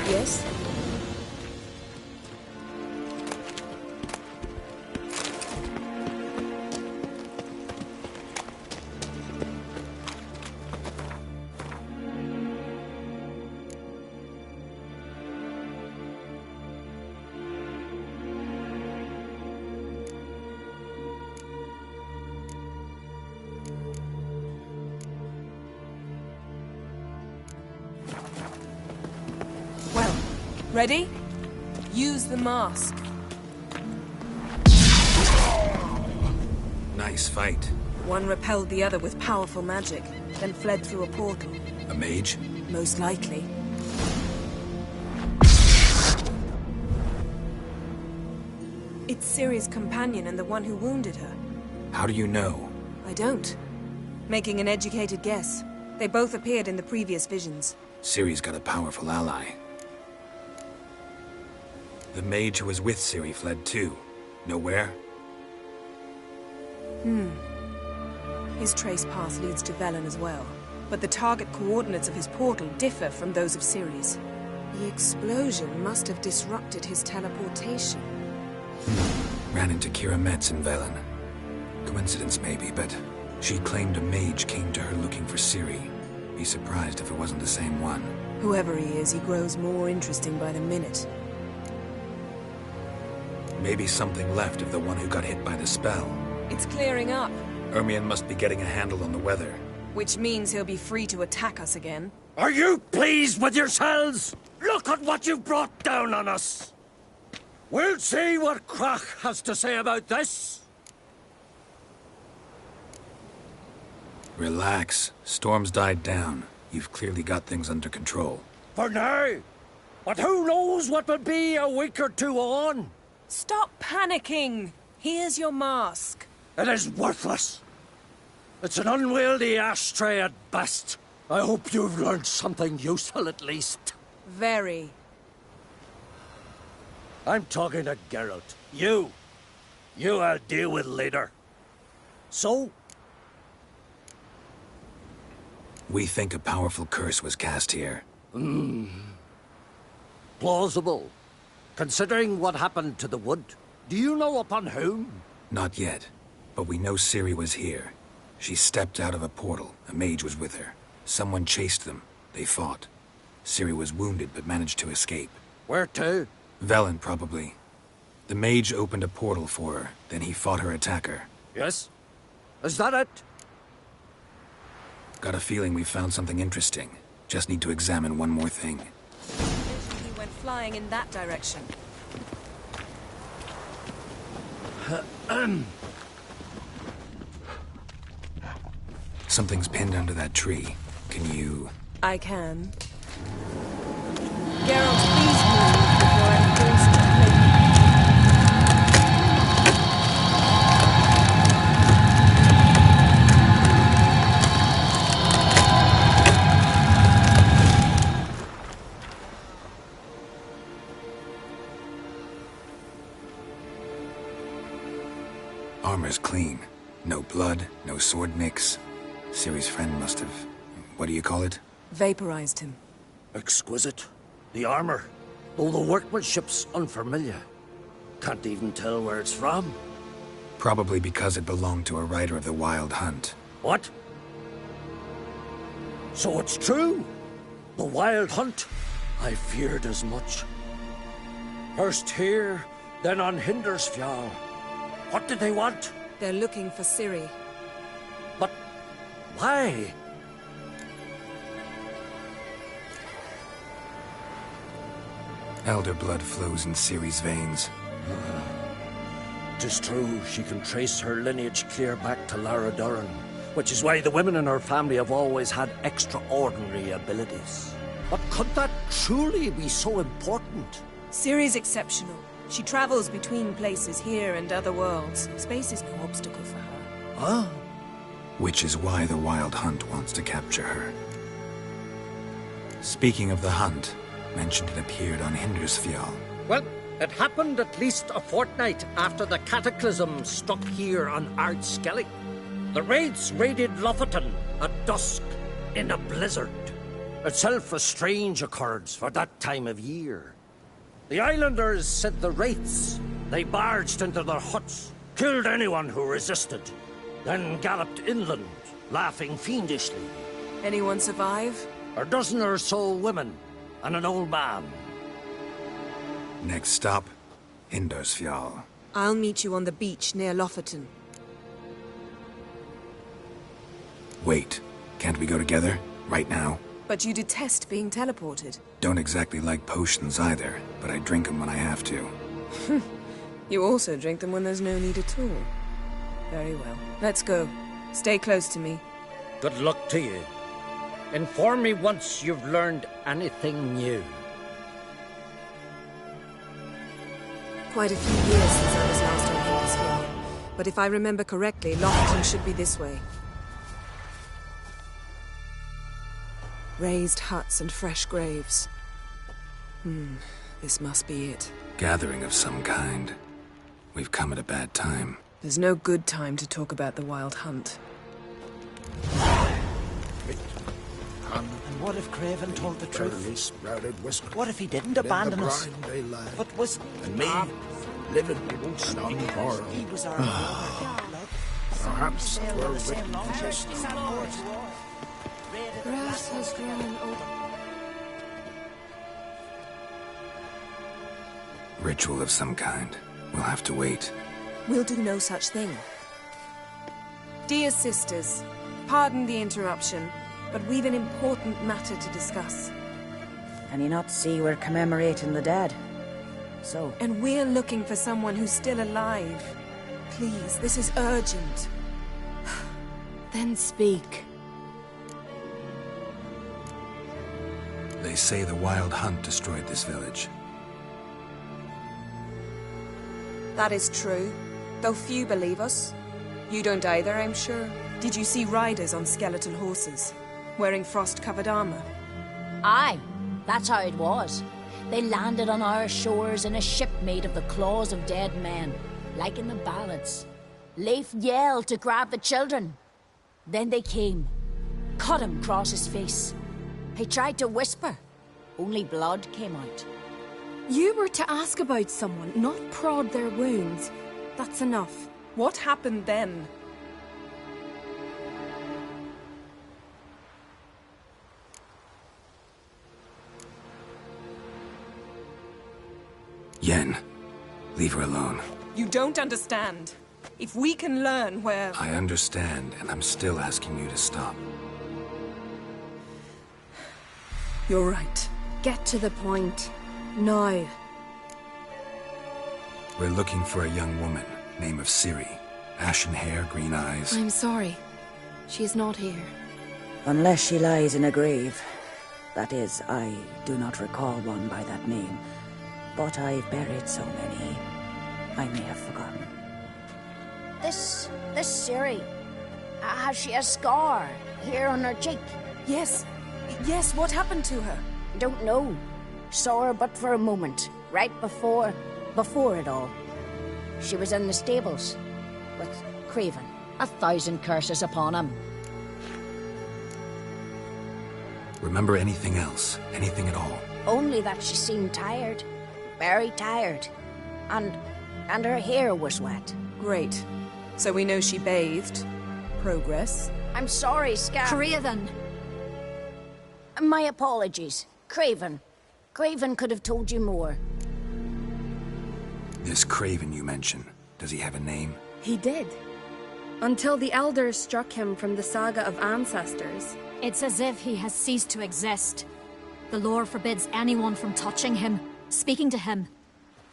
Yes? Ready? Use the mask. Nice fight. One repelled the other with powerful magic, then fled through a portal. A mage? Most likely. It's Ciri's companion and the one who wounded her. How do you know? I don't. Making an educated guess. They both appeared in the previous visions. Ciri's got a powerful ally. The mage who was with Ciri fled too. Know where? His trace path leads to Velen as well. But the target coordinates of his portal differ from those of Ciri's. The explosion must have disrupted his teleportation. Ran into Kira Metz in Velen. Coincidence maybe, but she claimed a mage came to her looking for Ciri. Be surprised if it wasn't the same one. Whoever he is, he grows more interesting by the minute. Maybe something left of the one who got hit by the spell. It's clearing up. Ermion must be getting a handle on the weather. Which means he'll be free to attack us again. Are you pleased with yourselves? Look at what you've brought down on us. We'll see what Crach has to say about this. Relax. Storm's died down. You've clearly got things under control. For now. But who knows what will be a week or two on? Stop panicking! Here's your mask. It is worthless. It's an unwieldy ashtray at best. I hope you've learned something useful at least. Very. I'm talking to Geralt. You I'll deal with later. So? We think a powerful curse was cast here. Plausible. Considering what happened to the wood, do you know upon whom? Not yet, but we know Ciri was here. She stepped out of a portal. A mage was with her. Someone chased them. They fought. Ciri was wounded, but managed to escape. Where to? Velen, probably. The mage opened a portal for her, then he fought her attacker. Yes? Is that it? Got a feeling we found something interesting. Just need to examine one more thing. He went flying in that direction. Something's pinned under that tree. Can you... I can. Geralt, please move before I'm forced to play. Armor's clean. No blood, no sword nicks. Ciri's friend must have... what do you call it? Vaporized him. Exquisite. The armor, though the workmanship's unfamiliar. Can't even tell where it's from. Probably because it belonged to a rider of the Wild Hunt. What? So it's true? The Wild Hunt? I feared as much. First here, then on Hindersfjall. What did they want? They're looking for Ciri. But why? Elder blood flows in Ciri's veins. Tis true, she can trace her lineage clear back to Lara Duran, which is why the women in her family have always had extraordinary abilities. But could that truly be so important? Ciri's exceptional. She travels between places here and other worlds. Space is no obstacle for her. Huh? Which is why the Wild Hunt wants to capture her. Speaking of the hunt, mentioned it appeared on Hindersfjall. Well, it happened at least a fortnight after the cataclysm struck here on Ardskellig. The raids raided Lofoten at dusk in a blizzard. Itself a strange occurrence for that time of year. The islanders sent the wraiths. They barged into their huts, killed anyone who resisted, then galloped inland, laughing fiendishly. Anyone survive? A dozen or so women, and an old man. Next stop, Hindersfjall. I'll meet you on the beach near Lofoten. Wait, can't we go together? Right now? But you detest being teleported. Don't exactly like potions either, but I drink them when I have to. You also drink them when there's no need at all. Very well. Let's go. Stay close to me. Good luck to you. Inform me once you've learned anything new. Quite a few years since I was last on Hell's Hill. But if I remember correctly, Lockton should be this way. Raised huts and fresh graves. This must be it. Gathering of some kind. We've come at a bad time. There's no good time to talk about the Wild Hunt. And what if Craven told the truth? What if he didn't abandon us? But was... And me, living and unborrowed. He was our... Perhaps we're written Grass has grown over. Ritual of some kind. We'll have to wait. We'll do no such thing. Dear sisters, pardon the interruption, but we've an important matter to discuss. Can you not see we're commemorating the dead? So... And we're looking for someone who's still alive. Please, this is urgent. Then speak. They say the Wild Hunt destroyed this village. That is true, though few believe us. You don't either, I'm sure. Did you see riders on skeletal horses, wearing frost-covered armor? Aye, that's how it was. They landed on our shores in a ship made of the claws of dead men, like in the ballads. Leif yelled to grab the children. Then they came, cut him across his face. He tried to whisper, only blood came out. You were to ask about someone, not prod their wounds. That's enough. What happened then? Yen, leave her alone. You don't understand. If we can learn where... I understand, and I'm still asking you to stop. You're right. Get to the point. Now. We're looking for a young woman, name of Ciri. Ashen hair, green eyes. I'm sorry. She is not here. Unless she lies in a grave. That is, I do not recall one by that name. But I've buried so many, I may have forgotten. This Ciri, has she a scar here on her cheek? Yes, what happened to her? Don't know. Saw her but for a moment, right before it all. She was in the stables with Craven. 1,000 curses upon him. Remember anything else? Anything at all? Only that she seemed tired. Very tired. And her hair was wet. Great. So we know she bathed. Progress. I'm sorry, Scar. Craven! My apologies. Craven. Craven could have told you more. This Craven you mention, does he have a name? He did. Until the elders struck him from the saga of ancestors. It's as if he has ceased to exist. The lore forbids anyone from touching him, speaking to him,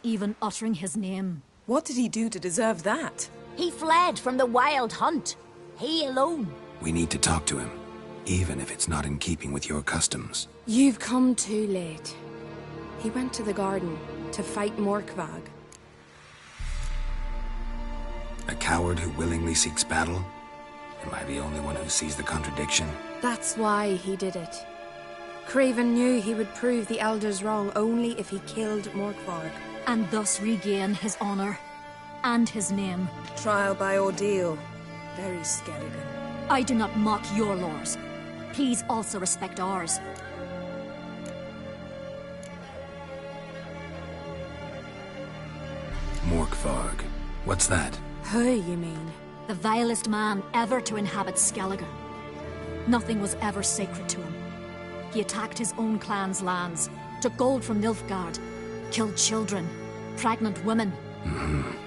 even uttering his name. What did he do to deserve that? He fled from the Wild Hunt. He alone. We need to talk to him, even if it's not in keeping with your customs. You've come too late. He went to the garden to fight Morkvag. A coward who willingly seeks battle? Am I the only one who sees the contradiction? That's why he did it. Craven knew he would prove the elders wrong only if he killed Morkvarg. And thus regain his honor. And his name. Trial by ordeal. Very Skelligan. I do not mock your laws. Please also respect ours. Morkvarg. What's that? Who, you mean? The vilest man ever to inhabit Skellige. Nothing was ever sacred to him. He attacked his own clan's lands, took gold from Nilfgaard, killed children, pregnant women.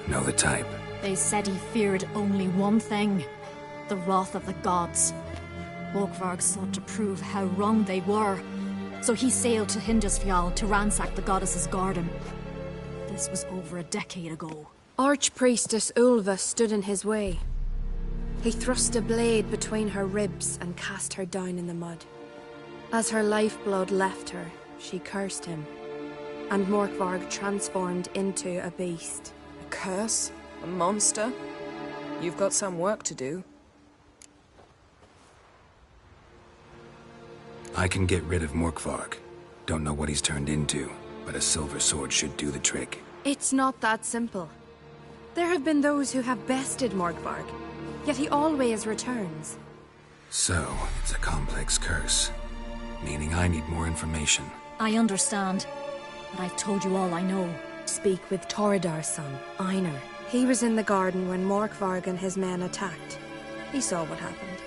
Know the type. They said he feared only one thing, the wrath of the gods. Morkvarg sought to prove how wrong they were, so he sailed to Hindisfjall to ransack the goddess's garden. This was over a decade ago. Archpriestess Ulva stood in his way. He thrust a blade between her ribs and cast her down in the mud. As her lifeblood left her, she cursed him, and Morkvarg transformed into a beast. A curse? A monster? You've got some work to do. I can get rid of Morkvarg. Don't know what he's turned into, but a silver sword should do the trick. It's not that simple. There have been those who have bested Morkvarg, yet he always returns. So, it's a complex curse, meaning I need more information. I understand, but I've told you all I know. Speak with Torridar's son, Einar. He was in the garden when Morkvarg and his men attacked. He saw what happened.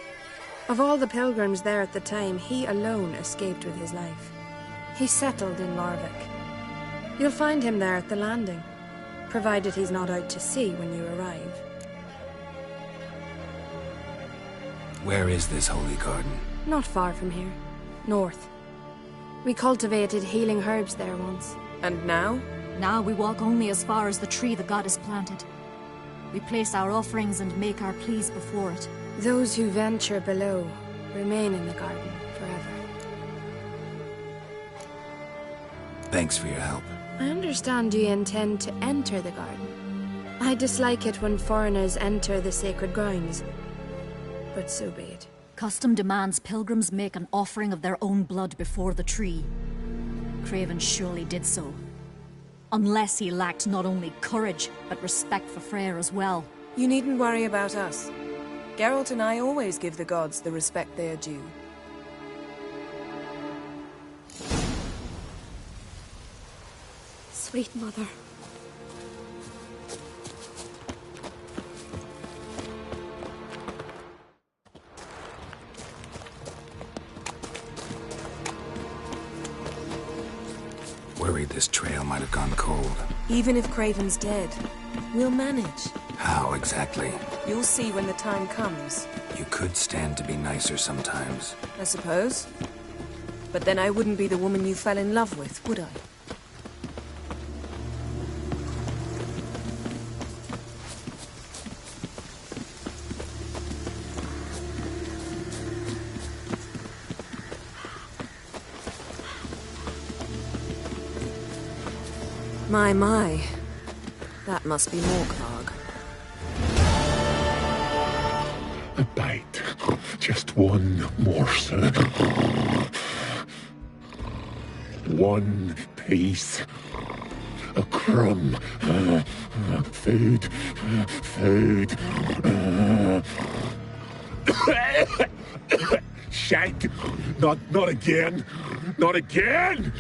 Of all the pilgrims there at the time, he alone escaped with his life. He settled in Larvik. You'll find him there at the landing, provided he's not out to sea when you arrive. Where is this holy garden? Not far from here. North. We cultivated healing herbs there once. And now? Now we walk only as far as the tree the goddess planted. We place our offerings and make our pleas before it. Those who venture below remain in the garden forever. Thanks for your help. I understand you intend to enter the garden. I dislike it when foreigners enter the sacred grounds, but so be it. Custom demands pilgrims make an offering of their own blood before the tree. Craven surely did so. Unless he lacked not only courage, but respect for Freyr as well. You needn't worry about us. Geralt and I always give the gods the respect they are due. Sweet mother. Worried this trail might have gone cold. Even if Craven's dead, we'll manage. How exactly? You'll see when the time comes. You could stand to be nicer sometimes. I suppose. But then I wouldn't be the woman you fell in love with, would I? My. That must be Morkvarg. A bite. Just one morsel. One piece. A crumb. Food. Food. Shank. Not again. Not again!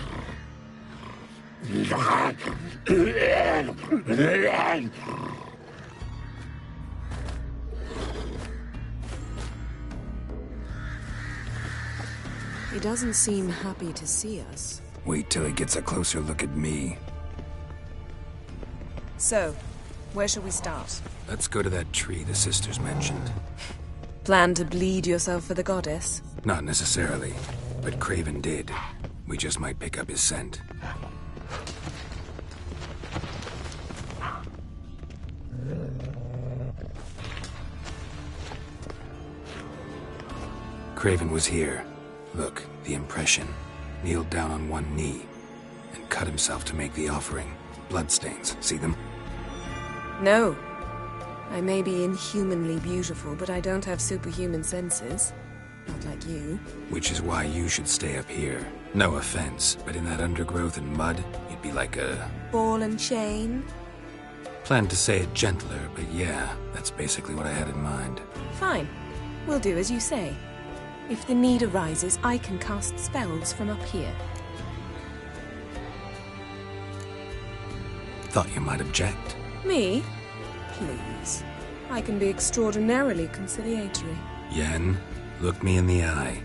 He doesn't seem happy to see us. Wait till he gets a closer look at me. So, where shall we start? Let's go to that tree the sisters mentioned. Plan to bleed yourself for the goddess? Not necessarily, but Craven did. We just might pick up his scent. Craven was here. Look, the impression. Kneeled down on one knee and cut himself to make the offering. Bloodstains, see them? No. I may be inhumanly beautiful, but I don't have superhuman senses. Not like you. Which is why you should stay up here. No offense, but in that undergrowth and mud, you'd be like a... ball and chain? Planned to say it gentler, but yeah, that's basically what I had in mind. Fine. We'll do as you say. If the need arises, I can cast spells from up here. Thought you might object. Me? Please. I can be extraordinarily conciliatory. Yen, look me in the eye.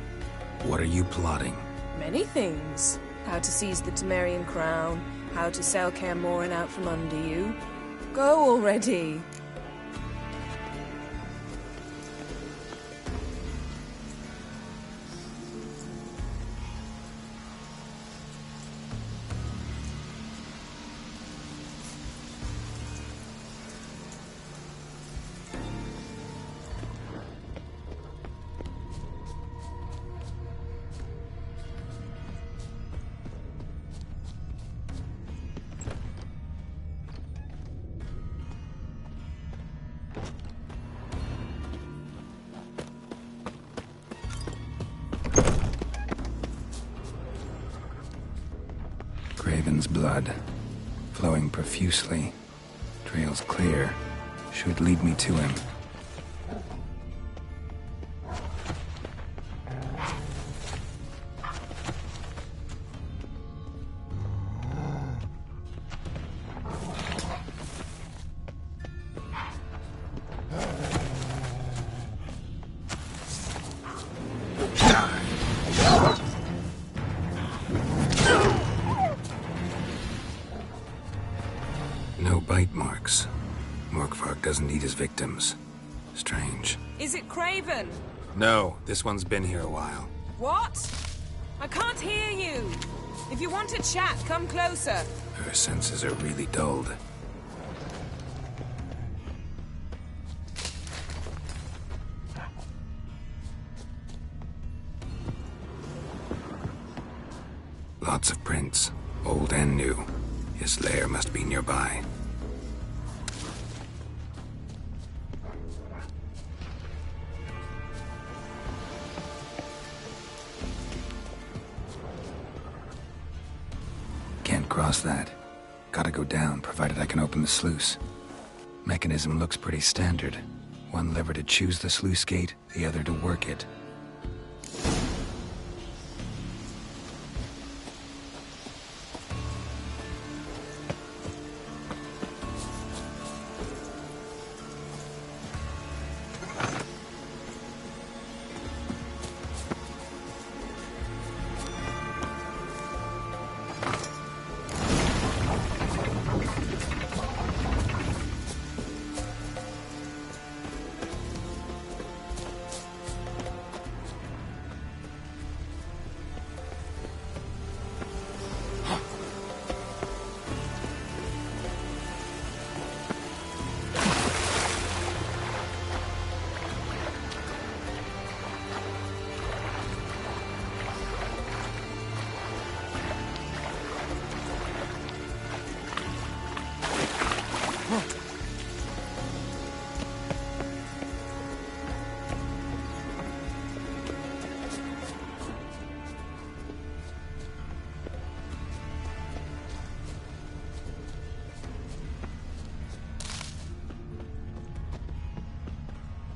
What are you plotting? Many things. How to seize the Temerian crown, how to sell Kaer Morhen out from under you. Go already! Craven's blood, flowing profusely. Trail's clear. Should lead me to him. No bite marks. Morkvark doesn't eat his victims. Strange. Is it Craven? No, this one's been here a while. What? I can't hear you. If you want to chat, come closer. Her senses are really dulled. Lots of prints, old and new. His lair must be nearby. Can't cross that. Gotta go down, provided I can open the sluice. Mechanism looks pretty standard. One lever to choose the sluice gate, the other to work it.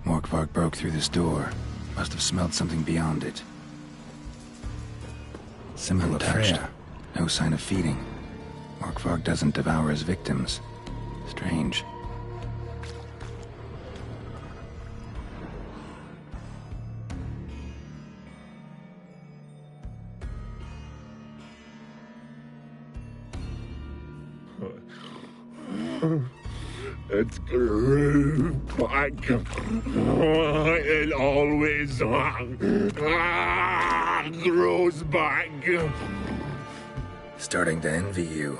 Morkvark broke through this door. Must have smelled something beyond it. Symbol touched. No sign of feeding. Morkvark doesn't devour his victims. Strange. It grew back. It always grows back. Starting to envy you.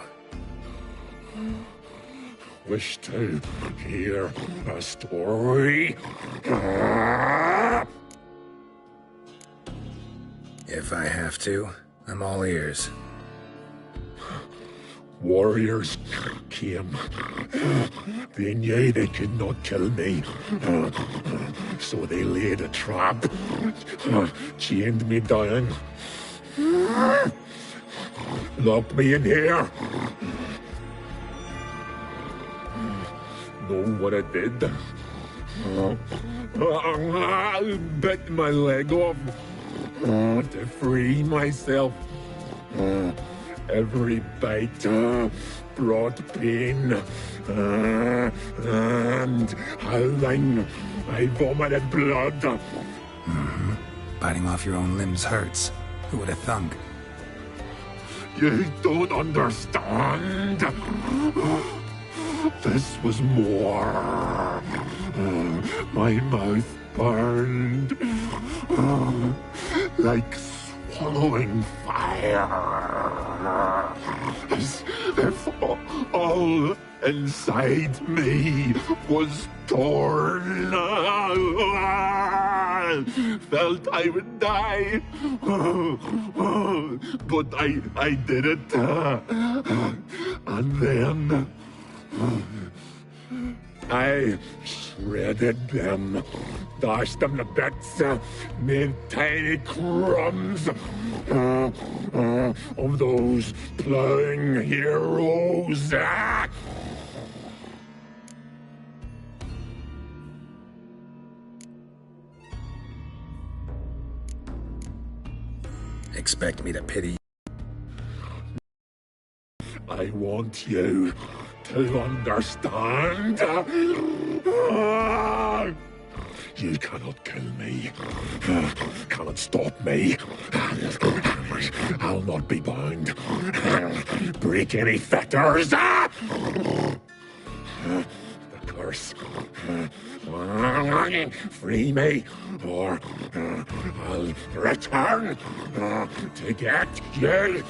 Wish to hear a story? If I have to, I'm all ears. Warriors came. They knew they could not kill me. So they laid a trap. Chained me down. Locked me in here. Know what I did? Bit my leg off to free myself. Every bite brought pain, and howling, I vomited blood. Mm-hmm. Biting off your own limbs hurts. Who would have thunk? You don't understand. This was more. My mouth burned like swallowing fire. As if all inside me was torn. Felt I would die. But I did it. And then I shredded them, dashed them to bits, made tiny crumbs of those plowing heroes. Expect me to pity? I want you to understand. You cannot kill me. Cannot stop me. I'll not be bound. Break any fetters. The curse. Free me, or I'll return to get you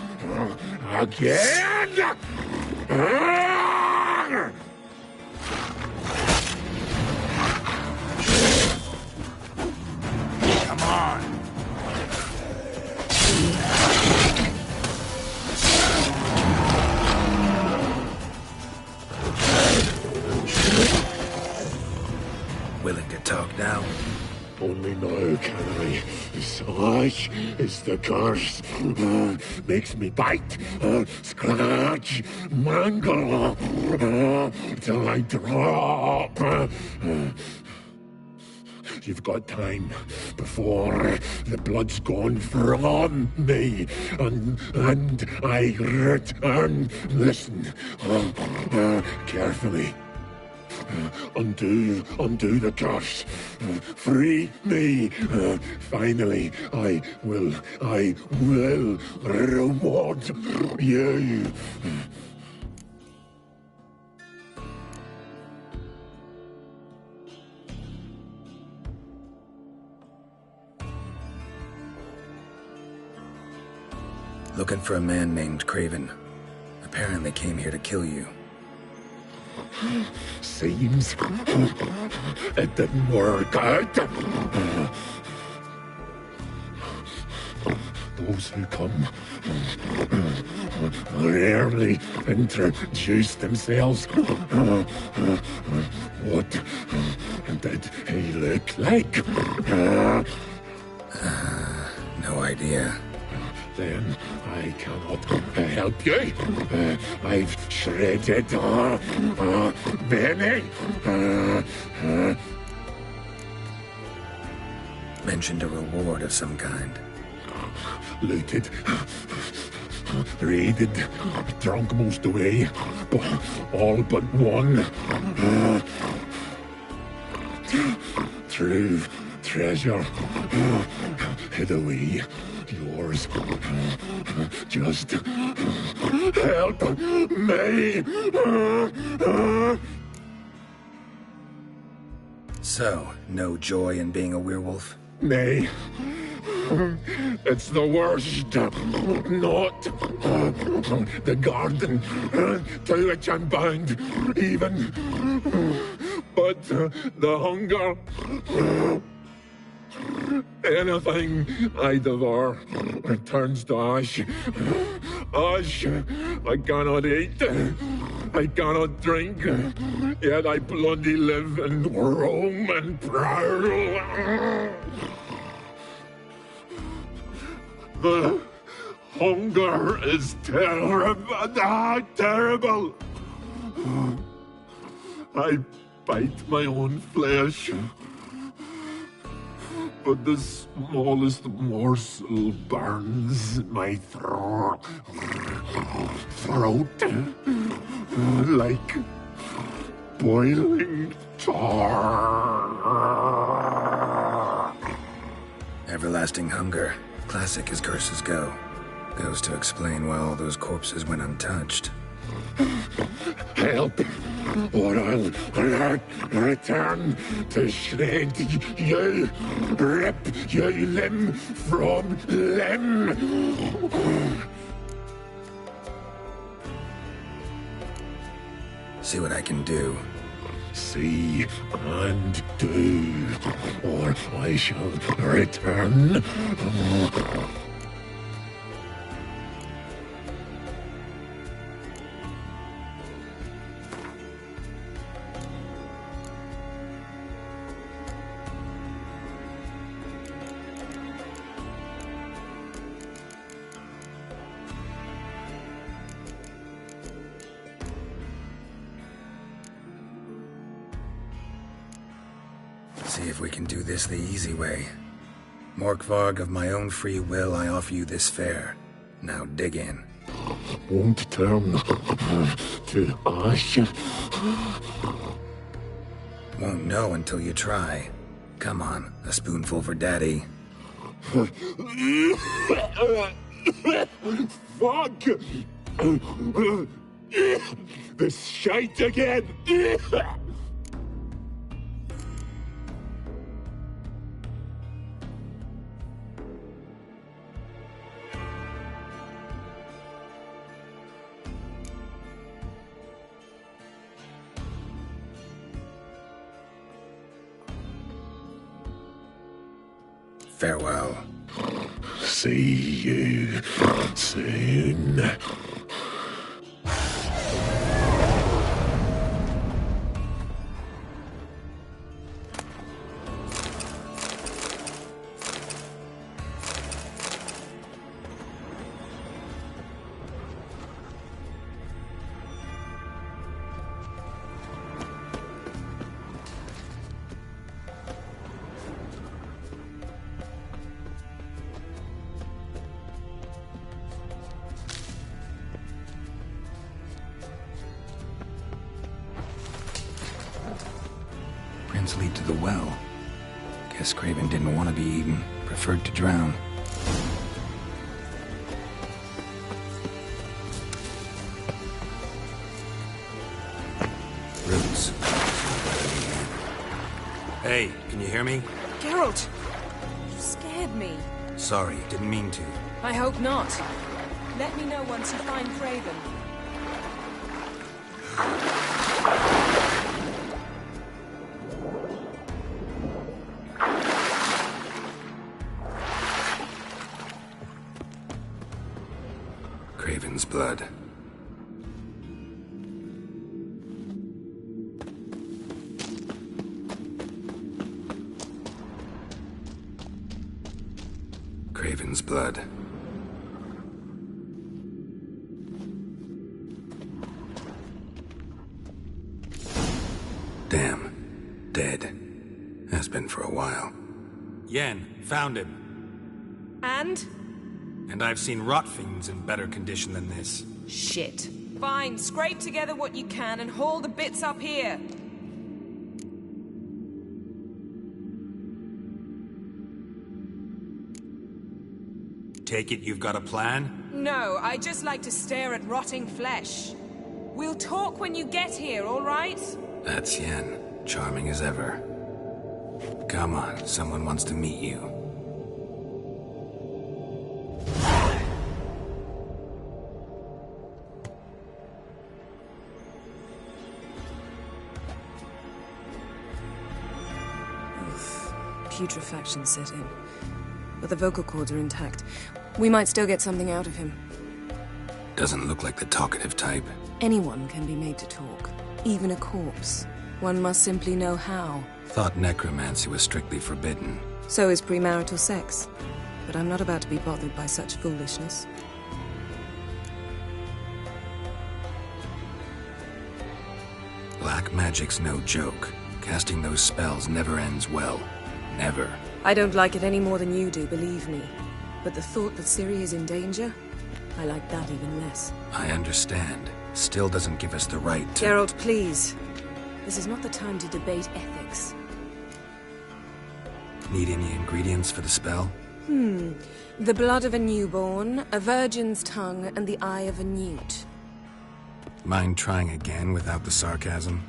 again. Come on. Willing to talk now? Only now can I. Such is the curse. Makes me bite, scratch, mangle, till I drop. You've got time before the blood's gone from me, and I return. Listen, carefully. Undo the curse. Free me. Finally, I will reward you. Looking for a man named Craven. Apparently came here to kill you. Seems it didn't work out. Those who come rarely introduce themselves. What did he look like? No idea. Then I cannot help you. I've shredded many. Mentioned a reward of some kind. Looted, raided, drunk most away, all but one. True treasure hid away. Yours. Just help me. So, no joy in being a werewolf? Nay. It's the worst. Not the garden to which I'm bound, even. But the hunger. Anything I devour turns to ash. Ash I cannot eat. I cannot drink. Yet I bloody live and roam and prowl. The hunger is terrible. Terrible. I bite my own flesh. But the smallest morsel burns my throat like boiling tar. Everlasting hunger. Classic as curses go. Goes to explain why all those corpses went untouched. Help, or I'll return to shred you, rip you limb from limb. See what I can do. See and do, or I shall return. See if we can do this the easy way. Morkvarg, of my own free will, I offer you this fare. Now dig in. Won't turn to ash. Won't know until you try. Come on, a spoonful for Daddy. Fuck! This shite again! Farewell. See you soon. Lead to the well. Guess Craven didn't want to be eaten, preferred to drown. Roots. Hey, can you hear me? Geralt! You scared me. Sorry, didn't mean to. I hope not. Let me know once you find Craven. Craven's blood. Craven's blood. Damn. Dead. Has been for a while. Yen, found him. And? And I've seen rot fiends in better condition than this. Shit. Fine, scrape together what you can and haul the bits up here. Take it you've got a plan? No, I just like to stare at rotting flesh. We'll talk when you get here, all right? That's Yen. Charming as ever. Come on, someone wants to meet you. Putrefaction set in. But the vocal cords are intact. We might still get something out of him. Doesn't look like the talkative type. Anyone can be made to talk. Even a corpse. One must simply know how. Thought necromancy was strictly forbidden. So is premarital sex. But I'm not about to be bothered by such foolishness. Black magic's no joke. Casting those spells never ends well. Never. I don't like it any more than you do, believe me. But the thought that Ciri is in danger, I like that even less. I understand. Still doesn't give us the right to— Geralt, please. This is not the time to debate ethics. Need any ingredients for the spell? The blood of a newborn, a virgin's tongue, and the eye of a newt. Mind trying again without the sarcasm?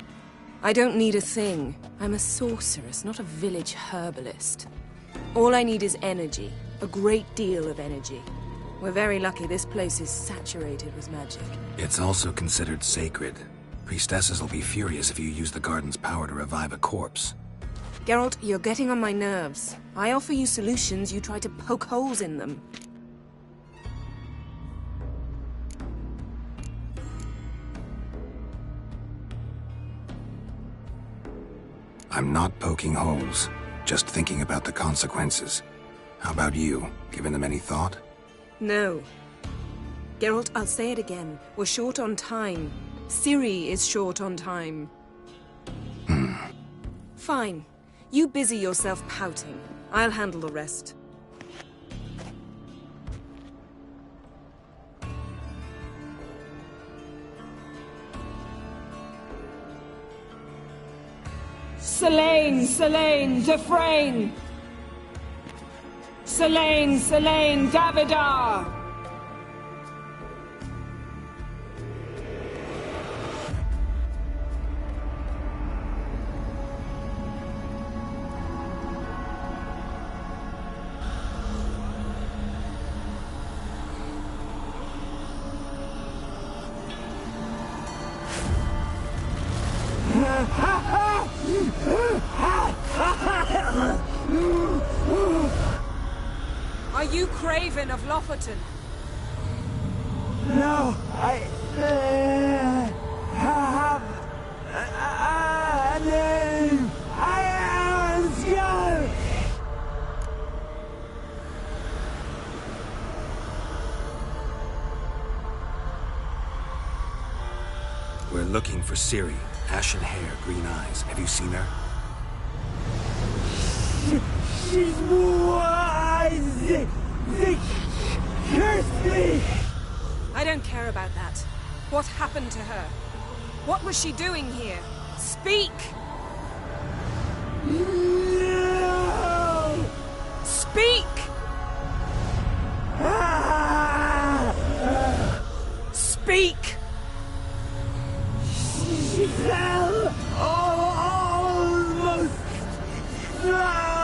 I don't need a thing. I'm a sorceress, not a village herbalist. All I need is energy. A great deal of energy. We're very lucky this place is saturated with magic. It's also considered sacred. Priestesses will be furious if you use the garden's power to revive a corpse. Geralt, you're getting on my nerves. I offer you solutions, you try to poke holes in them. I'm not poking holes, just thinking about the consequences. How about you? Given them any thought? No. Geralt, I'll say it again. We're short on time. Ciri is short on time. Fine. You busy yourself pouting. I'll handle the rest. Selene, Selene, Dufresne! Selene, Selene, Davidar! Are you Craven of Lofoten? No, I have a name. I am Skull. We're looking for Ciri. Ashen hair, green eyes. Have you seen her? She's wise. They cursed me. I don't care about that. What happened to her? What was she doing here? Speak! No! Speak! Speak! She fell almost drowned.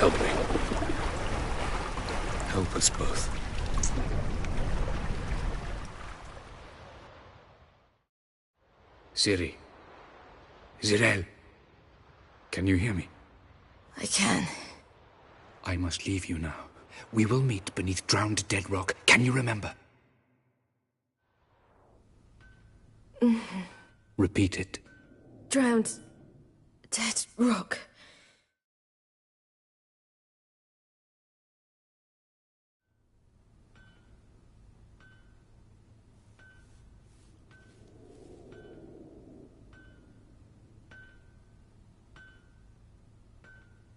Help me. Help us both. Ciri. Zirel. Can you hear me? I can. I must leave you now. We will meet beneath drowned dead rock. Can you remember? Repeat it. Drowned. Dead rock.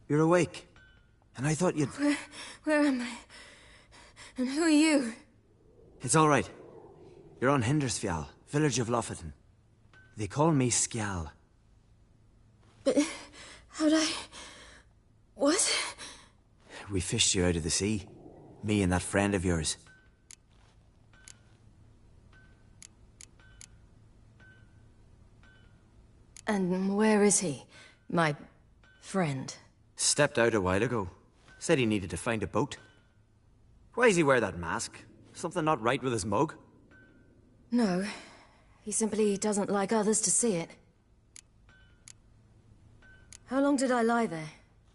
You're awake. And I thought you'd... Where am I? And who are you? It's all right. You're on Hindersfjall, village of Lofoten. They call me Skjal. But how'd I... What? We fished you out of the sea. Me and that friend of yours. And where is he? My friend. Stepped out a while ago. Said he needed to find a boat. Why does he wear that mask? Something not right with his mug? No. He simply doesn't like others to see it. How long did I lie there?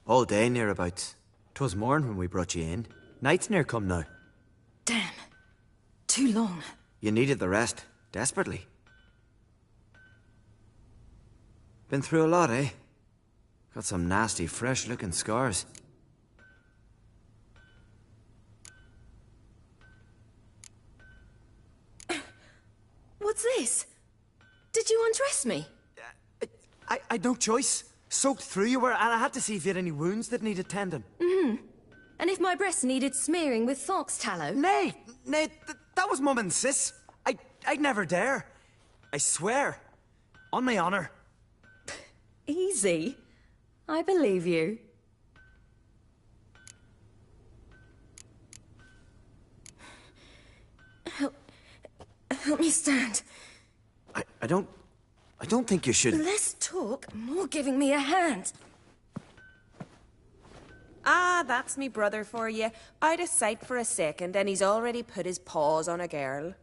All day, nearabouts. 'Twas morn when we brought you in. Night's near come now. Damn. Too long. You needed the rest. Desperately. Been through a lot, eh? Got some nasty, fresh-looking scars. What's this? Did you undress me? I'd no choice. Soaked through you were, and I had to see if you had any wounds that needed tending. Mm-hmm. And if my breasts needed smearing with fox tallow? Nay, that was Mum and Sis. I'd never dare. I swear. On my honor. Easy. I believe you. Help me stand. I don't think you should... Less talk, more giving me a hand. Ah, that's me brother for you. Out of sight for a second, and he's already put his paws on a girl.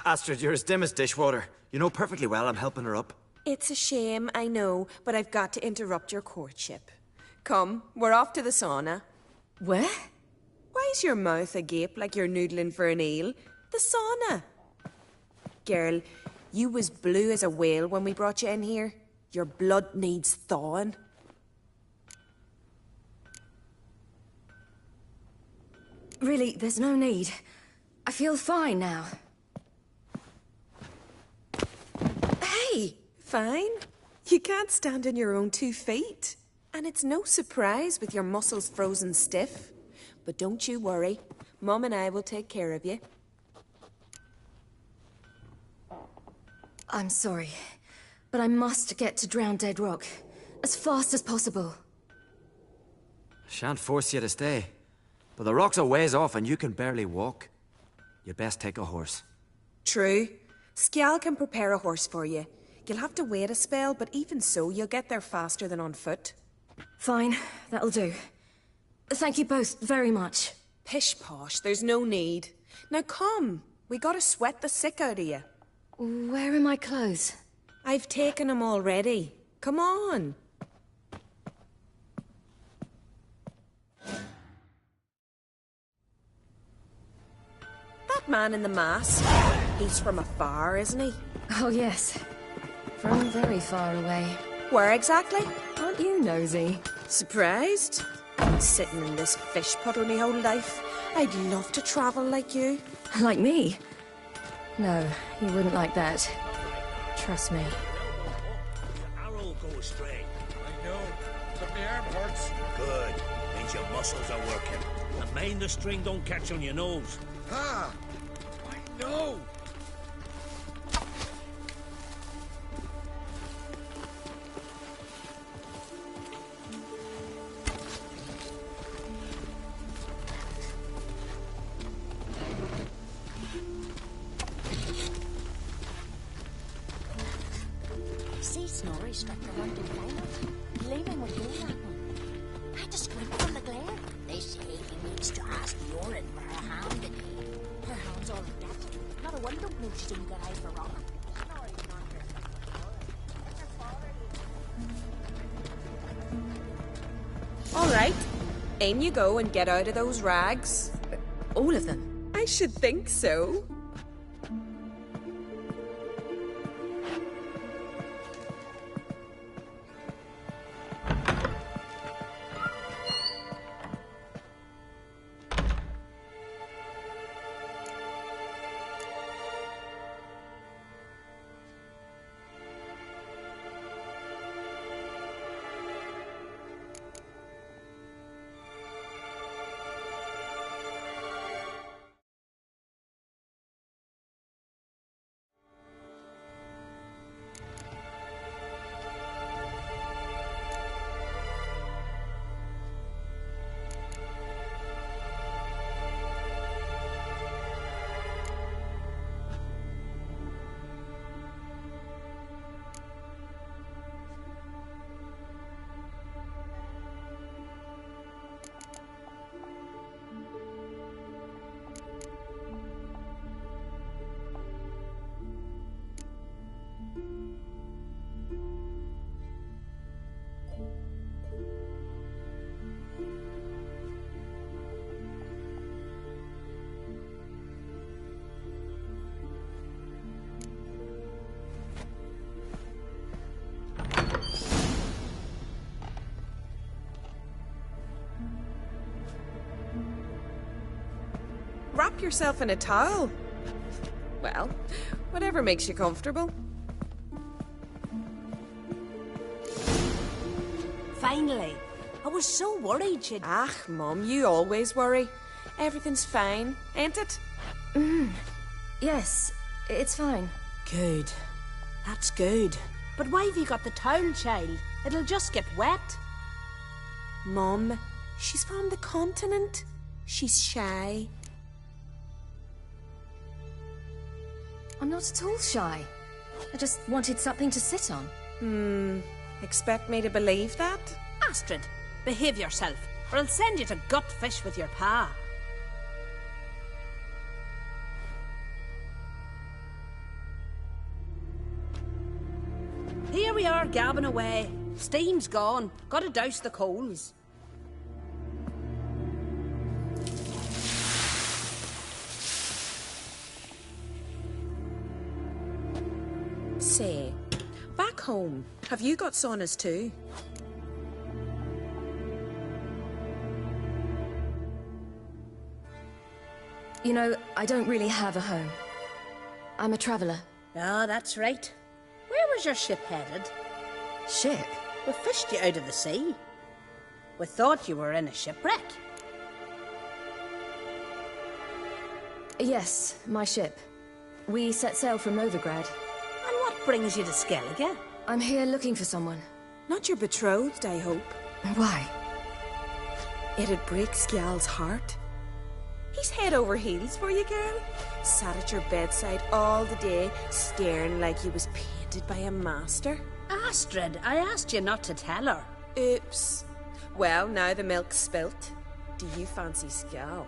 Astrid, you're as dim as dishwater. You know perfectly well I'm helping her up. It's a shame, I know, but I've got to interrupt your courtship. Come, we're off to the sauna. Where? Why's your mouth agape like you're noodling for an eel? The sauna. Girl, you was blue as a whale when we brought you in here. Your blood needs thawing. Really, there's no need. I feel fine now. Hey, fine. You can't stand on your own 2 feet. And it's no surprise with your muscles frozen stiff. But don't you worry. Mum and I will take care of you. I'm sorry, but I must get to Drown Dead Rock as fast as possible. Shan't force you to stay. But the rock's a ways off and you can barely walk. You'd best take a horse. True. Skjal can prepare a horse for you. You'll have to wait a spell, but even so, you'll get there faster than on foot. Fine, that'll do. Thank you both very much. Pish-posh, there's no need. Now come, we gotta sweat the sick out of you. Where are my clothes? I've taken them already. Come on. That man in the mask, he's from afar, isn't he? Oh, yes. From very far away. Where exactly? Aren't you nosy? Surprised? Been sitting in this fish puddle my whole life. I'd love to travel like you. Like me? No, you wouldn't like that. Trust me. Arrow go astray. I know, but my arm hurts. Good. Means your muscles are working. And mind the string don't catch on your nose. Ah! I know! See Snorri struck the hunting diamond, gleaming with gold apple. I had to squint from the glare. They say he needs to ask the Orin for her hand. Her hand's all dead. Not a one don't know she's only got eye for rock. All right. In you go and get out of those rags. All of them? I should think so. Wrap yourself in a towel. Well, whatever makes you comfortable. Finally. I was so worried she'd... Ah, Mum, you always worry. Everything's fine, ain't it? Yes, it's fine. Good. That's good. But why have you got the towel, child? It'll just get wet. Mum, she's from the continent. She's shy. I'm not at all shy. I just wanted something to sit on. Expect me to believe that? Astrid, behave yourself, or I'll send you to gut fish with your pa. Here we are, gabbing away. Steam's gone. Gotta douse the coals. Say, back home, have you got saunas too? You know, I don't really have a home. I'm a traveller. Ah, that's right. Where was your ship headed? Ship? We fished you out of the sea. We thought you were in a shipwreck. Yes, my ship. We set sail from Novigrad. And what brings you to Skellige? I'm here looking for someone. Not your betrothed, I hope. Why? It'd break Skjal's heart. He's head over heels for you, girl. Sat at your bedside all the day, staring like he was painted by a master. Astrid, I asked you not to tell her. Oops. Well, now the milk's spilt. Do you fancy Skjal?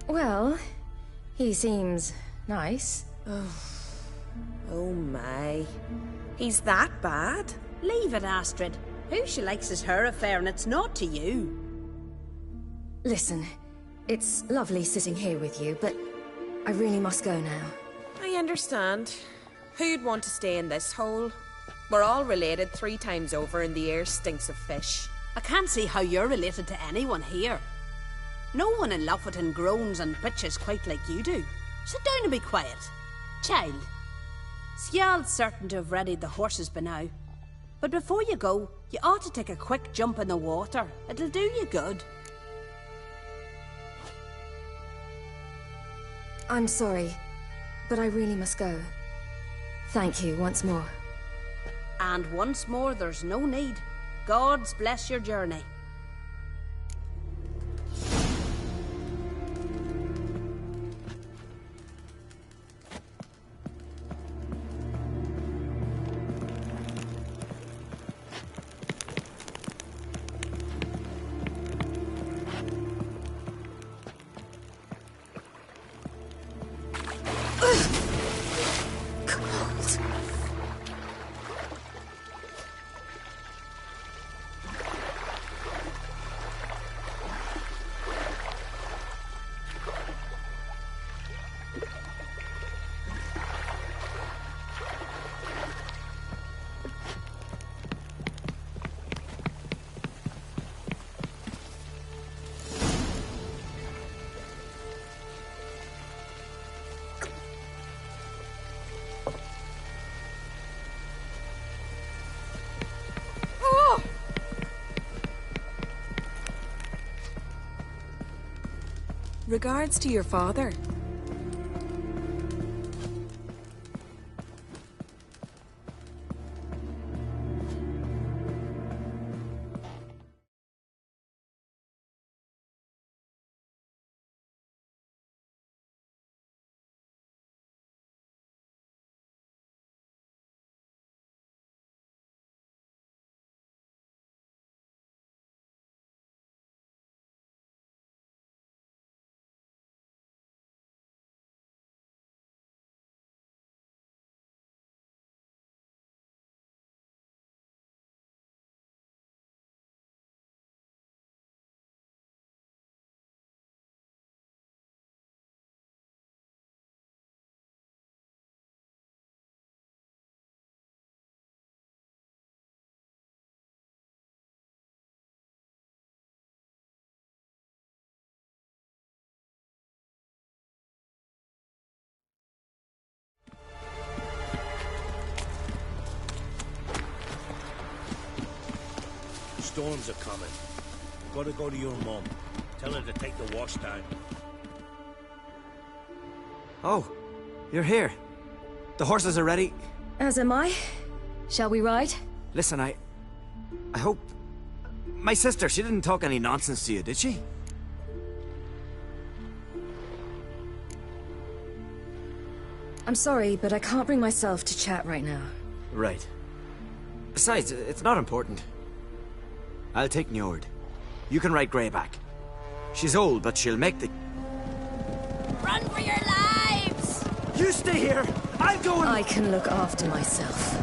Well, he seems nice. Oh my. He's that bad? Leave it, Astrid. Who she likes is her affair, and it's not to you. Listen, it's lovely sitting here with you, but I really must go now. I understand. Who'd want to stay in this hole? We're all related 3 times over, and the air stinks of fish. I can't see how you're related to anyone here. No one in Lofoten groans and bitches quite like you do. Sit down and be quiet. Child, Skjal's certain to have readied the horses by now. But before you go, you ought to take a quick jump in the water. It'll do you good. I'm sorry, but I really must go. Thank you once more. And once more, there's no need. God's bless your journey. Regards to your father. Storms are coming. Gotta go to your mum. Tell her to take the wash down. Oh, you're here. The horses are ready. As am I. Shall we ride? Listen, I hope... My sister, she didn't talk any nonsense to you, did she? I'm sorry, but I can't bring myself to chat right now. Right. Besides, it's not important. I'll take Njord. You can ride Greyback. She's old, but she'll make the... Run for your lives! You stay here! I'll go and... I can look after myself.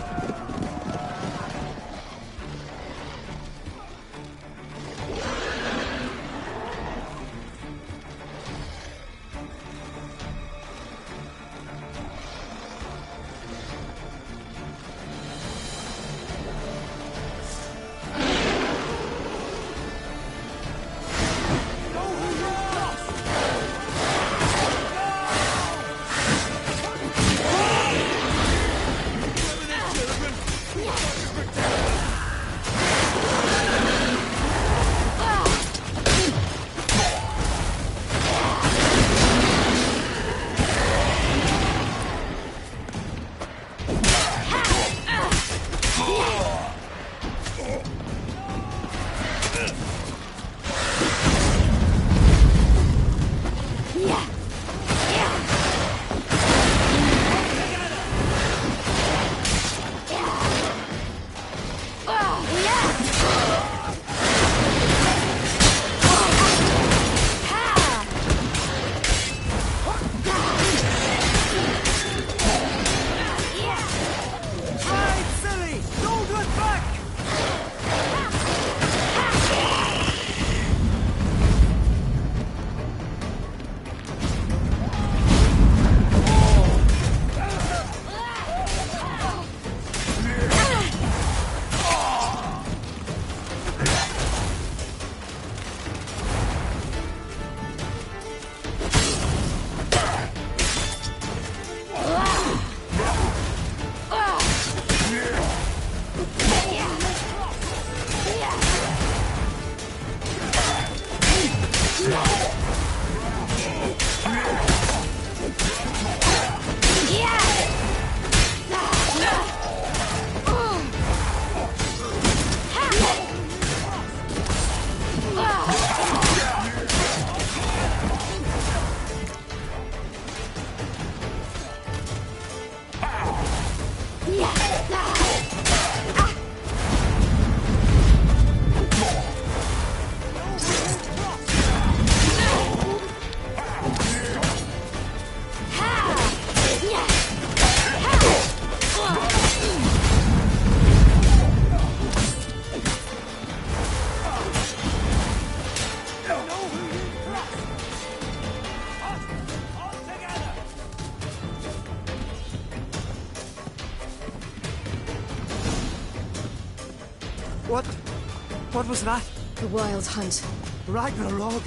What was that? The Wild Hunt. Ragnarok?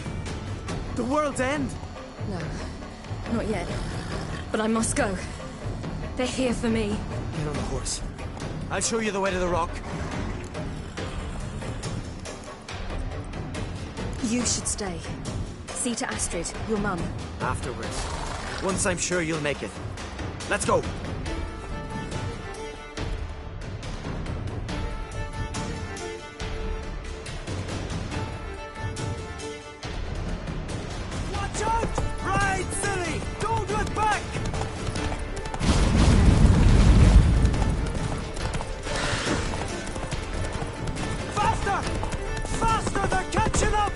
The world's end? No, not yet. But I must go. They're here for me. Get on the horse. I'll show you the way to the rock. You should stay. See to Astrid, your mum. Afterwards. Once I'm sure you'll make it. Let's go. Watch out! Ride, silly! Don't look back! Faster! Faster! They're catching up!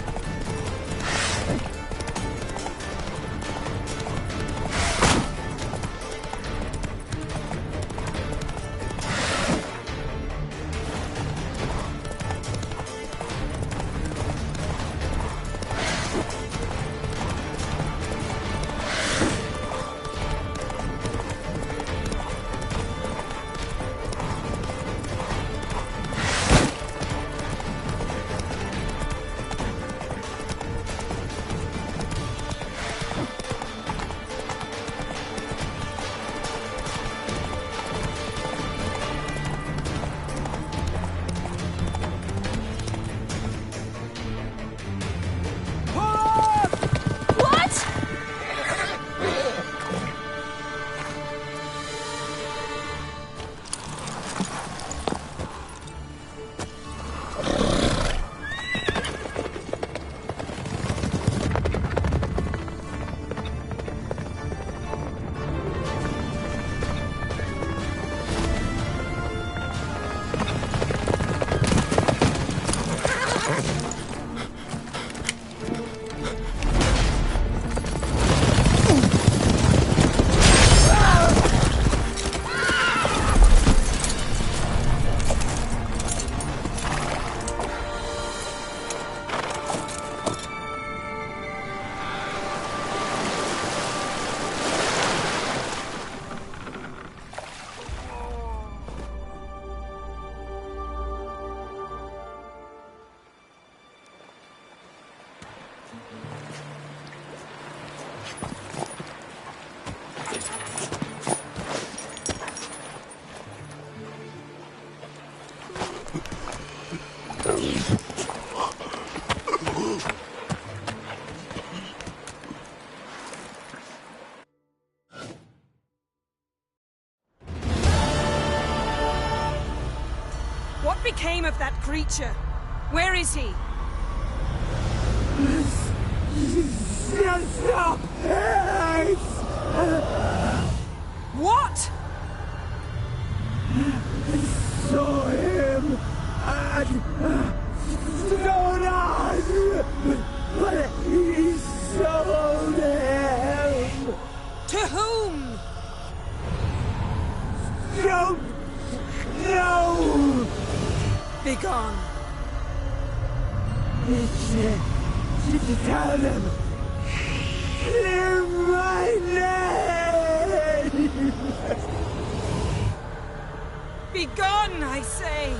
What became of that creature? Where is he? Stop! What? Saw him at Stonan, but he sold him. To whom? Don't know. Begone. Tell them. Clear my name. Begone, I say!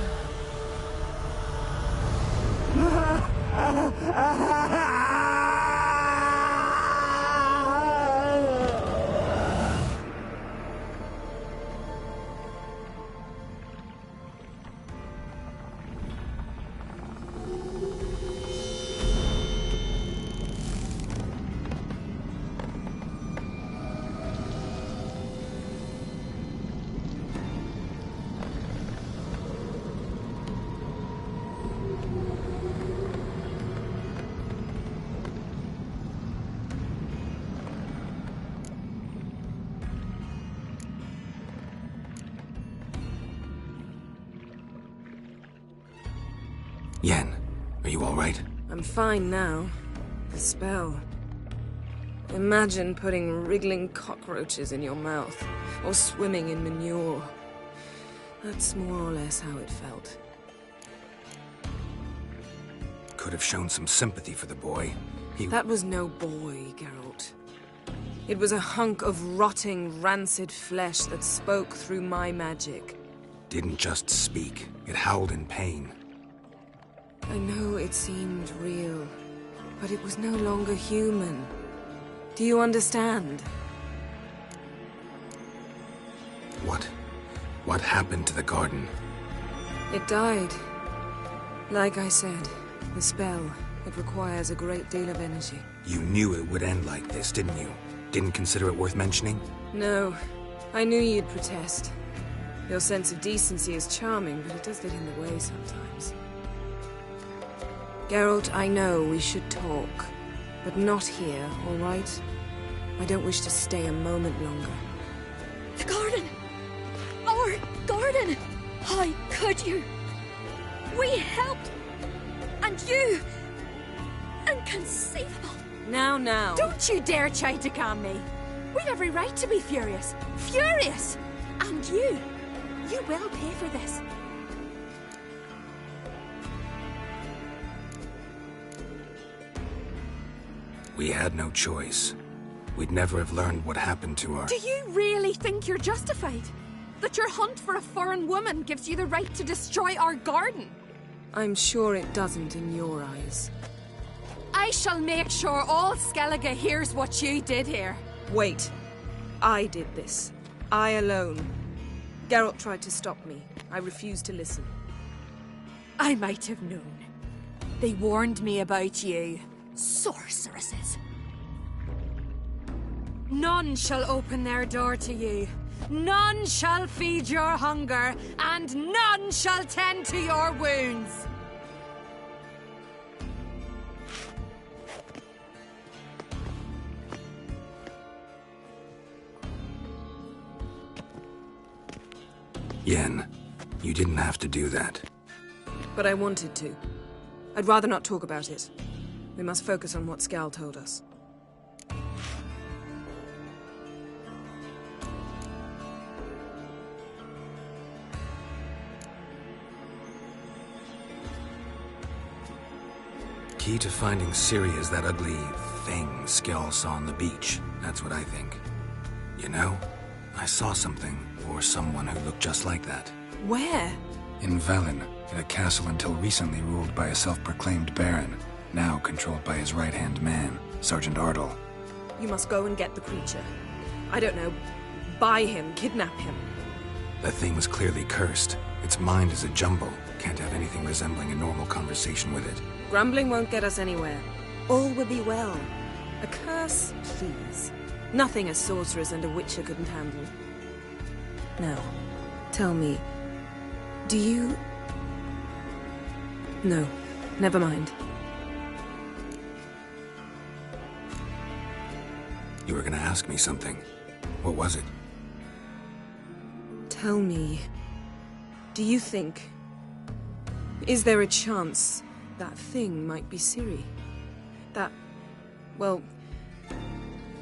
Yen, are you all right? I'm fine now. The spell. Imagine putting wriggling cockroaches in your mouth, or swimming in manure. That's more or less how it felt. Could have shown some sympathy for the boy. That was no boy, Geralt. It was a hunk of rotting, rancid flesh that spoke through my magic. Didn't just speak. It howled in pain. I know it seemed real, but it was no longer human. Do you understand? What happened to the garden? It died. Like I said, the spell, it requires a great deal of energy. You knew it would end like this, didn't you? Didn't consider it worth mentioning? No. I knew you'd protest. Your sense of decency is charming, but it does get in the way sometimes. Geralt, I know we should talk, but not here, all right? I don't wish to stay a moment longer. The garden! Our garden! How could you? We helped! And you! Inconceivable! Now. Don't you dare try to calm me! We've every right to be furious! Furious! And you will pay for this. We had no choice. We'd never have learned what happened to our... Do you really think you're justified? That your hunt for a foreign woman gives you the right to destroy our garden? I'm sure it doesn't in your eyes. I shall make sure all Skellige hears what you did here. Wait. I did this. I alone. Geralt tried to stop me. I refused to listen. I might have known. They warned me about you. Sorceresses. None shall open their door to you. None shall feed your hunger, and none shall tend to your wounds. Yen, you didn't have to do that. But I wanted to. I'd rather not talk about it. We must focus on what Skal told us. Key to finding Ciri is that ugly thing Skjall saw on the beach. That's what I think. You know, I saw something, or someone who looked just like that. Where? In Velen, in a castle until recently ruled by a self-proclaimed baron, now controlled by his right-hand man, Sergeant Ardle. You must go and get the creature. I don't know, buy him, kidnap him. The thing's clearly cursed. Its mind is a jumble, can't have anything resembling a normal conversation with it. Grumbling won't get us anywhere. All will be well. A curse, please. Nothing a sorceress and a witcher couldn't handle. Now, tell me, do you... No, never mind. You were gonna ask me something. What was it? Tell me, do you think... Is there a chance that thing might be Ciri? That... well...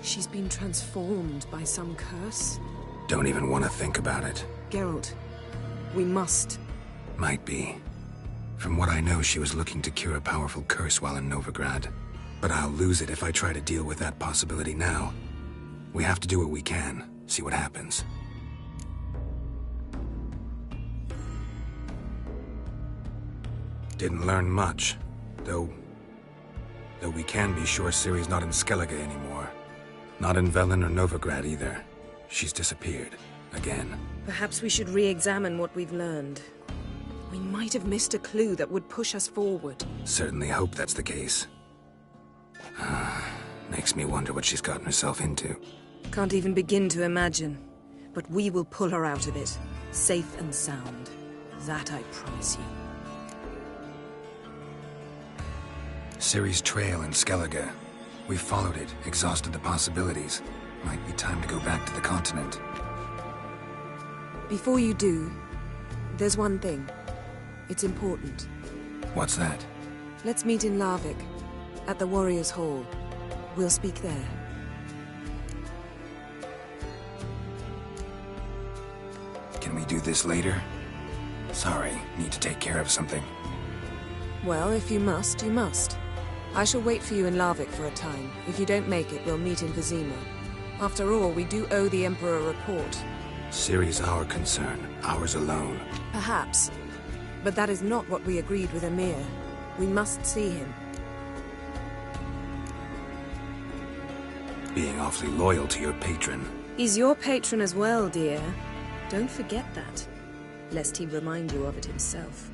she's been transformed by some curse? Don't even want to think about it. Geralt, we must. Might be. From what I know, she was looking to cure a powerful curse while in Novigrad. But I'll lose it if I try to deal with that possibility now. We have to do what we can, see what happens. Didn't learn much, though we can be sure Ciri's not in Skellige anymore. Not in Velen or Novigrad either. She's disappeared. Again. Perhaps we should re-examine what we've learned. We might have missed a clue that would push us forward. Certainly hope that's the case. Makes me wonder what she's gotten herself into. Can't even begin to imagine. But we will pull her out of it. Safe and sound. That I promise you. Ciri's trail in Skellige. We followed it, exhausted the possibilities. Might be time to go back to the continent. Before you do, there's one thing. It's important. What's that? Let's meet in Larvik, at the Warriors' Hall. We'll speak there. Can we do this later? Sorry, need to take care of something. Well, if you must, you must. I shall wait for you in Larvik for a time. If you don't make it, we'll meet in Vizima. After all, we do owe the Emperor a report. Ciri's our concern, ours alone. Perhaps. But that is not what we agreed with Emir. We must see him. Being awfully loyal to your patron. He's your patron as well, dear. Don't forget that, lest he remind you of it himself.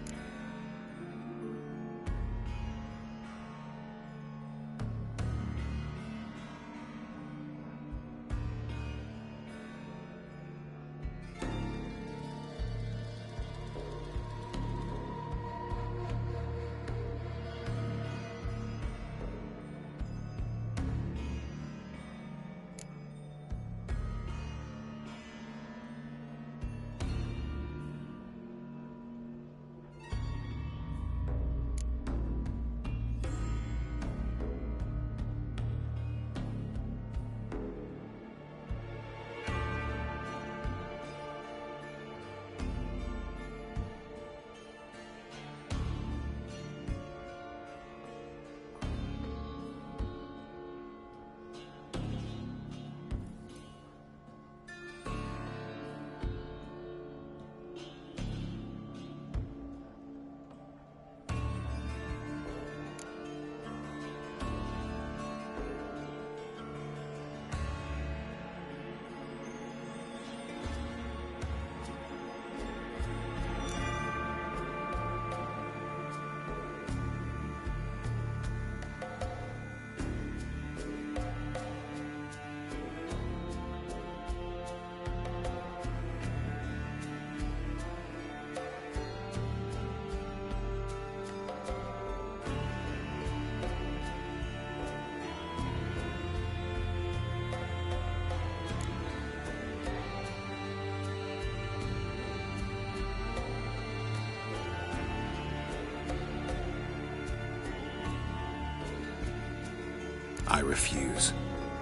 I refuse.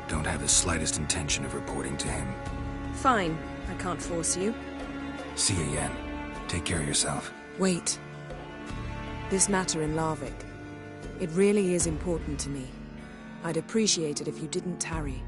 Don't have the slightest intention of reporting to him. Fine. I can't force you. See you, Yen. Take care of yourself. Wait. This matter in Larvik. It really is important to me. I'd appreciate it if you didn't tarry.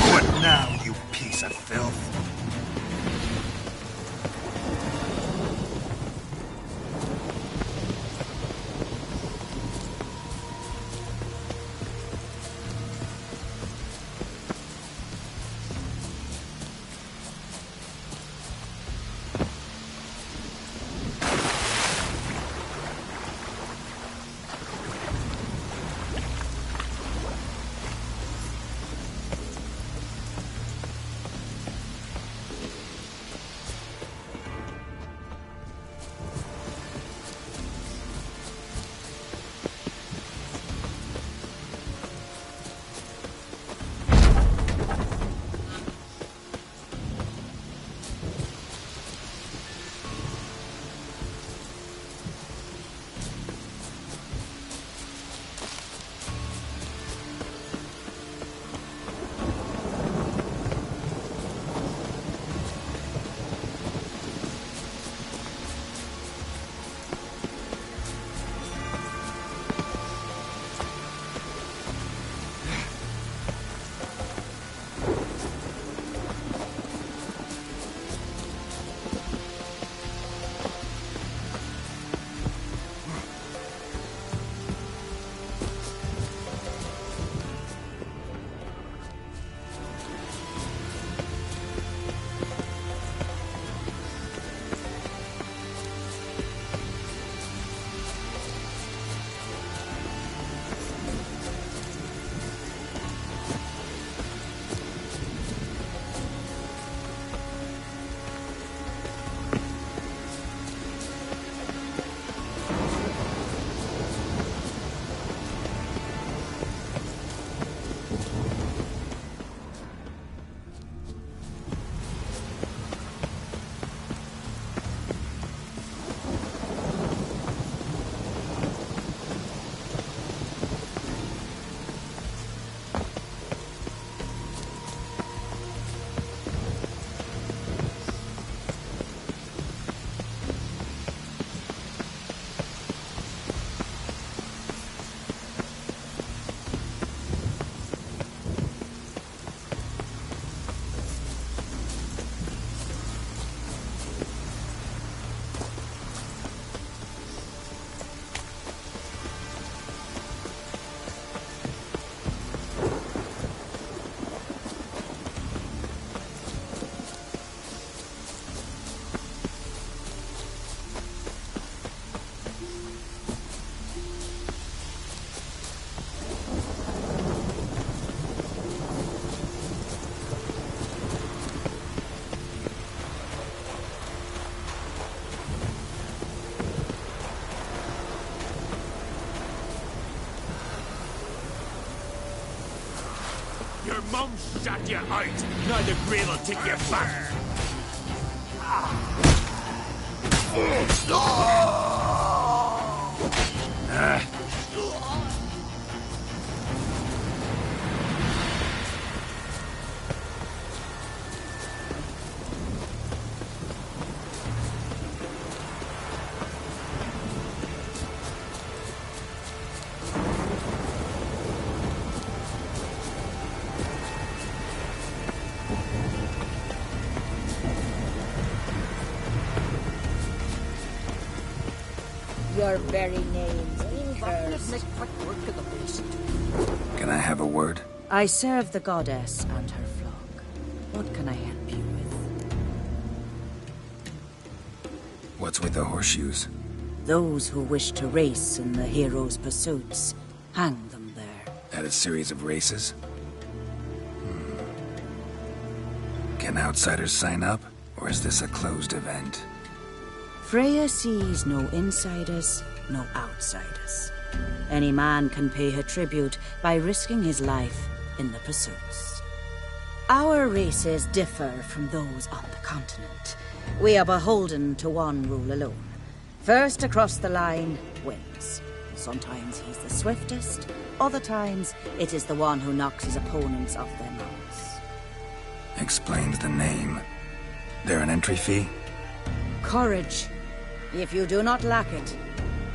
What now, you piece of filth? Your mum shot you out. Now the grave will take you back. Your very names be cursed. Can I have a word? I serve the goddess and her flock. What can I help you with? What's with the horseshoes? Those who wish to race in the hero's pursuits, hang them there. At a series of races? Can outsiders sign up? Or is this a closed event? Freya sees no insiders, no outsiders. Any man can pay her tribute by risking his life in the pursuits. Our races differ from those on the continent. We are beholden to one rule alone. First across the line wins. Sometimes he's the swiftest, other times it is the one who knocks his opponents off their mounts. Explains the name. There an entry fee? Courage. If you do not lack it,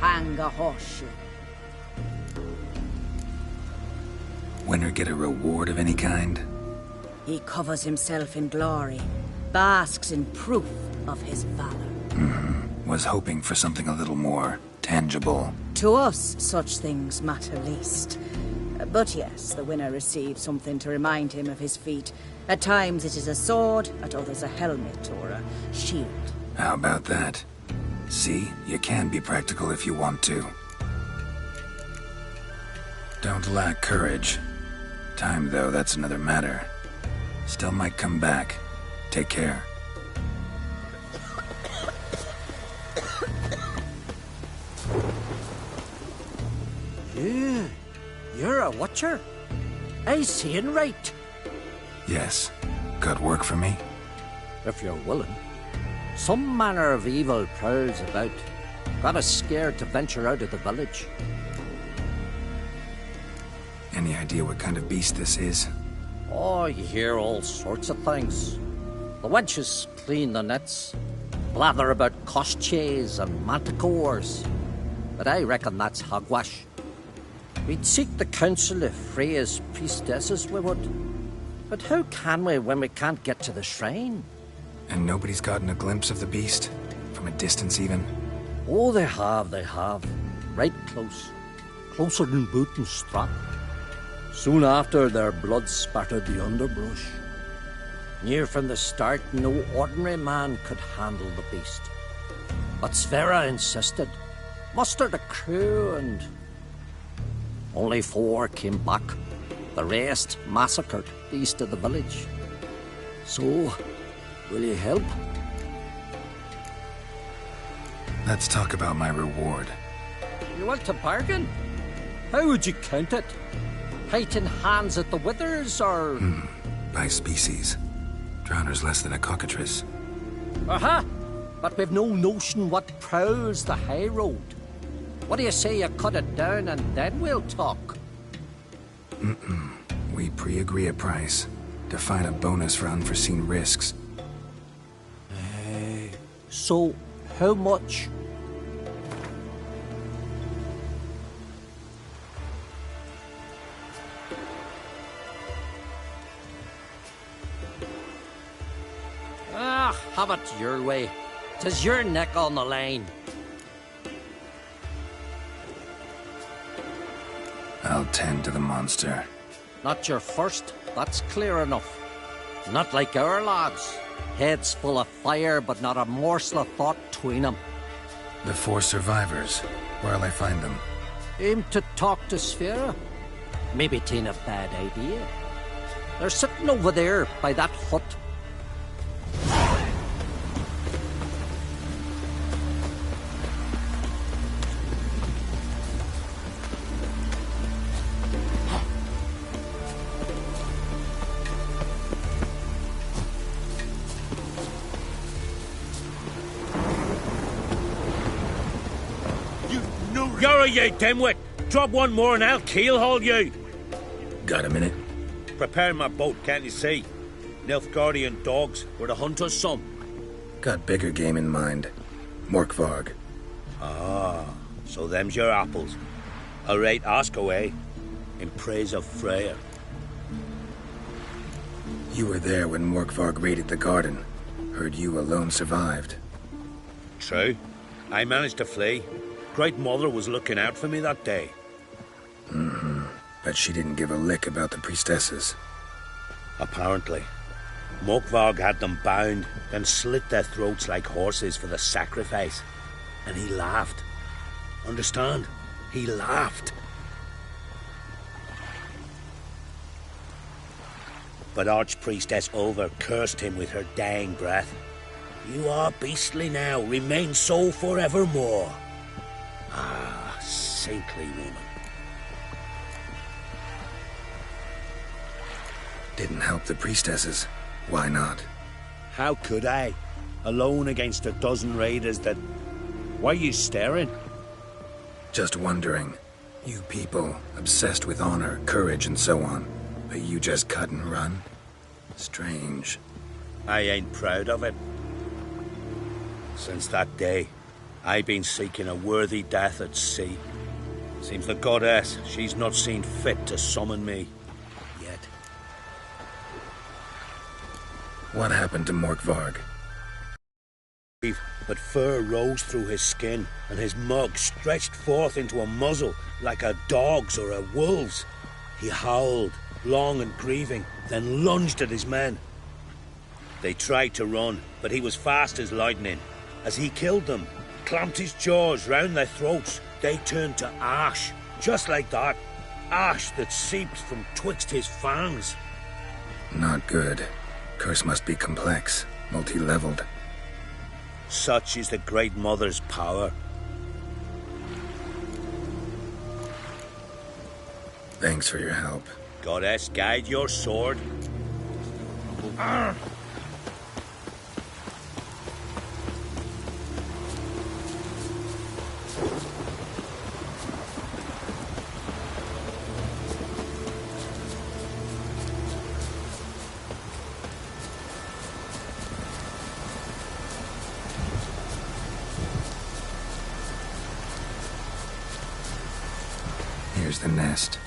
hang a horseshoe. Winner get a reward of any kind? He covers himself in glory, basks in proof of his valor. Was hoping for something a little more tangible. To us, such things matter least. But yes, the winner receives something to remind him of his feat. At times it is a sword, at others a helmet or a shield. How about that? See, you can be practical if you want to. Don't lack courage. Time, though, that's another matter. Still might come back. Take care. You're a watcher? I seeing right? Yes. Got work for me? If you're willing. Some manner of evil prowls about. Got us scared to venture out of the village. Any idea what kind of beast this is? Oh, you hear all sorts of things. The wenches clean the nets, blather about koshchays and manticores. But I reckon that's hogwash. We'd seek the counsel of Freya's priestesses, we would. But how can we when we can't get to the shrine? And nobody's gotten a glimpse of the beast? From a distance, even? Oh, they have. Right close. Closer than boot and strap. Soon after, their blood spattered the underbrush. Near from the start, no ordinary man could handle the beast. But Sverre insisted. Mustered a crew and... Only 4 came back. The rest massacred east of the village. So, will you help? Let's talk about my reward. You want to bargain? How would you count it? Height in hands at the withers, or...? By species. Drowner's less than a cockatrice. Aha! But we've no notion what prowls the high road. What do you say you cut it down and then we'll talk? We pre-agree a price. Define a bonus for unforeseen risks. So, how much? Have it your way. 'Tis your neck on the line. I'll tend to the monster. Not your first, that's clear enough. Not like our lads. Heads full of fire, but not a morsel of thought between them. The 4 survivors. Where'll I find them? Aim to talk to Sverre. Maybe 'tain't a bad idea. They're sitting over there by that hut. You're you dimwit! Drop one more and I'll keelhaul you! Got a minute? Prepare my boat, can't you see? Nilfgaardian dogs were to hunt us some. Got bigger game in mind. Morkvarg. Ah, so them's your apples. All right, ask away. In praise of Freya. You were there when Morkvarg raided the garden. Heard you alone survived. True. I managed to flee. Great Mother was looking out for me that day. But she didn't give a lick about the priestesses. Apparently. Morkvarg had them bound, then slit their throats like horses for the sacrifice. And he laughed. Understand? He laughed. But Archpriestess Ulver cursed him with her dying breath. You are beastly now, remain so forevermore. Ah, saintly woman. Didn't help the priestesses. Why not? How could I? Alone against a dozen raiders that... Why are you staring? Just wondering. You people, obsessed with honor, courage, and so on. But you just cut and run? Strange. I ain't proud of it. Since that day, I've been seeking a worthy death at sea. Seems the goddess, she's not seen fit to summon me yet. What happened to Morkvarg? But fur rose through his skin, and his mug stretched forth into a muzzle like a dog's or a wolf's. He howled, long and grieving, then lunged at his men. They tried to run, but he was fast as lightning. As he killed them, clamped his jaws round their throats, they turned to ash, just like that. Ash that seeped from twixt his fangs. Not good. Curse must be complex, multi-leveled. Such is the Great Mother's power. Thanks for your help. Goddess, guide your sword. Here's the nest.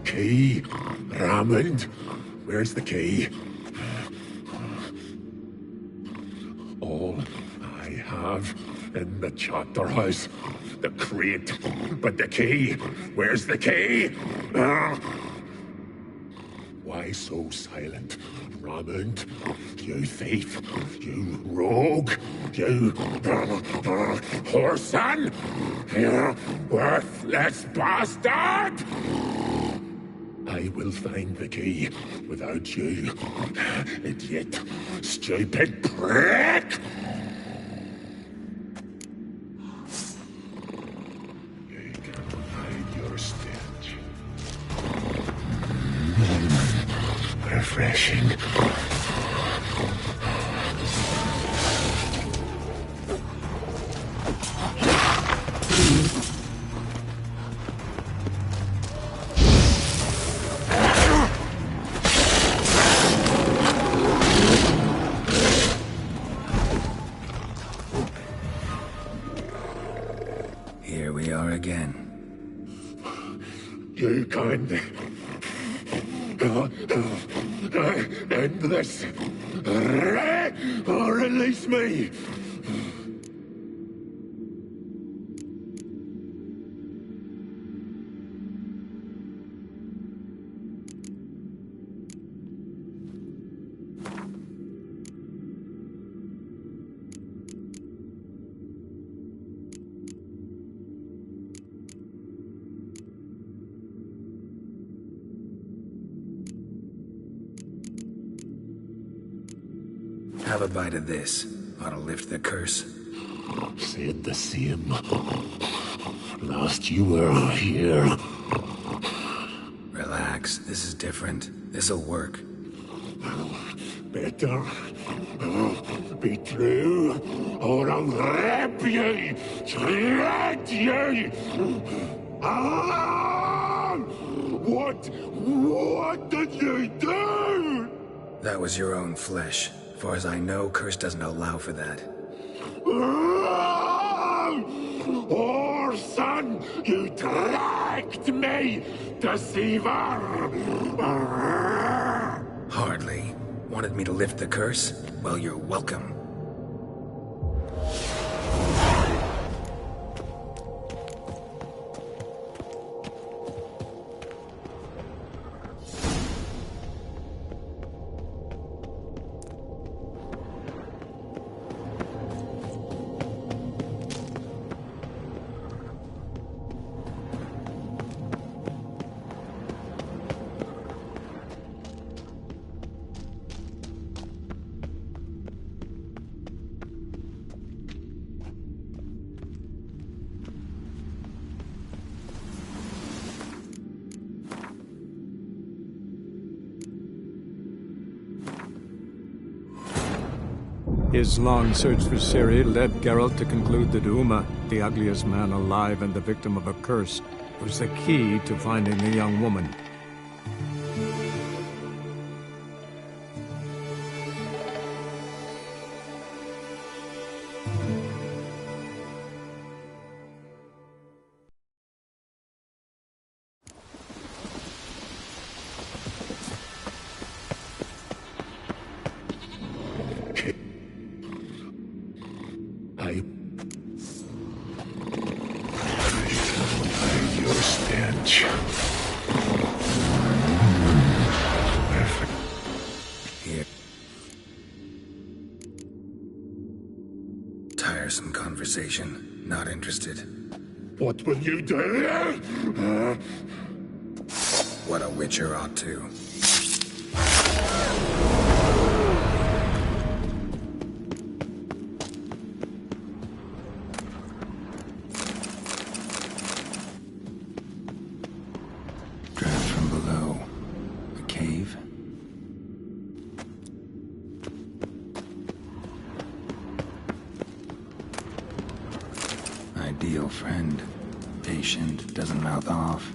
Key? Raymond? Where's the key? All I have in the chapter house. The crate. But the key? Where's the key? Why so silent? Raymond, you thief, you rogue, you whoreson, you worthless bastard! I will find the key without you, idiot, stupid prick! You cannot hide your stench. Refreshing. Here we are again. You can end this, or release me. Have a bite of this. Ought to lift the curse. Said the same. Last you were here. Relax. This is different. This'll work. Better be true, or I'll rip you, shred you. Ah! What did you do? That was your own flesh. As far as I know, curse doesn't allow for that. Orson, you dragged me, deceiver! Hardly. Wanted me to lift the curse? Well, you're welcome. His long search for Ciri led Geralt to conclude that Uma, the ugliest man alive and the victim of a curse, was the key to finding the young woman. Tiresome conversation. Not interested. What will you do? What a witcher ought to. Draft from below. A cave. Ideal friend. Patient, doesn't mouth off.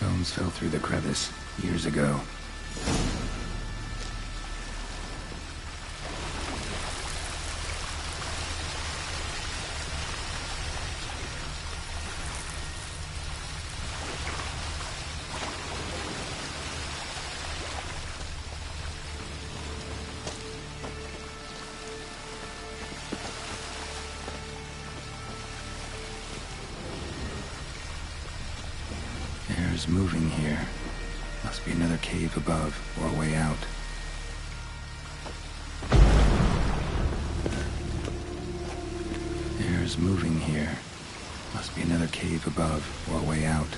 Bones fell through the crevice years ago. Air's moving here. Must be another cave above, or a way out. Air's moving here. Must be another cave above, or a way out.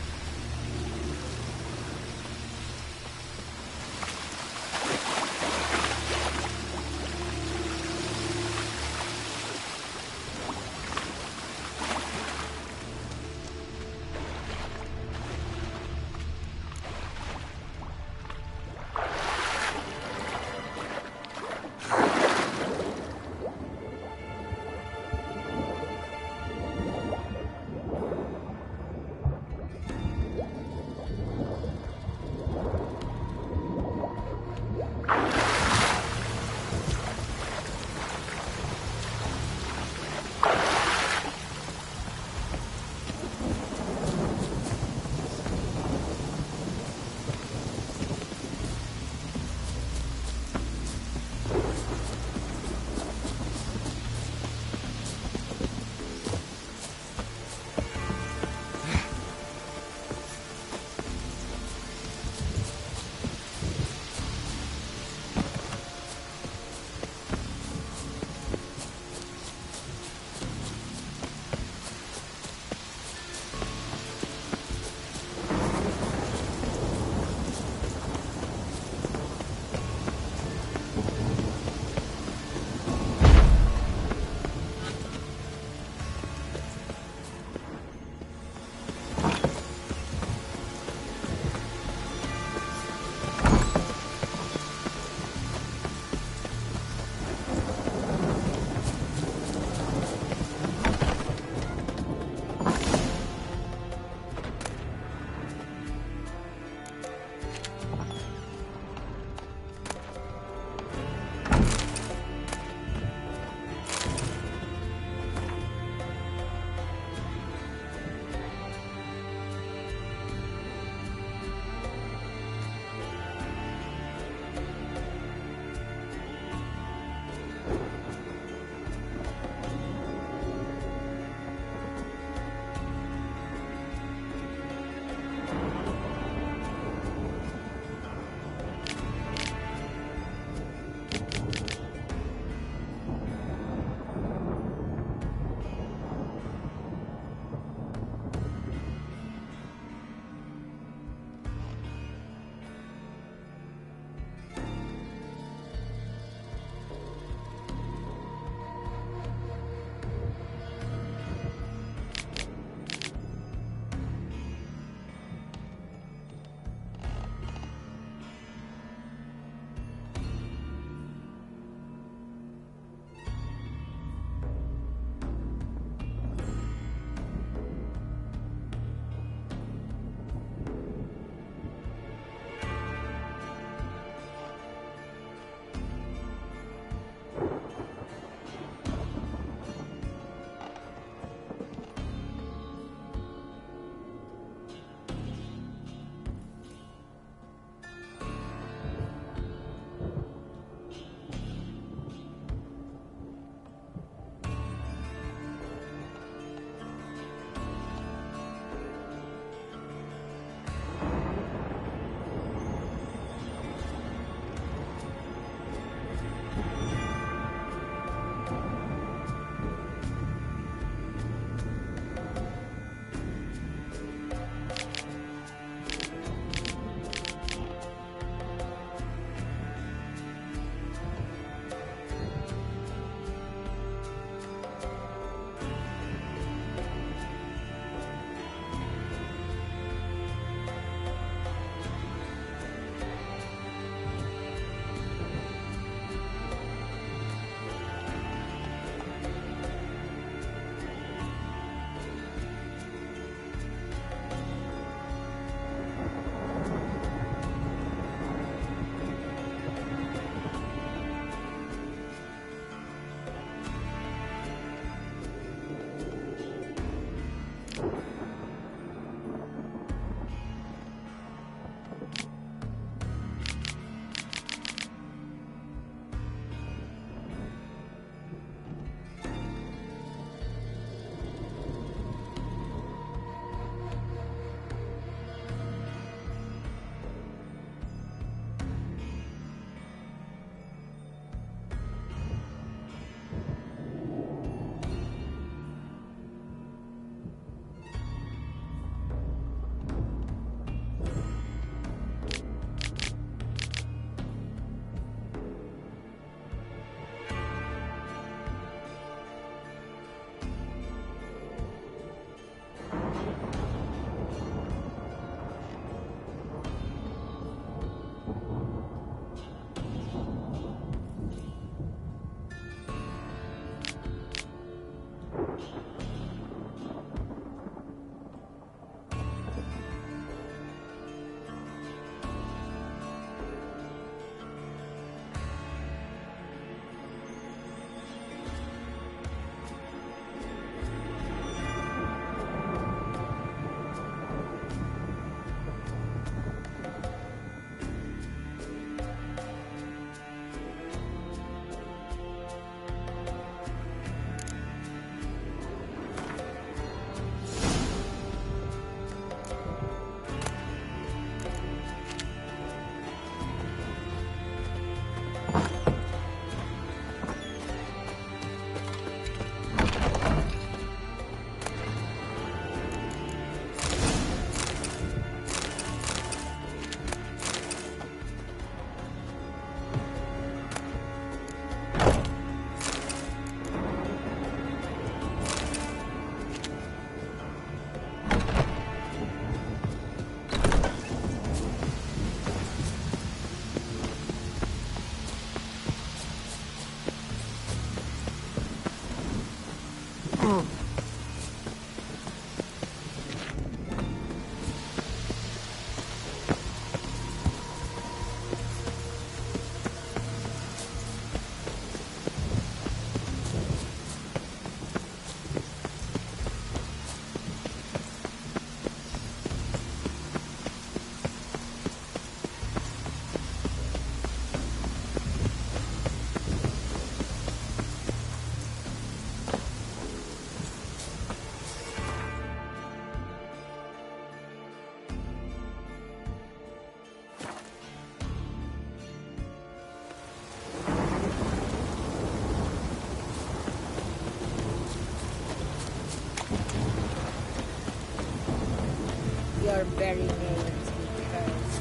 your very names be cursed.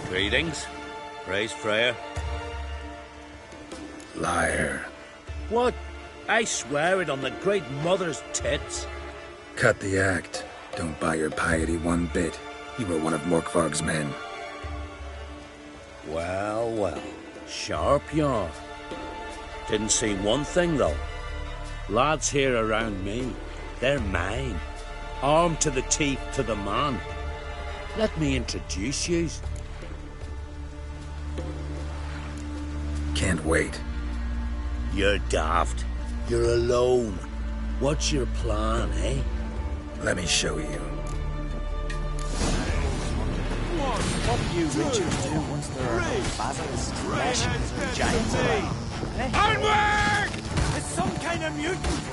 Greetings. Praise Freya. Liar. What? I swear it on the Great Mother's tits. Cut the act. Don't buy your piety one bit. You were one of Morkvarg's men. Well, well. Sharp yarn. Didn't see one thing, though. Lads here around me, they're mine. Armed to the teeth to the man. Let me introduce yous. Can't wait. You're daft. You're alone. What's your plan, eh? Let me show you. What do you Richards do once there are no basilisks, flesh, and giants around? Onward! It's some kind of mutant!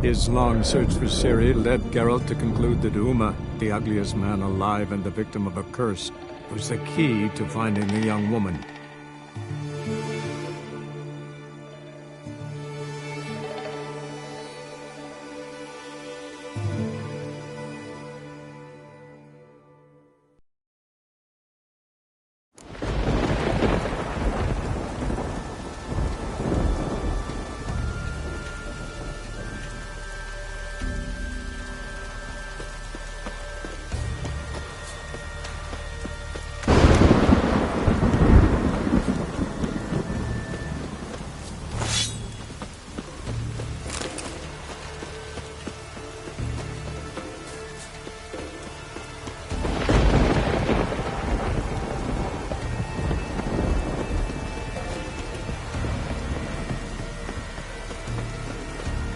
His long search for Ciri led Geralt to conclude that Uma, the ugliest man alive and the victim of a curse, was the key to finding the young woman.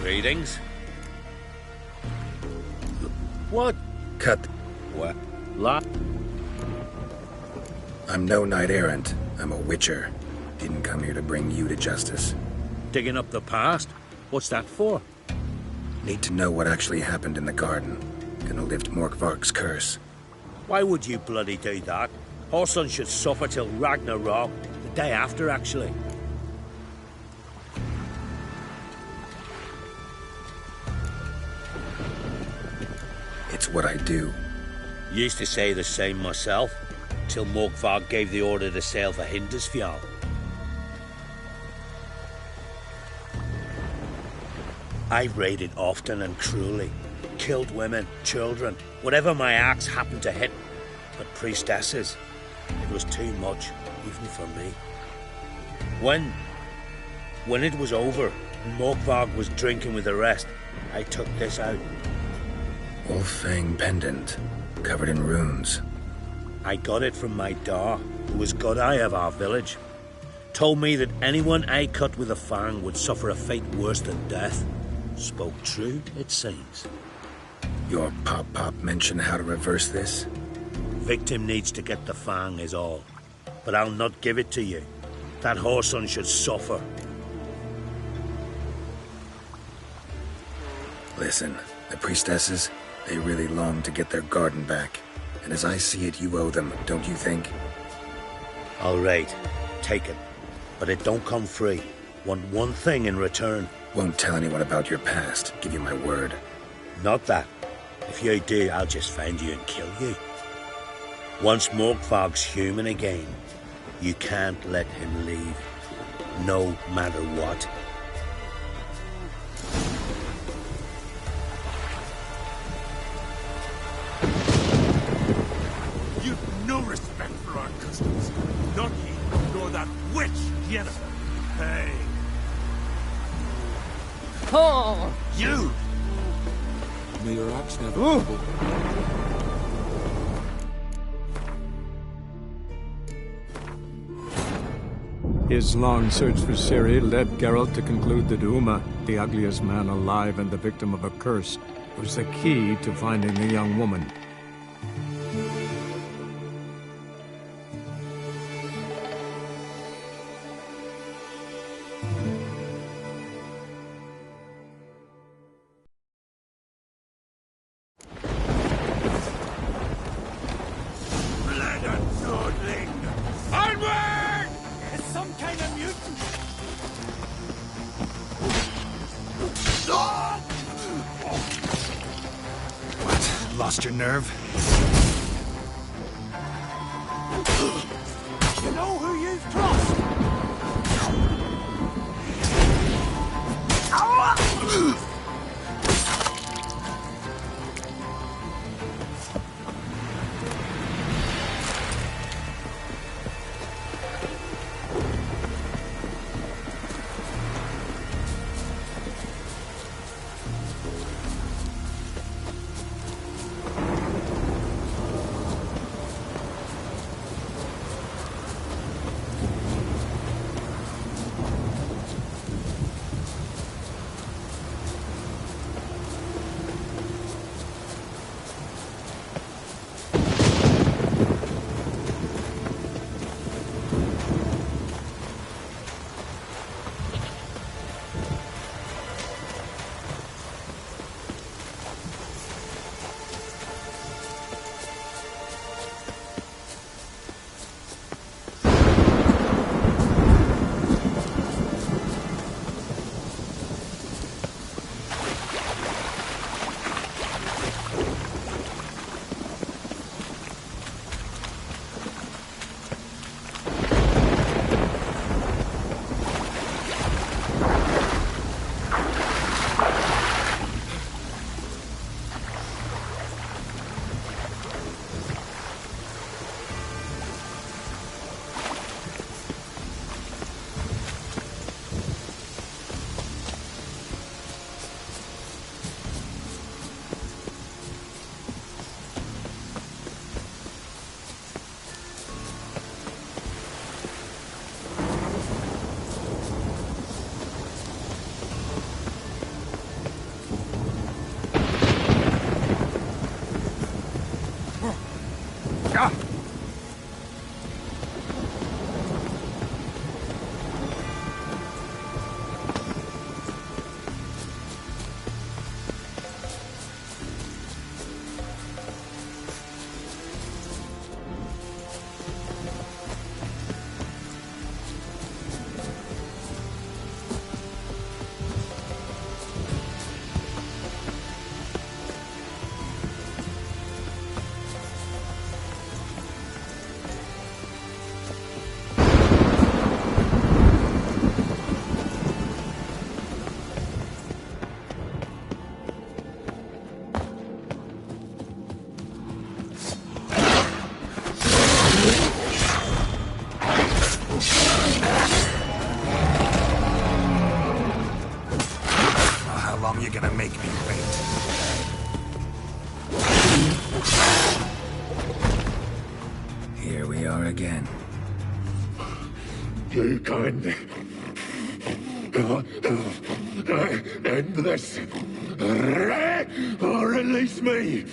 Greetings. What? Cut. What? I'm no knight errant. I'm a witcher. Didn't come here to bring you to justice. Digging up the past? What's that for? Need to know what actually happened in the garden. Gonna lift Morkvarg's curse. Why would you bloody do that? Our son should suffer till Ragnarok. The day after, actually. It's what I do. Used to say the same myself, till Morkvarg gave the order to sail for Hindisfjall. I raided often and cruelly, killed women, children, whatever my axe happened to hit. But priestesses, it was too much, even for me. When it was over, and Morkvarg was drinking with the rest, I took this out. Wolf-fang pendant, covered in runes. I got it from my da, who was godeye of our village. Told me that anyone I cut with a fang would suffer a fate worse than death. Spoke true, it seems. Your pop-pop mentioned how to reverse this? Victim needs to get the fang is all. But I'll not give it to you. That whoreson should suffer. Listen, the priestesses, they really long to get their garden back. And as I see it, you owe them, don't you think? All right, take it. But it don't come free. Want one thing in return. Won't tell anyone about your past, give you my word. Not that. If you do, I'll just find you and kill you. Once Morkvarg's human again, you can't let him leave. No matter what. You've no respect for our custom. friends. Not ye, nor that witch Jennifer. Hey. Oh! You! May your axe never crumble. His long search for Ciri led Geralt to conclude that Uma, the ugliest man alive and the victim of a curse, was the key to finding the young woman. Lost your nerve? You know who you've crossed? You're gonna make me wait. Here we are again. You can end this, or release me.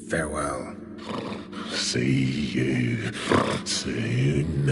Farewell. See you soon.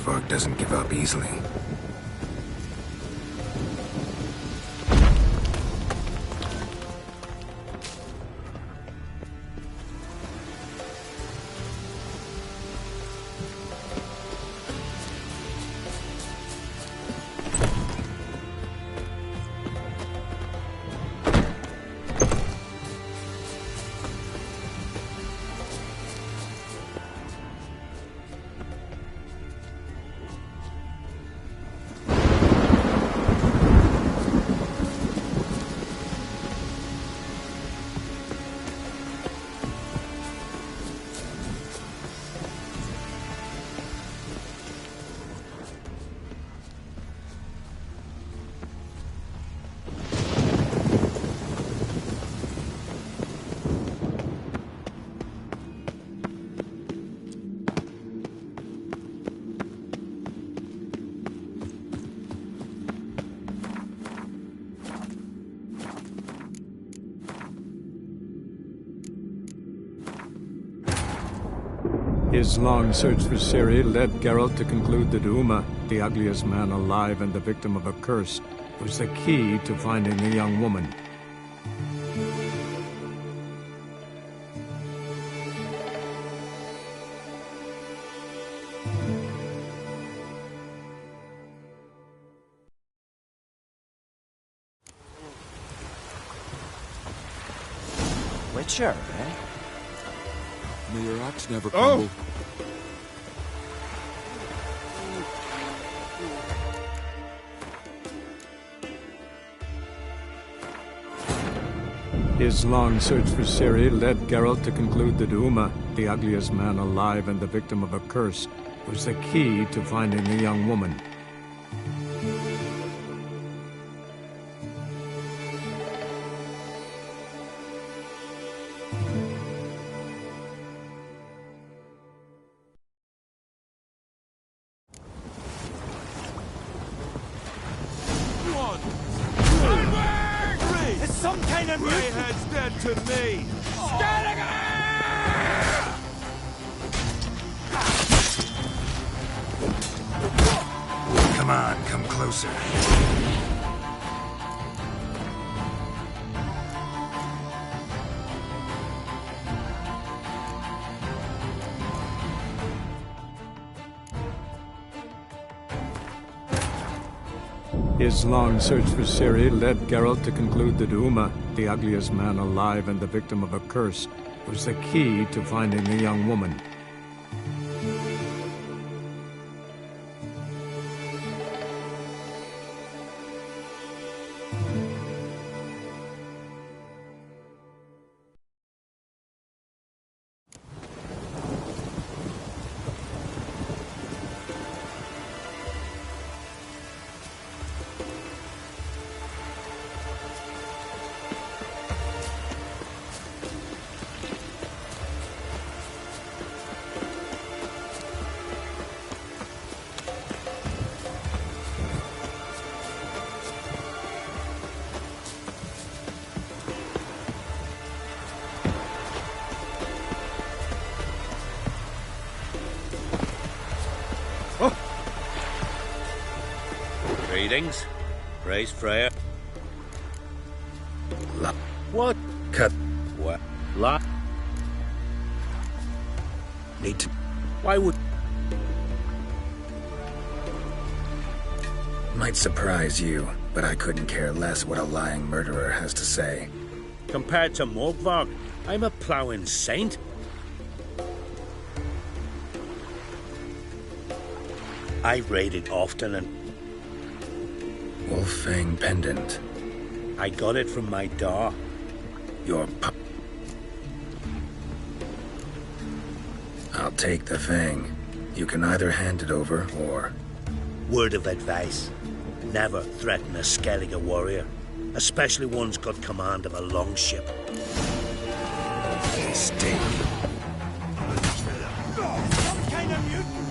Morkvarg doesn't give up easily. His long search for Ciri led Geralt to conclude that Uma, the ugliest man alive and the victim of a curse, was the key to finding the young woman. Witcher, eh? May your axe never crumble. His long search for Ciri led Geralt to conclude that Uma, the ugliest man alive and the victim of a curse, was the key to finding the young woman. It's some kind of Greyhead's dead to me! Come on, come closer. His long search for Ciri led Geralt to conclude that Uma, the ugliest man alive and the victim of a curse, was the key to finding the young woman. Greetings. Praise Freya. What? Cut. What? La. Need to. Why would... Might surprise you, but I couldn't care less what a lying murderer has to say. Compared to Morkvarg, I'm a ploughing saint. I've raided often and... Wolffang pendant. I got it from my da. Your I'll take the thing. You can either hand it over, or... Word of advice. Never threaten a Skellige warrior. Especially one's got command of a longship. Stay. Some kind of mutant!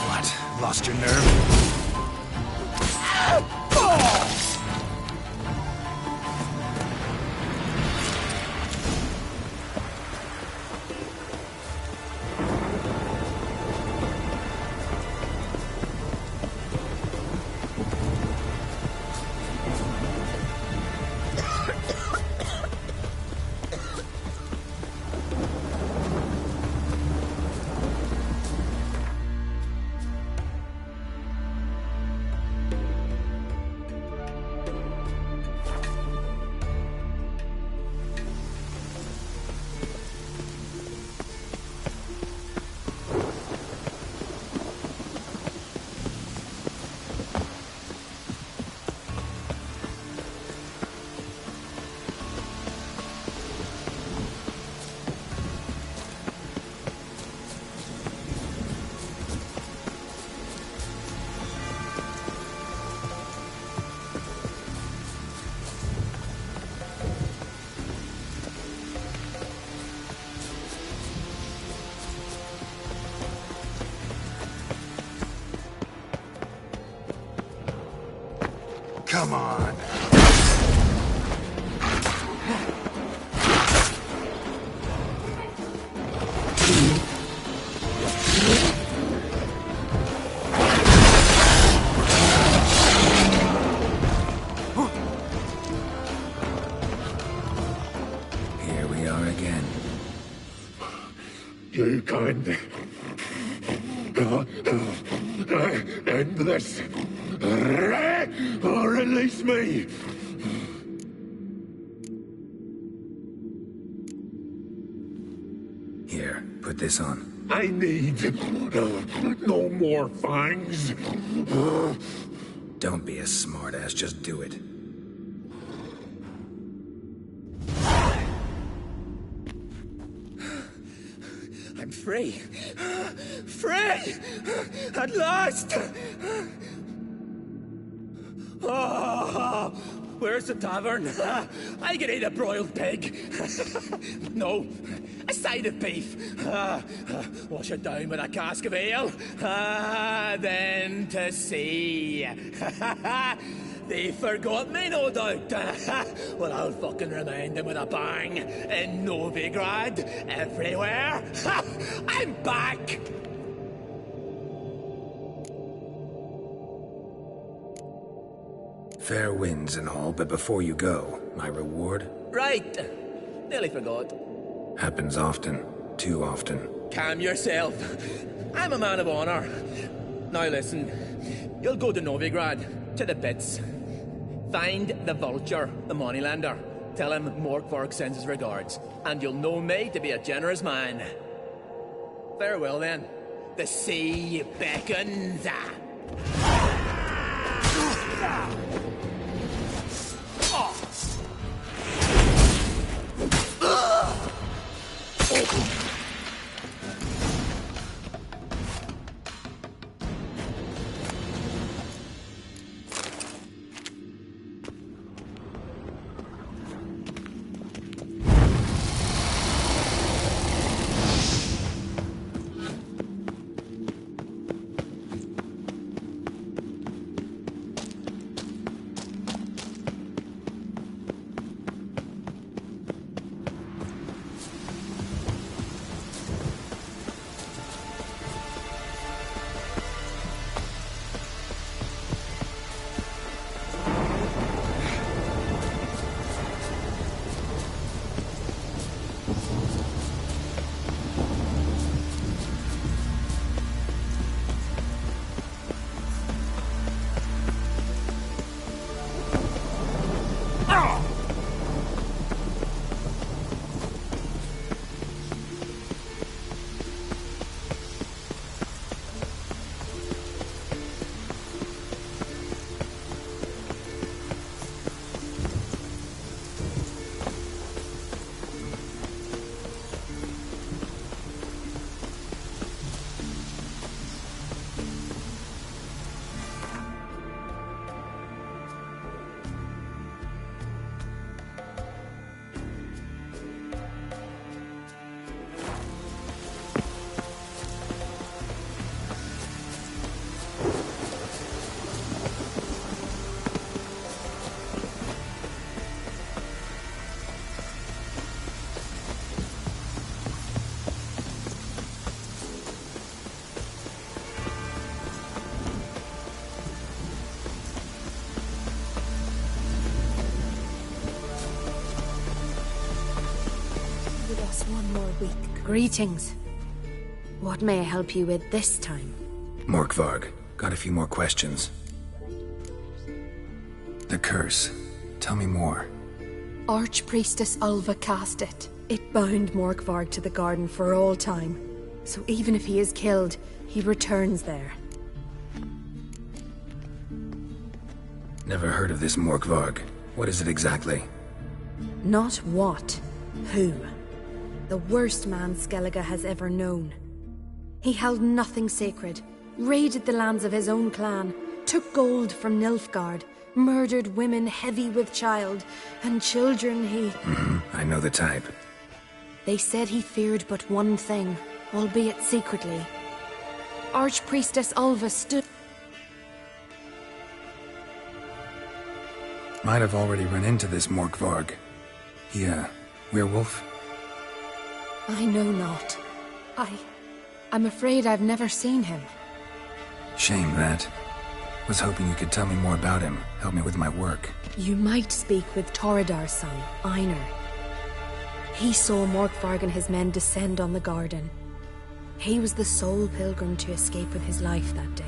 What? Lost your nerve? You can't end this. Or release me. Here, put this on. I need no more fangs. Don't be a smartass, just do it. I'm free. Free! At last! Oh, where's the tavern? I can eat a broiled pig. No, a side of beef. Wash it down with a cask of ale. Then to sea. They forgot me, no doubt. Well, I'll fucking remind them with a bang. In Novigrad, everywhere. I'm back! Fair winds and all, but before you go, my reward? Right. Nearly forgot. Happens often. Too often. Calm yourself. I'm a man of honor. Now listen. You'll go to Novigrad, to the pits. Find the Vulture, the moneylender. Tell him Morkvarg sends his regards. And you'll know me to be a generous man. Farewell then. The sea beckons. One more week. Greetings. What may I help you with this time? Morkvarg, got a few more questions. The curse. Tell me more. Archpriestess Ulva cast it. It bound Morkvarg to the garden for all time. So even if he is killed, he returns there. Never heard of this Morkvarg. What is it exactly? Not what. Who. The worst man Skellige has ever known. He held nothing sacred, raided the lands of his own clan, took gold from Nilfgaard, murdered women heavy with child, and children he... I know the type. They said he feared but one thing, albeit secretly. Archpriestess Ulva stood... Might have already run into this Morkvarg. He, werewolf? I know not. I'm afraid I've never seen him. Shame that. Was hoping you could tell me more about him, help me with my work. You might speak with Torridar's son, Einar. He saw Morkvarg and his men descend on the garden. He was the sole pilgrim to escape with his life that day.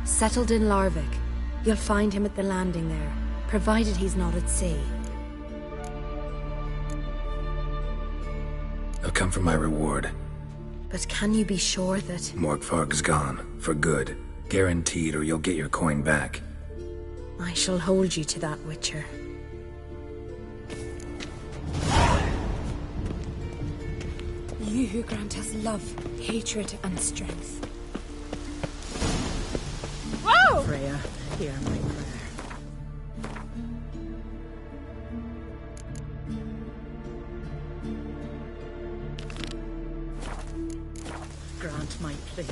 Settled in Larvik, you'll find him at the landing there, provided he's not at sea. I've come for my reward. But can you be sure that... Morkvarg's gone, for good. Guaranteed, or you'll get your coin back. I shall hold you to that, Witcher. You who grant us love, hatred, and strength. Whoa! Freya, hear my prayer. Grant my plea.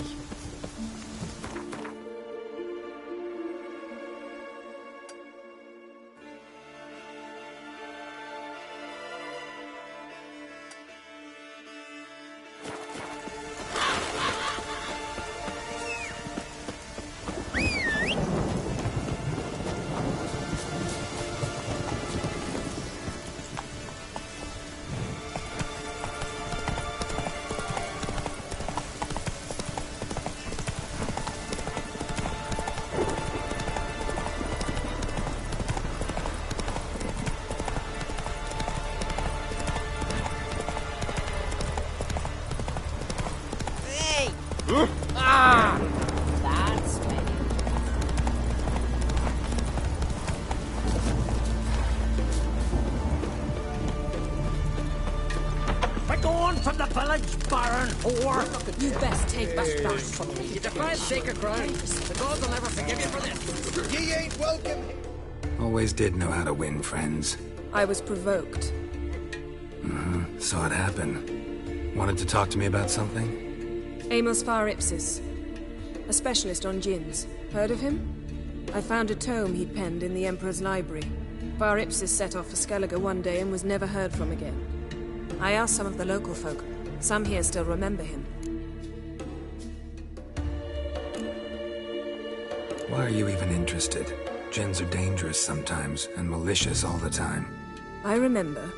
That's better. Begone from the village, Baron whore! You best take that back from me. You defied sacred ground. The gods will never forgive you for this. Ye ain't welcome. Always did know how to win friends. I was provoked. Saw it happen. Wanted to talk to me about something? Amos Far Ipsis, a specialist on djinns. Heard of him? I found a tome he'd penned in the Emperor's library. Far Ipsis set off for Skellige one day and was never heard from again. I asked some of the local folk. Some here still remember him. Why are you even interested? Djinns are dangerous sometimes, and malicious all the time. I remember.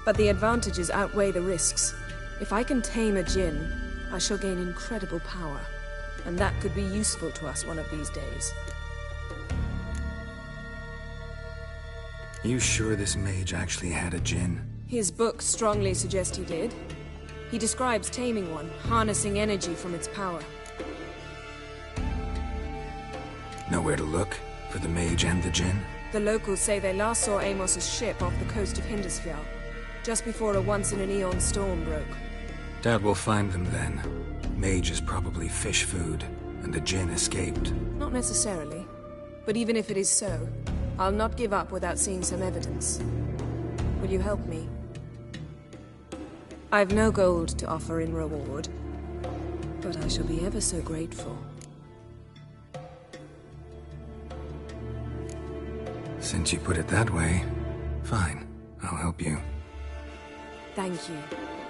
But the advantages outweigh the risks. If I can tame a djinn, I shall gain incredible power. And that could be useful to us one of these days. You sure this mage actually had a djinn? His books strongly suggest he did. He describes taming one, harnessing energy from its power. Nowhere to look? For the mage and the djinn? The locals say they last saw Amos's ship off the coast of Hindisfjall, just before a once-in-an-eon storm broke. Doubt we'll find them then. Mage is probably fish food, and the djinn escaped. Not necessarily. But even if it is so, I'll not give up without seeing some evidence. Will you help me? I've no gold to offer in reward, but I shall be ever so grateful. Since you put it that way, fine. I'll help you. Thank you.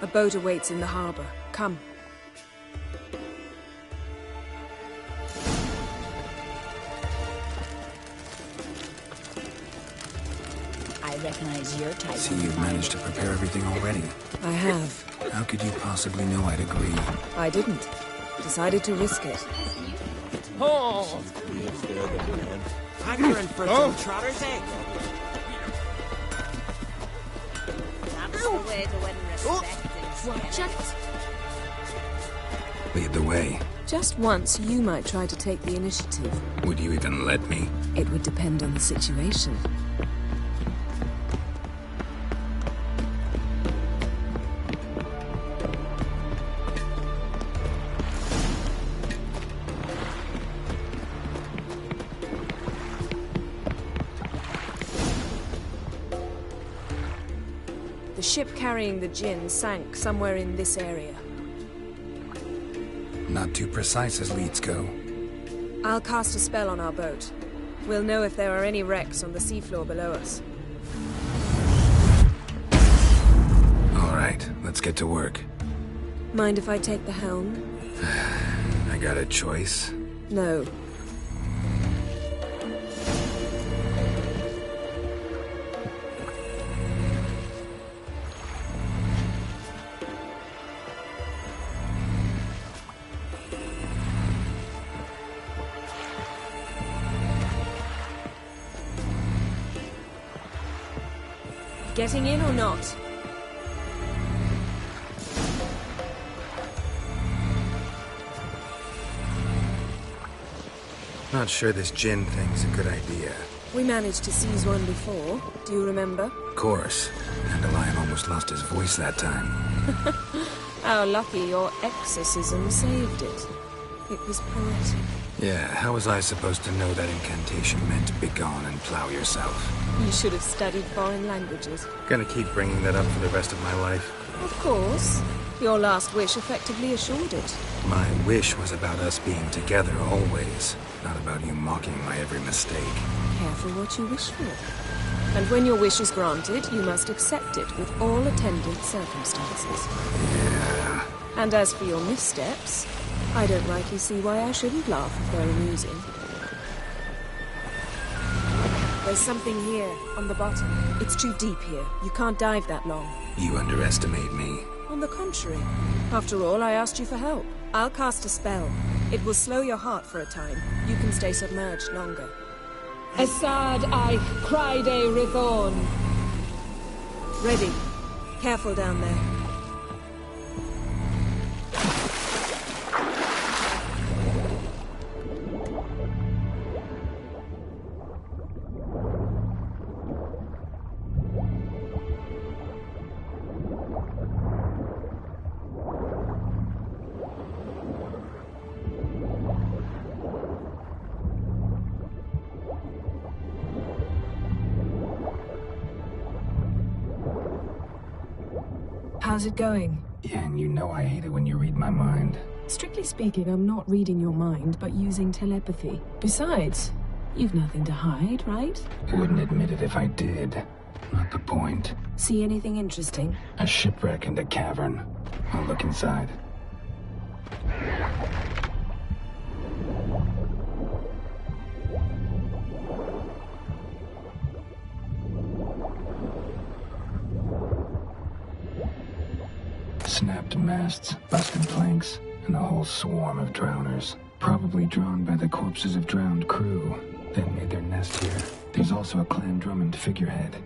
A boat awaits in the harbor. Come. I recognize your type. See, you've managed to prepare everything already. I have. How could you possibly know I'd agree? I didn't. Decided to risk it. Oh! Hankering for some trotter's egg. That's the way to win respect. Lead the way. Just once, you might try to take the initiative. Would you even let me? It would depend on the situation. The ship carrying the djinn sank somewhere in this area. Not too precise as leads go. I'll cast a spell on our boat. We'll know if there are any wrecks on the seafloor below us. All right, let's get to work. Mind if I take the helm? I got a choice. No. Getting in or not? Not sure this gin thing's a good idea. We managed to seize one before. Do you remember? Of course. Dandelion almost lost his voice that time. How lucky your exorcism saved it. It was poetic. Yeah, how was I supposed to know that incantation meant begone and plow yourself? You should have studied foreign languages. Gonna keep bringing that up for the rest of my life. Of course. Your last wish effectively assured it. My wish was about us being together always, not about you mocking my every mistake. Careful what you wish for. And when your wish is granted, you must accept it with all attendant circumstances. Yeah. And as for your missteps, I don't rightly see why I shouldn't laugh if they're amusing. There's something here, on the bottom. It's too deep here. You can't dive that long. You underestimate me. On the contrary. After all, I asked you for help. I'll cast a spell. It will slow your heart for a time. You can stay submerged longer. Assad I Cryde Rithorn. Ready. Careful down there. How's it going? Yeah, and you know I hate it when you read my mind. Strictly speaking, I'm not reading your mind, but using telepathy. Besides, you've nothing to hide, right? Wouldn't admit it if I did. Not the point. See anything interesting? A shipwreck and a cavern. I'll look inside. Snapped masts, busted planks, and a whole swarm of drowners. Probably drawn by the corpses of drowned crew that made their nest here. There's also a Clan Drummond figurehead.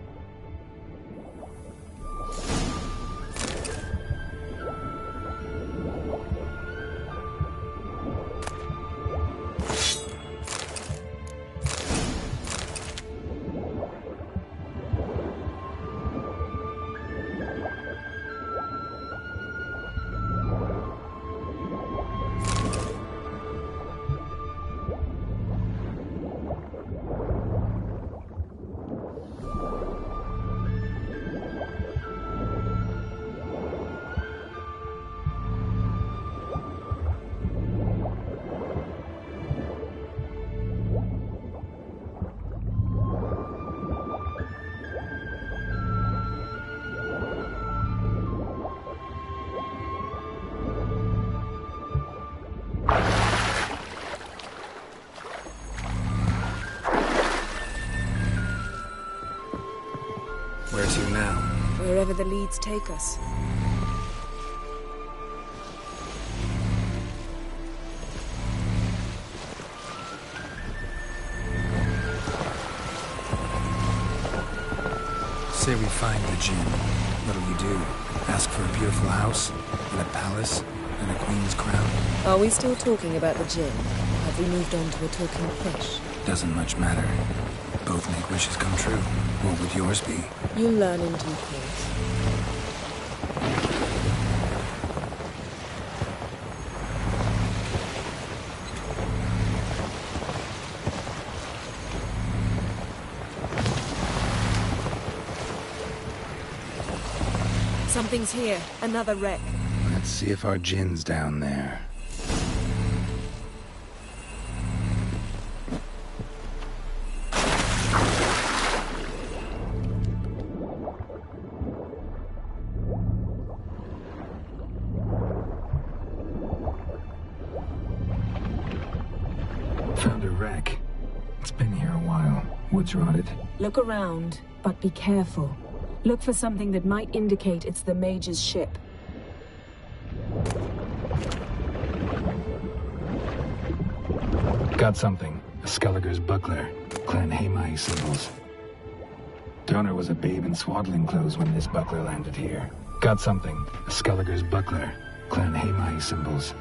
Where to now? Wherever the leads take us. Say we find the gin. What'll you do? Ask for a beautiful house? And a palace? And a queen's crown? Are we still talking about the gin? Have we moved on to a talking fish? Doesn't much matter. Both make wishes come true. What would yours be? You'll learn in due course. Something's here. Another wreck. Let's see if our gin's down there. Found a wreck. It's been here a while. Wood's rotted. Look around, but be careful. Look for something that might indicate it's the Mage's ship. Got something. A Skelliger's buckler. Clan Hamai symbols. Donor was a babe in swaddling clothes when this buckler landed here. Got something. A Skellige's buckler. Clan Hemai symbols.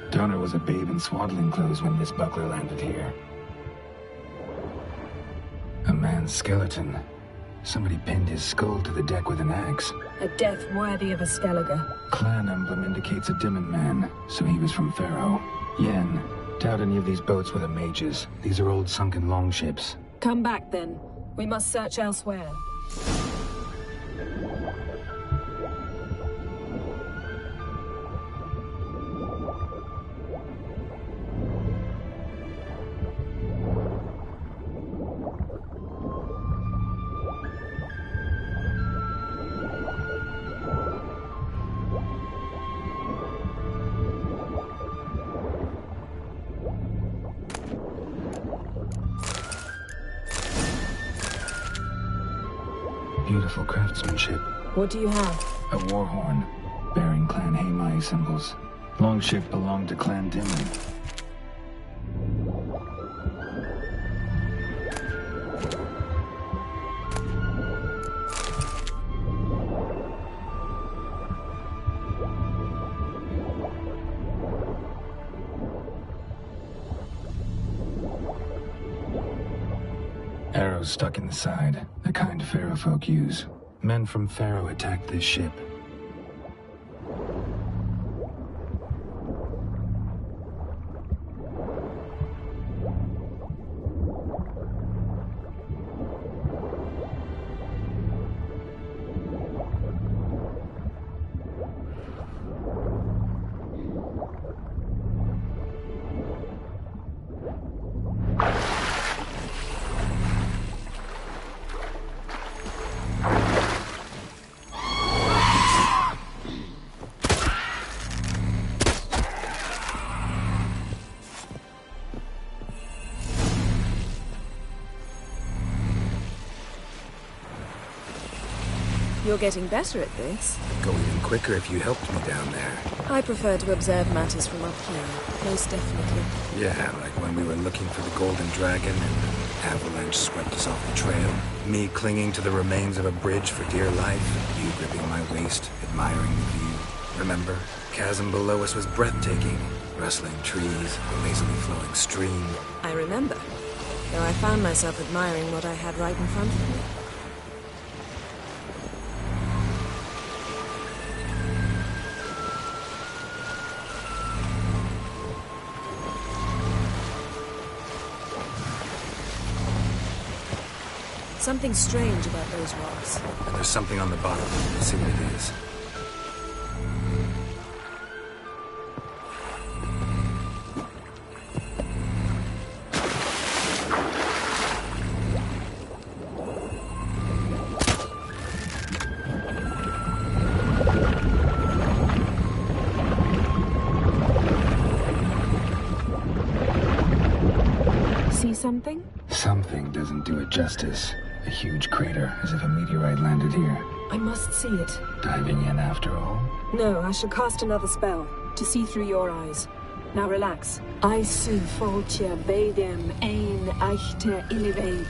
Donor was a babe in swaddling clothes when this buckler landed here. A man's skeleton. Somebody pinned his skull to the deck with an axe. A death worthy of a Skellige. Clan emblem indicates a Dimmen man, so he was from Pharaoh. Yen. Doubt any of these boats were the mages. These are old sunken longships. Come back then. We must search elsewhere. Beautiful craftsmanship. What do you have? A war horn, bearing Clan Hemai symbols. Longship belonged to Clan Dimmen. Arrows stuck in the side, the kind Pharaoh folk use. Men from Pharaoh attacked this ship. You're getting better at this. Go even quicker if you helped me down there. I prefer to observe matters from up here, most definitely. Yeah, like when we were looking for the Golden Dragon and an avalanche swept us off the trail. Me clinging to the remains of a bridge for dear life. You gripping my waist, admiring the view. Remember? Chasm below us was breathtaking. Rustling trees, a lazily flowing stream. I remember, though I found myself admiring what I had right in front of me. Something strange about those rocks. And there's something on the bottom. Let's see what it is. See something? Something doesn't do it justice. A huge crater, as if a meteorite landed here. I must see it. Diving in after all? No, I shall cast another spell, to see through your eyes. Now relax. I su foltje bedem ein echte illivaid.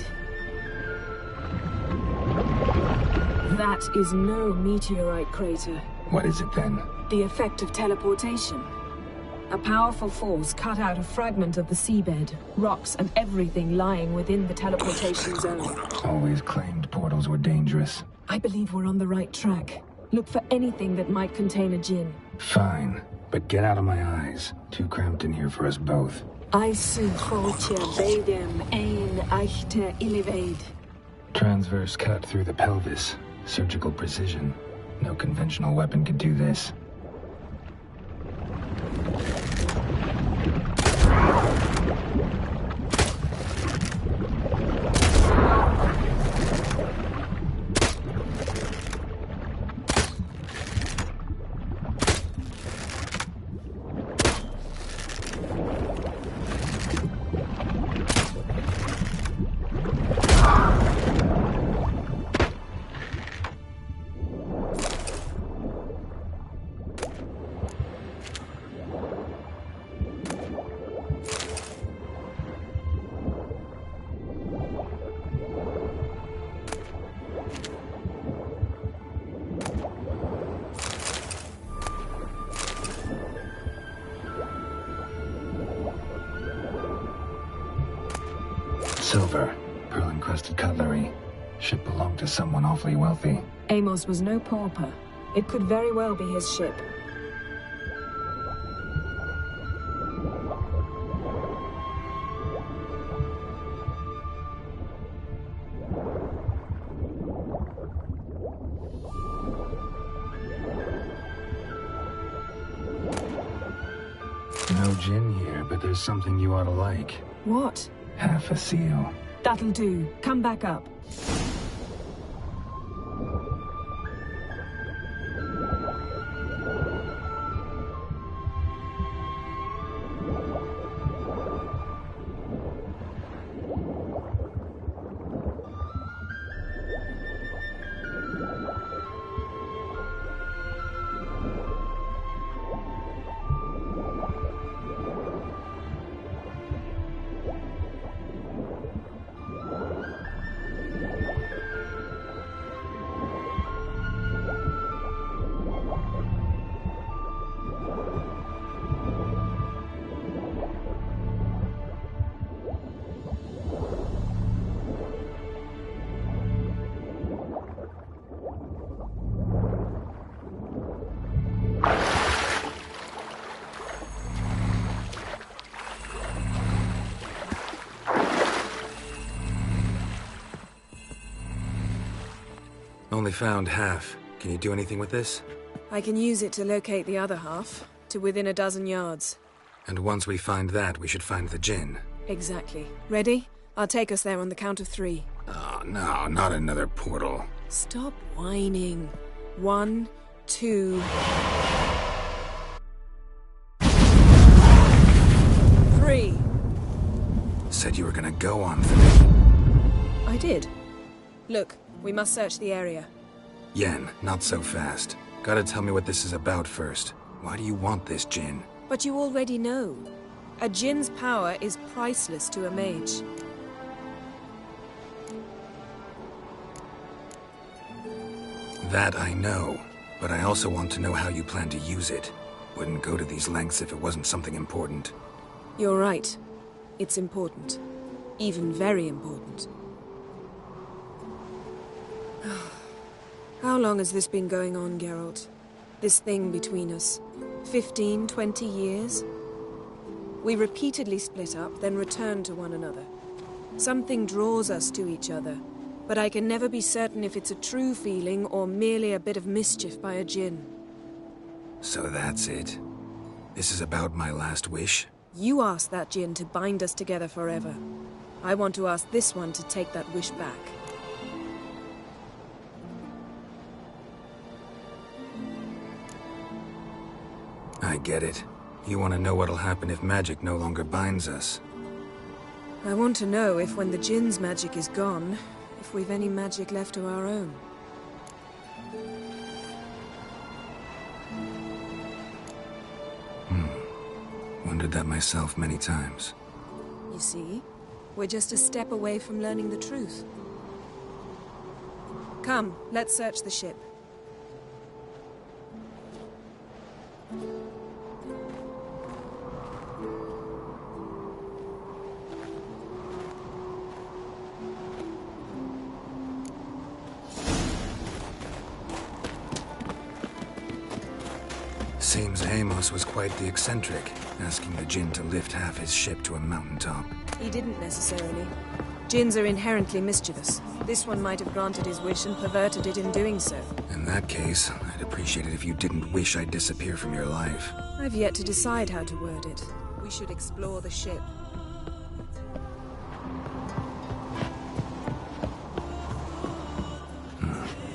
That is no meteorite crater. What is it then? The effect of teleportation. A powerful force cut out a fragment of the seabed, rocks and everything lying within the teleportation zone. Always claimed portals were dangerous. I believe we're on the right track. Look for anything that might contain a djinn. Fine, but get out of my eyes. Too cramped in here for us both. I su foltje bedem ein echte illivaid. Transverse cut through the pelvis. Surgical precision. No conventional weapon could do this. Silver, pearl-encrusted cutlery. Ship belonged to someone awfully wealthy. Amos was no pauper. It could very well be his ship. No gin here, but there's something you ought to like. What? Half a seal. That'll do. Come back up. Only found half. Can you do anything with this? I can use it to locate the other half, to within a dozen yards. And once we find that, we should find the gin. Exactly. Ready? I'll take us there on the count of 3. Oh, no, not another portal. Stop whining. 1, 2... 3. Said you were gonna go on 3. I did. Look, we must search the area. Yen, not so fast. Gotta tell me what this is about first. Why do you want this gin? But you already know. A djinn's power is priceless to a mage. That I know, but I also want to know how you plan to use it. Wouldn't go to these lengths if it wasn't something important. You're right. It's important. Even very important. How long has this been going on, Geralt? This thing between us? 15, 20 years? We repeatedly split up, then return to one another. Something draws us to each other, but I can never be certain if it's a true feeling or merely a bit of mischief by a djinn. So that's it. This is about my last wish? You asked that djinn to bind us together forever. I want to ask this one to take that wish back. I get it. You want to know what'll happen if magic no longer binds us. I want to know if when the djinn's magic is gone, if we've any magic left of our own. Wondered that myself many times. You see, we're just a step away from learning the truth. Come, let's search the ship. Seems Amos was quite the eccentric, asking the djinn to lift half his ship to a mountaintop. He didn't necessarily. Djinns are inherently mischievous. This one might have granted his wish and perverted it in doing so. In that case, I'd appreciate it if you didn't wish I'd disappear from your life. I've yet to decide how to word it. We should explore the ship.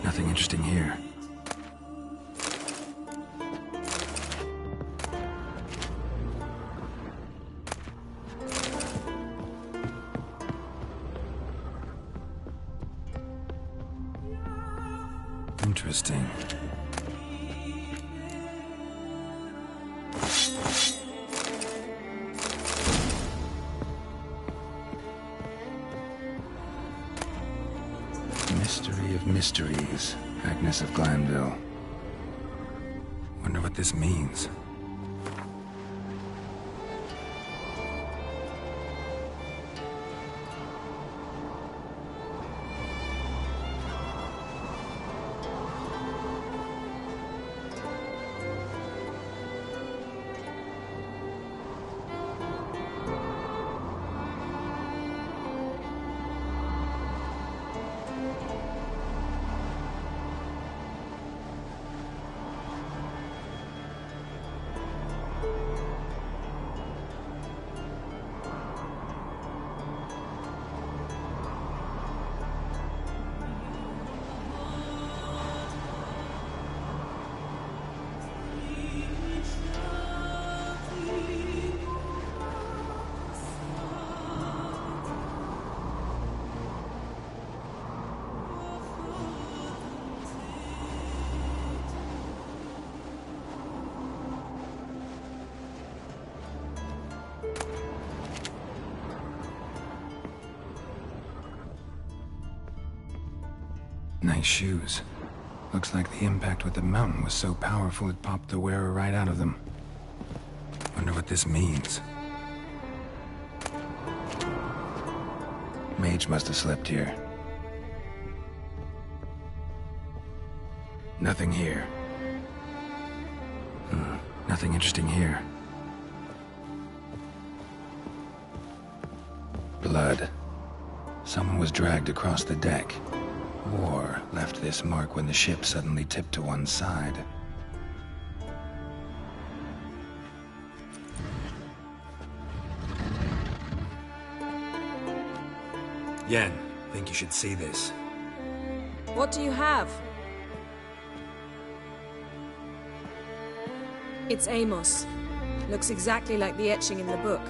Nothing interesting here. Interesting. Mystery of mysteries, Agnes of Glanville. Wonder what this means. Nice shoes. Looks like the impact with the mountain was so powerful it popped the wearer right out of them. Wonder what this means. Mage must have slept here. Nothing here. Nothing interesting here. Blood. Someone was dragged across the deck. War left this mark when the ship suddenly tipped to one side. Yen, think you should see this. What do you have? It's Amos. Looks exactly like the etching in the book.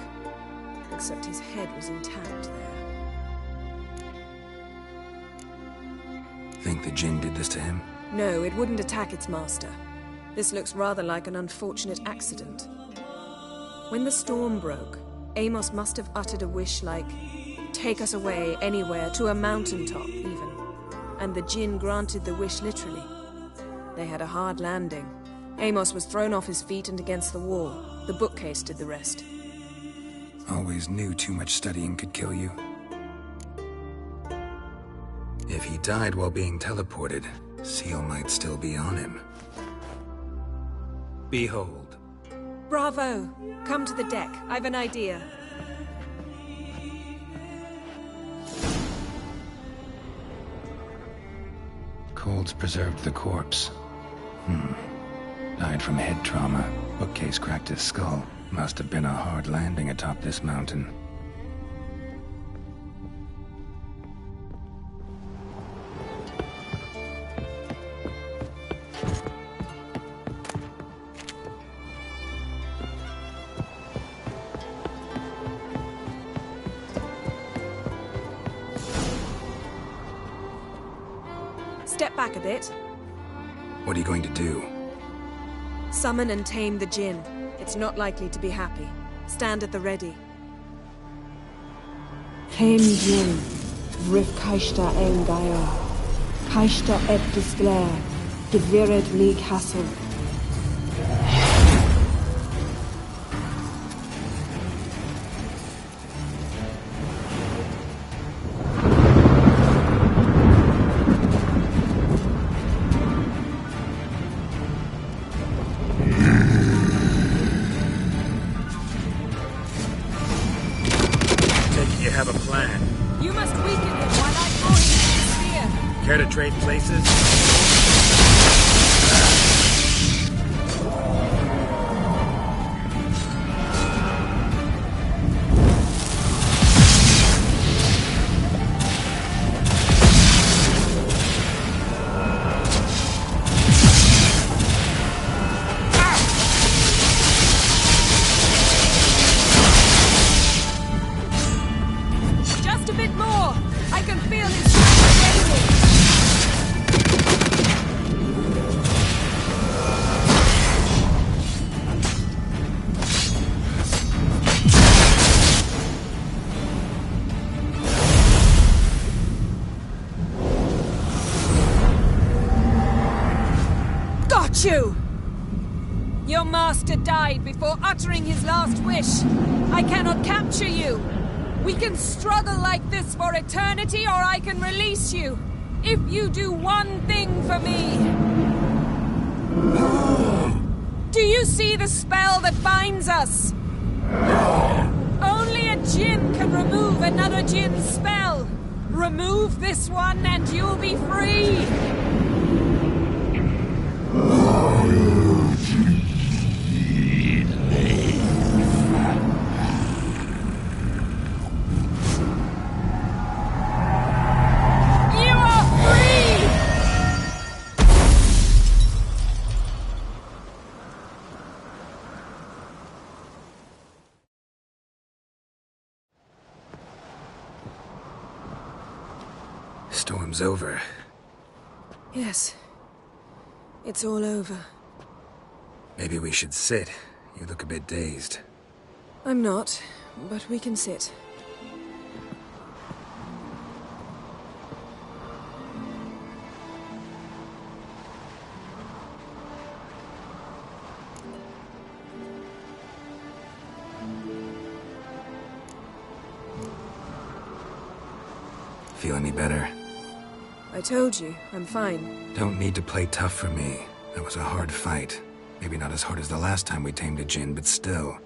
Except his head was intact there. Think the Jinn did this to him? No, it wouldn't attack its master. This looks rather like an unfortunate accident. When the storm broke, Amos must have uttered a wish like, "Take us away, anywhere, to a mountaintop, even." And the Jinn granted the wish literally. They had a hard landing. Amos was thrown off his feet and against the wall. The bookcase did the rest. Always knew too much studying could kill you. If he died while being teleported, Seal might still be on him. Behold. Bravo! Come to the deck. I've an idea. Colds preserved the corpse. Died from head trauma. Bookcase cracked his skull. Must have been a hard landing atop this mountain. Step back a bit. What are you going to do? Summon and tame the Jinn. It's not likely to be happy. Stand at the ready. Tame Jinn, Rif Kaishta ein Gaia, Kaishta et Disglair, Geviret Lee Castle. Care to trade places? Just a bit more! I can feel his strength. You! Your master died before uttering his last wish. I cannot capture you. We can struggle like this for eternity, or I can release you. If you do one thing for me. Do you see the spell that binds us? Only a Jinn can remove another Jinn's spell. Remove this one and you'll be free. Storm's over. Yes. It's all over. Maybe we should sit. You look a bit dazed. I'm not, but we can sit. Feel any better? I told you, I'm fine. Don't need to play tough for me. That was a hard fight. Maybe not as hard as the last time we tamed a djinn, but still.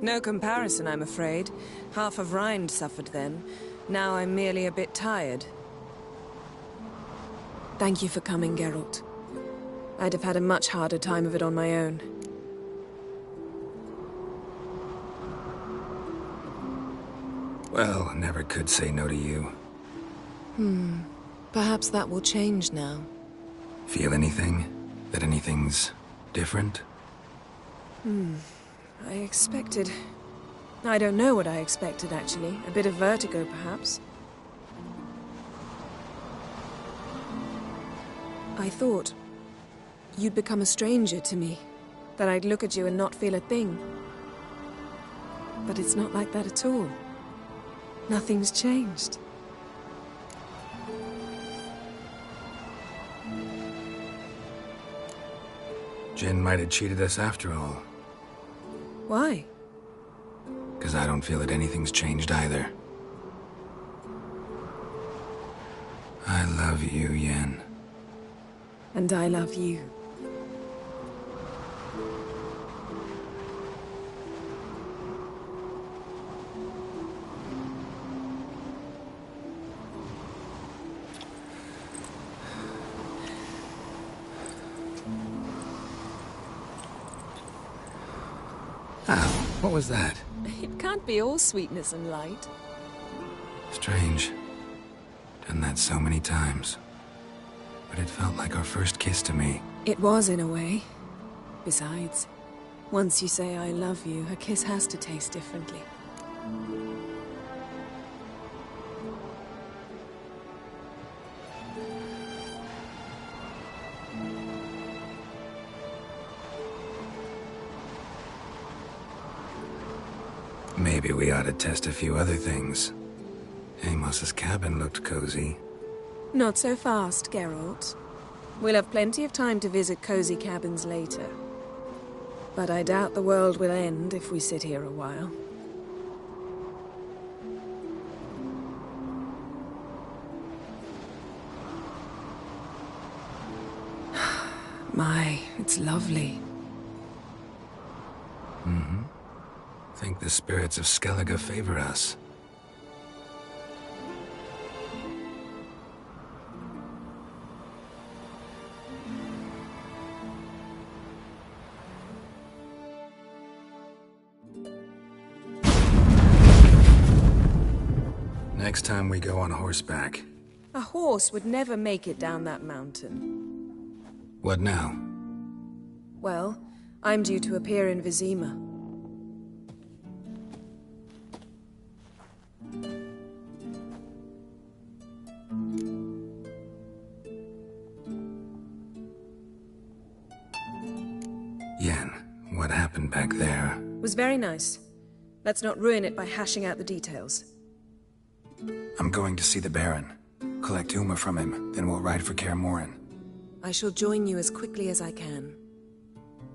No comparison, I'm afraid. Half of Rind suffered then. Now I'm merely a bit tired. Thank you for coming, Geralt. I'd have had a much harder time of it on my own. Well, never could say no to you. Perhaps that will change now. Feel anything? That anything's different? I expected... I don't know what I expected, actually. A bit of vertigo, perhaps. I thought you'd become a stranger to me. That I'd look at you and not feel a thing. But it's not like that at all. Nothing's changed. Jinn might have cheated us after all. Why? Because I don't feel that anything's changed either. I love you, Yen. And I love you. What was that? It can't be all sweetness and light. Strange. Done that so many times. But it felt like our first kiss to me. It was, in a way. Besides, once you say I love you, a kiss has to taste differently. Maybe we ought to test a few other things. Amos's cabin looked cozy. Not so fast, Geralt. We'll have plenty of time to visit cozy cabins later. But I doubt the world will end if we sit here a while. My, it's lovely. Think the spirits of Skellige favor us. Next time we go on horseback. A horse would never make it down that mountain. What now? Well, I'm due to appear in Vizima. Yen, what happened back there? Was very nice. Let's not ruin it by hashing out the details. I'm going to see the Baron. Collect Uma from him, then we'll ride for Kaer Morhen. I shall join you as quickly as I can.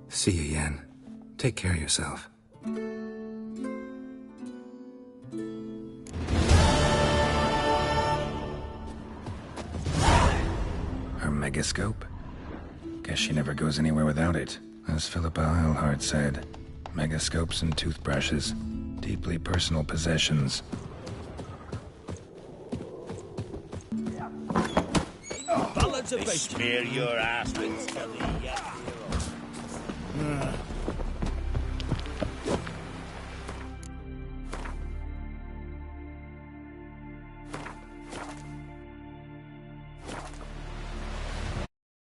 See you, Yen. Take care of yourself. Her megascope? Guess she never goes anywhere without it. As Philippa Eilhart said, megascopes and toothbrushes. Deeply personal possessions. Smear your ass with